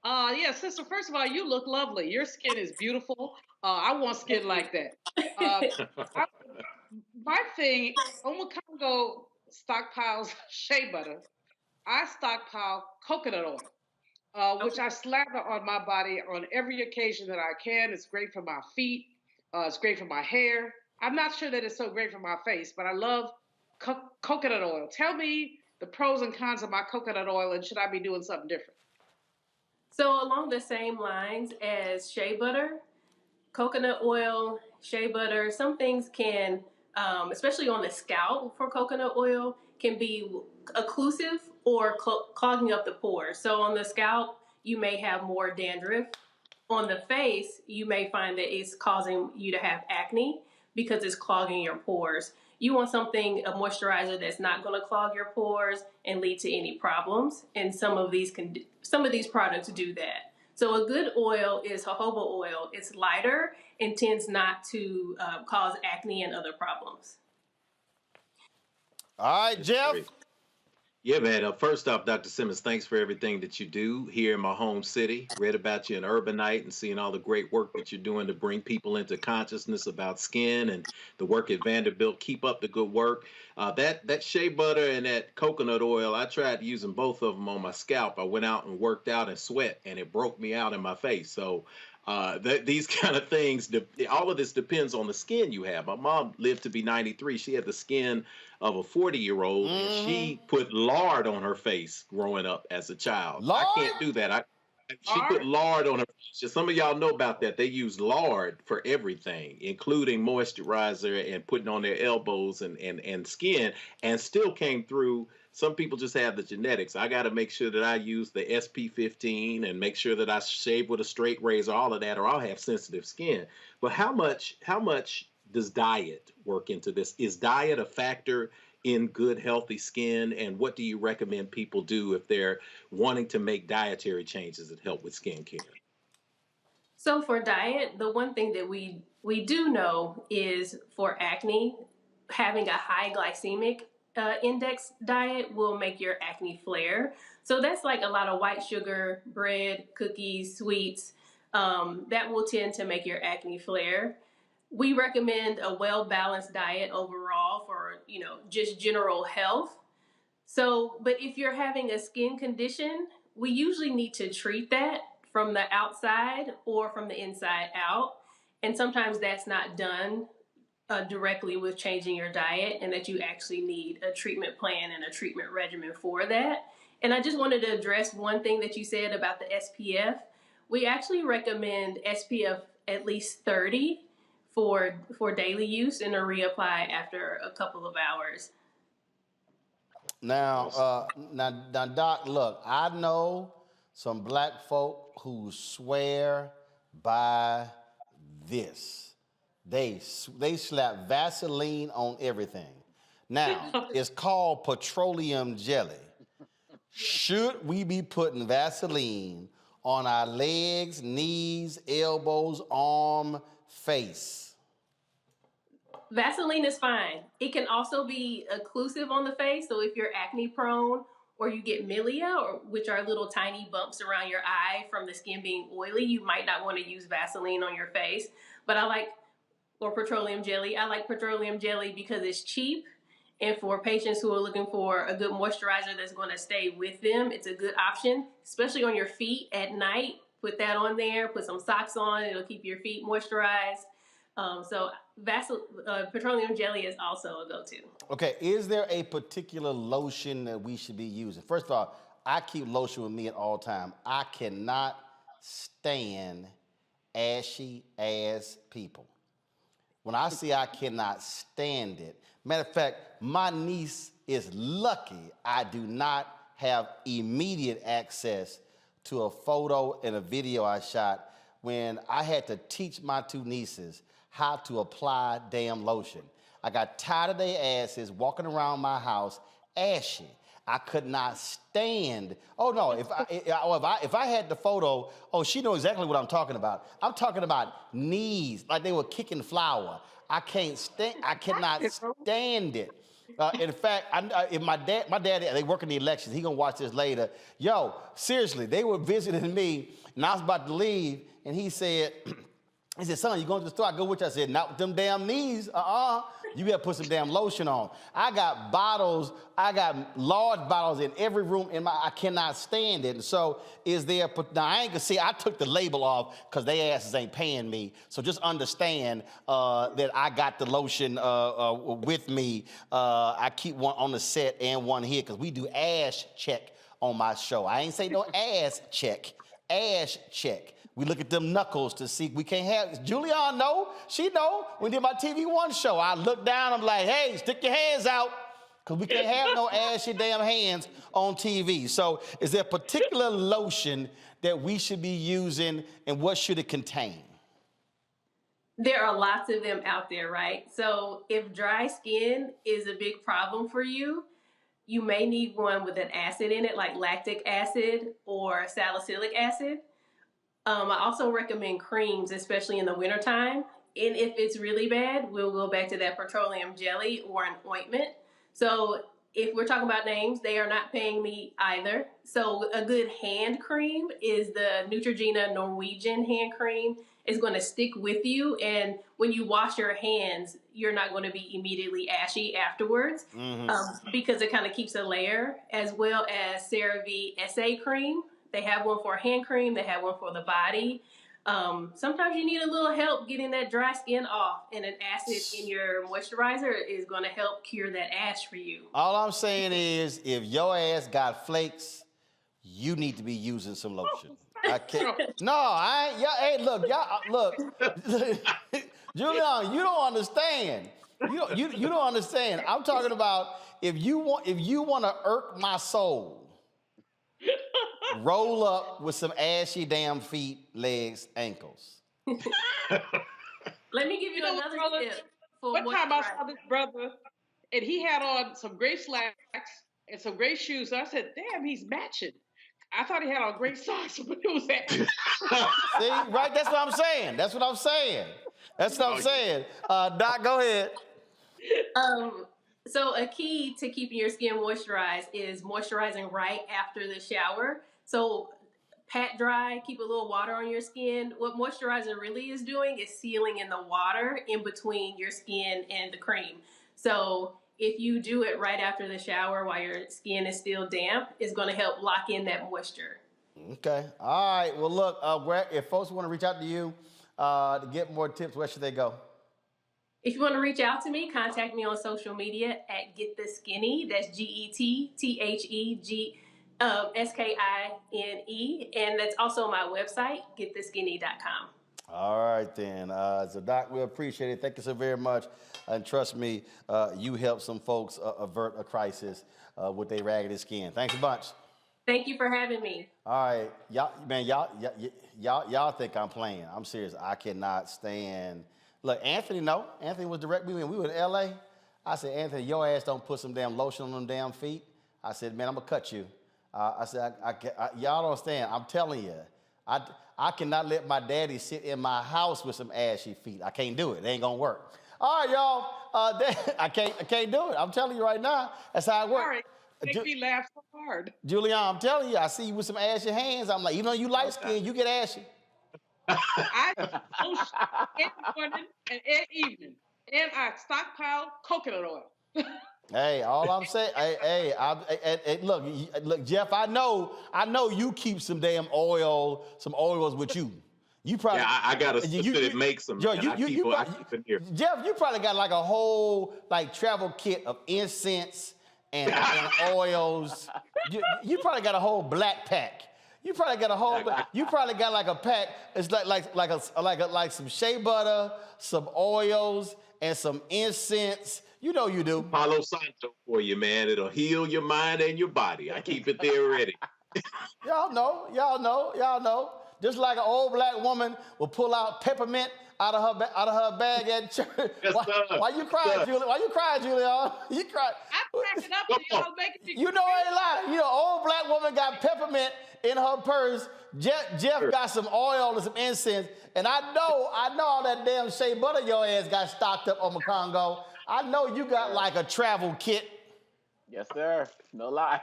Yeah, sister, first of all, you look lovely. Your skin is beautiful. I want skin like that. My thing, Congo stockpiles shea butter. I stockpile coconut oil, which I slather on my body on every occasion that I can. It's great for my feet. It's great for my hair. I'm not sure that it's so great for my face, but I love coconut oil. Tell me the pros and cons of my coconut oil, and should I be doing something different? So along the same lines as shea butter, coconut oil, shea butter, some things can, especially on the scalp for coconut oil, can be occlusive or clogging up the pores. So on the scalp, you may have more dandruff. On the face, you may find that it's causing you to have acne because it's clogging your pores. You want something, a moisturizer that's not going to clog your pores and lead to any problems. And some of these products do that. So a good oil is jojoba oil. It's lighter and tends not to cause acne and other problems. All right, Jeff. Great. Yeah, man. First off, Dr. Simmons, thanks for everything that you do here in my home city. Read about you in Urbanite and seeing all the great work that you're doing to bring people into consciousness about skin and the work at Vanderbilt. Keep up the good work. That shea butter and that coconut oil, I tried using both of them on my scalp. I went out and worked out and sweat, and it broke me out in my face. So these kind of things, all of this depends on the skin you have. My mom lived to be 93. She had the skin of a 40-year-old, and she put lard on her face growing up as a child. Lard? I can't do that. She put lard on her face. Some of y'all know about that. They use lard for everything, including moisturizer and putting on their elbows and skin, and still came through. Some people just have the genetics. I got to make sure that I use the SP15 and make sure that I shave with a straight razor, all of that, or I'll have sensitive skin. But how much does diet work into this? Is diet a factor in good, healthy skin? And what do you recommend people do if they're wanting to make dietary changes that help with skin care? So for diet, the one thing that we do know is for acne, having a high glycemic index diet will make your acne flare. So that's like a lot of white sugar, bread, cookies, sweets. That will tend to make your acne flare. We recommend a well-balanced diet overall for, just general health. So, but if you're having a skin condition, we usually need to treat that from the outside or from the inside out. And sometimes that's not done directly with changing your diet, and that you actually need a treatment plan and a treatment regimen for that. And I just wanted to address one thing that you said about the SPF. We actually recommend SPF at least 30 for daily use and to reapply after a couple of hours. Now, Doc, look, I know some black folk who swear by this. They slap Vaseline on everything. Now, it's called petroleum jelly. Should we be putting Vaseline on our legs, knees, elbows, arm, face? Vaseline is fine. It can also be occlusive on the face. So if you're acne prone or you get milia, which are little tiny bumps around your eye from the skin being oily, you might not want to use Vaseline on your face. But or petroleum jelly. I like petroleum jelly because it's cheap And for patients who are looking for a good moisturizer that's going to stay with them, it's a good option, especially on your feet at night. Put that on there, put some socks on, it'll keep your feet moisturized. Petroleum jelly is also a go-to. Okay, is there a particular lotion that we should be using? First of all, I keep lotion with me at all time. I cannot stand ashy ass people. When I say I cannot stand it, matter of fact, my niece is lucky I do not have immediate access to a photo and a video I shot when I had to teach my two nieces how to apply damn lotion. I got tired of their asses walking around my house ashy. I could not stand. Oh no! If I had the photo, oh, she knows exactly what I'm talking about. I'm talking about knees like they were kicking flour. I can't stand. I cannot stand it. In fact, if my dad, they work in the elections. He gonna watch this later. Yo, seriously, they were visiting me, and I was about to leave, and he said. He said, son, you going to the store? I go with you. I said, not with them damn knees. You better put some damn lotion on. I got bottles. I got large bottles in every room. I cannot stand it. And so now I ain't gonna see, I took the label off because they asses ain't paying me. So just understand that I got the lotion with me. I keep one on the set and one here because we do ash check on my show. I ain't say no ass check, ash check. We look at them knuckles to see we can't have. Julianne know, she know. When we did my TV One show, I look down, I'm like, hey, stick your hands out, because we can't have no ashy damn hands on TV. So is there a particular lotion that we should be using, and what should it contain? There are lots of them out there, right? So if dry skin is a big problem for you, you may need one with an acid in it, like lactic acid or salicylic acid. I also recommend creams, especially in the wintertime. And if it's really bad, we'll go back to that petroleum jelly or an ointment. So if we're talking about names, they are not paying me either. So a good hand cream is the Neutrogena Norwegian hand cream. It's going to stick with you. And when you wash your hands, you're not going to be immediately ashy afterwards because it kind of keeps a layer, as well as CeraVe SA cream. They have one for hand cream. They have one for the body. Sometimes you need a little help getting that dry skin off, and an acid in your moisturizer is going to help cure that ash for you. All I'm saying is, if your ass got flakes, you need to be using some lotion. I can't. No, I ain't. Y'all, hey, look. Julianne, you don't understand. You don't understand. I'm talking about if you want to irk my soul. Roll up with some ashy damn feet, legs, ankles. Let me give you another tip. One time I saw this brother, and he had on some gray slacks and some gray shoes. So I said, damn, he's matching. I thought he had on gray socks, but it was that. See, right? That's what I'm saying. Doc, go ahead. So a key to keeping your skin moisturized is moisturizing right after the shower. So pat dry, keep a little water on your skin. What moisturizer really is doing is sealing in the water in between your skin and the cream. So if you do it right after the shower while your skin is still damp, it's going to help lock in that moisture. Okay. All right. Well, look, if folks want to reach out to you to get more tips, where should they go? If you want to reach out to me, contact me on social media at Get the Skinny. That's GETTHEGSKINE. And that's also my website, gettheskinny.com. All right, then. So, Doc, we appreciate it. Thank you so very much. And trust me, you help some folks avert a crisis with their raggedy skin. Thanks a bunch. Thank you for having me. All right. Y'all think I'm playing. I'm serious. I cannot stand... Look, Anthony was direct. We were in L.A. I said, Anthony, your ass don't put some damn lotion on them damn feet. I said, man, I'm going to cut you. I said, y'all don't understand. I'm telling you, I cannot let my daddy sit in my house with some ashy feet. I can't do it. It ain't going to work. All right, y'all. I can't do it. I'm telling you right now. That's how it works. Sorry. Make me laugh so hard. Julianne, I'm telling you, I see you with some ashy hands. I'm like, even though you light skin, you get ashy. I lotion every morning and every evening, and I stockpile coconut oil. Hey, all I'm saying, look, Jeff. I know you keep some damn oils with you. You probably. Yeah, I got a sister that makes them. I keep it here. Jeff, you probably got like a whole travel kit of incense and oils. You probably got a whole black pack. You probably got a whole. You probably got like a pack. It's like some shea butter, some oils, and some incense. You know you do. Palo Santo for you, man. It'll heal your mind and your body. I keep it there ready. Y'all know. Just like an old black woman will pull out peppermint out of her bag at church. Yes, why you crying, Julie? Why you crying, Julia? You cry. I'm cracking up and y'all making me. You know I ain't lying. You know, old black woman got peppermint in her purse. Jeff got some oil and some incense, and I know all that damn shea butter your ass got stocked up on Congo. I know you got like a travel kit. Yes, sir. No lie.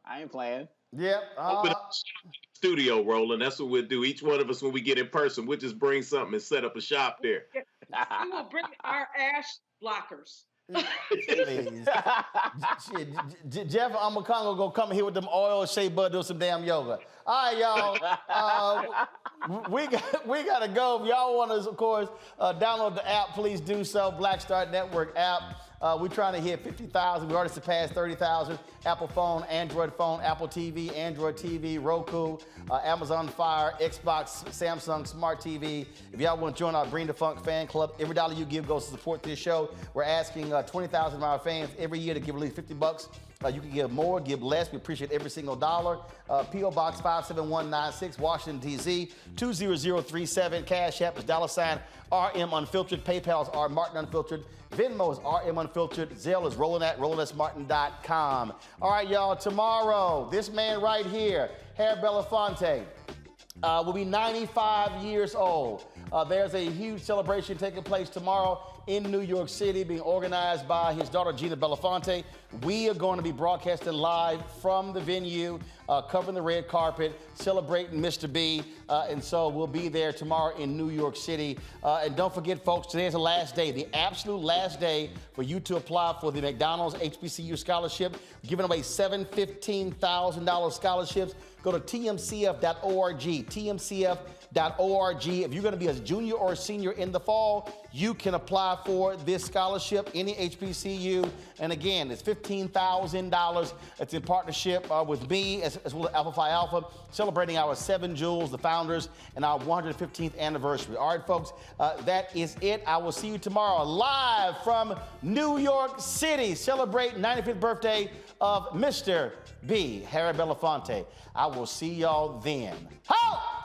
I ain't playing. Yep. Open up studio, Roland. That's what we'll do. Each one of us, when we get in person, we'll just bring something and set up a shop there. We will bring our ash blockers. Please. Jeff and Congo gonna come here with them oil, shea butter, do some damn yoga. All right, y'all. We gotta go. If y'all want to, of course, download the app, please do so. Black Star Network app. We're trying to hit 50,000. We already surpassed 30,000. Apple phone, Android phone, Apple TV, Android TV, Roku, Amazon Fire, Xbox, Samsung Smart TV. If y'all want to join our Bring the Funk fan club, every dollar you give goes to support this show. We're asking 20,000 of our fans every year to give at least $50. You can give more, give less. We appreciate every single dollar. P.O. Box 57196, Washington, D.C. 20037. Cash App is $RM Unfiltered. PayPal is R Martin Unfiltered. Venmo is RM Unfiltered. Zelle is roland@rolandsmartin.com. All right, y'all. Tomorrow, this man right here, Harry Belafonte, will be 95 years old. There's a huge celebration taking place tomorrow in New York City, being organized by his daughter, Gina Belafonte. We are going to be broadcasting live from the venue, covering the red carpet, celebrating Mr. B. And so we'll be there tomorrow in New York City. And don't forget, folks, today's the last day, the absolute last day for you to apply for the McDonald's HBCU scholarship, giving away 7 $15,000 scholarships. Go to tmcf.org, tmcf.org. If you're going to be a junior or a senior in the fall, you can apply for this scholarship, any HBCU. And again, it's $15,000. It's in partnership with me, as well as Alpha Phi Alpha, celebrating our 7 Jewels, the founders, and our 115th anniversary. All right, folks, that is it. I will see you tomorrow live from New York City, celebrating 95th birthday of Mr. B, Harry Belafonte. I will see y'all then. Ho!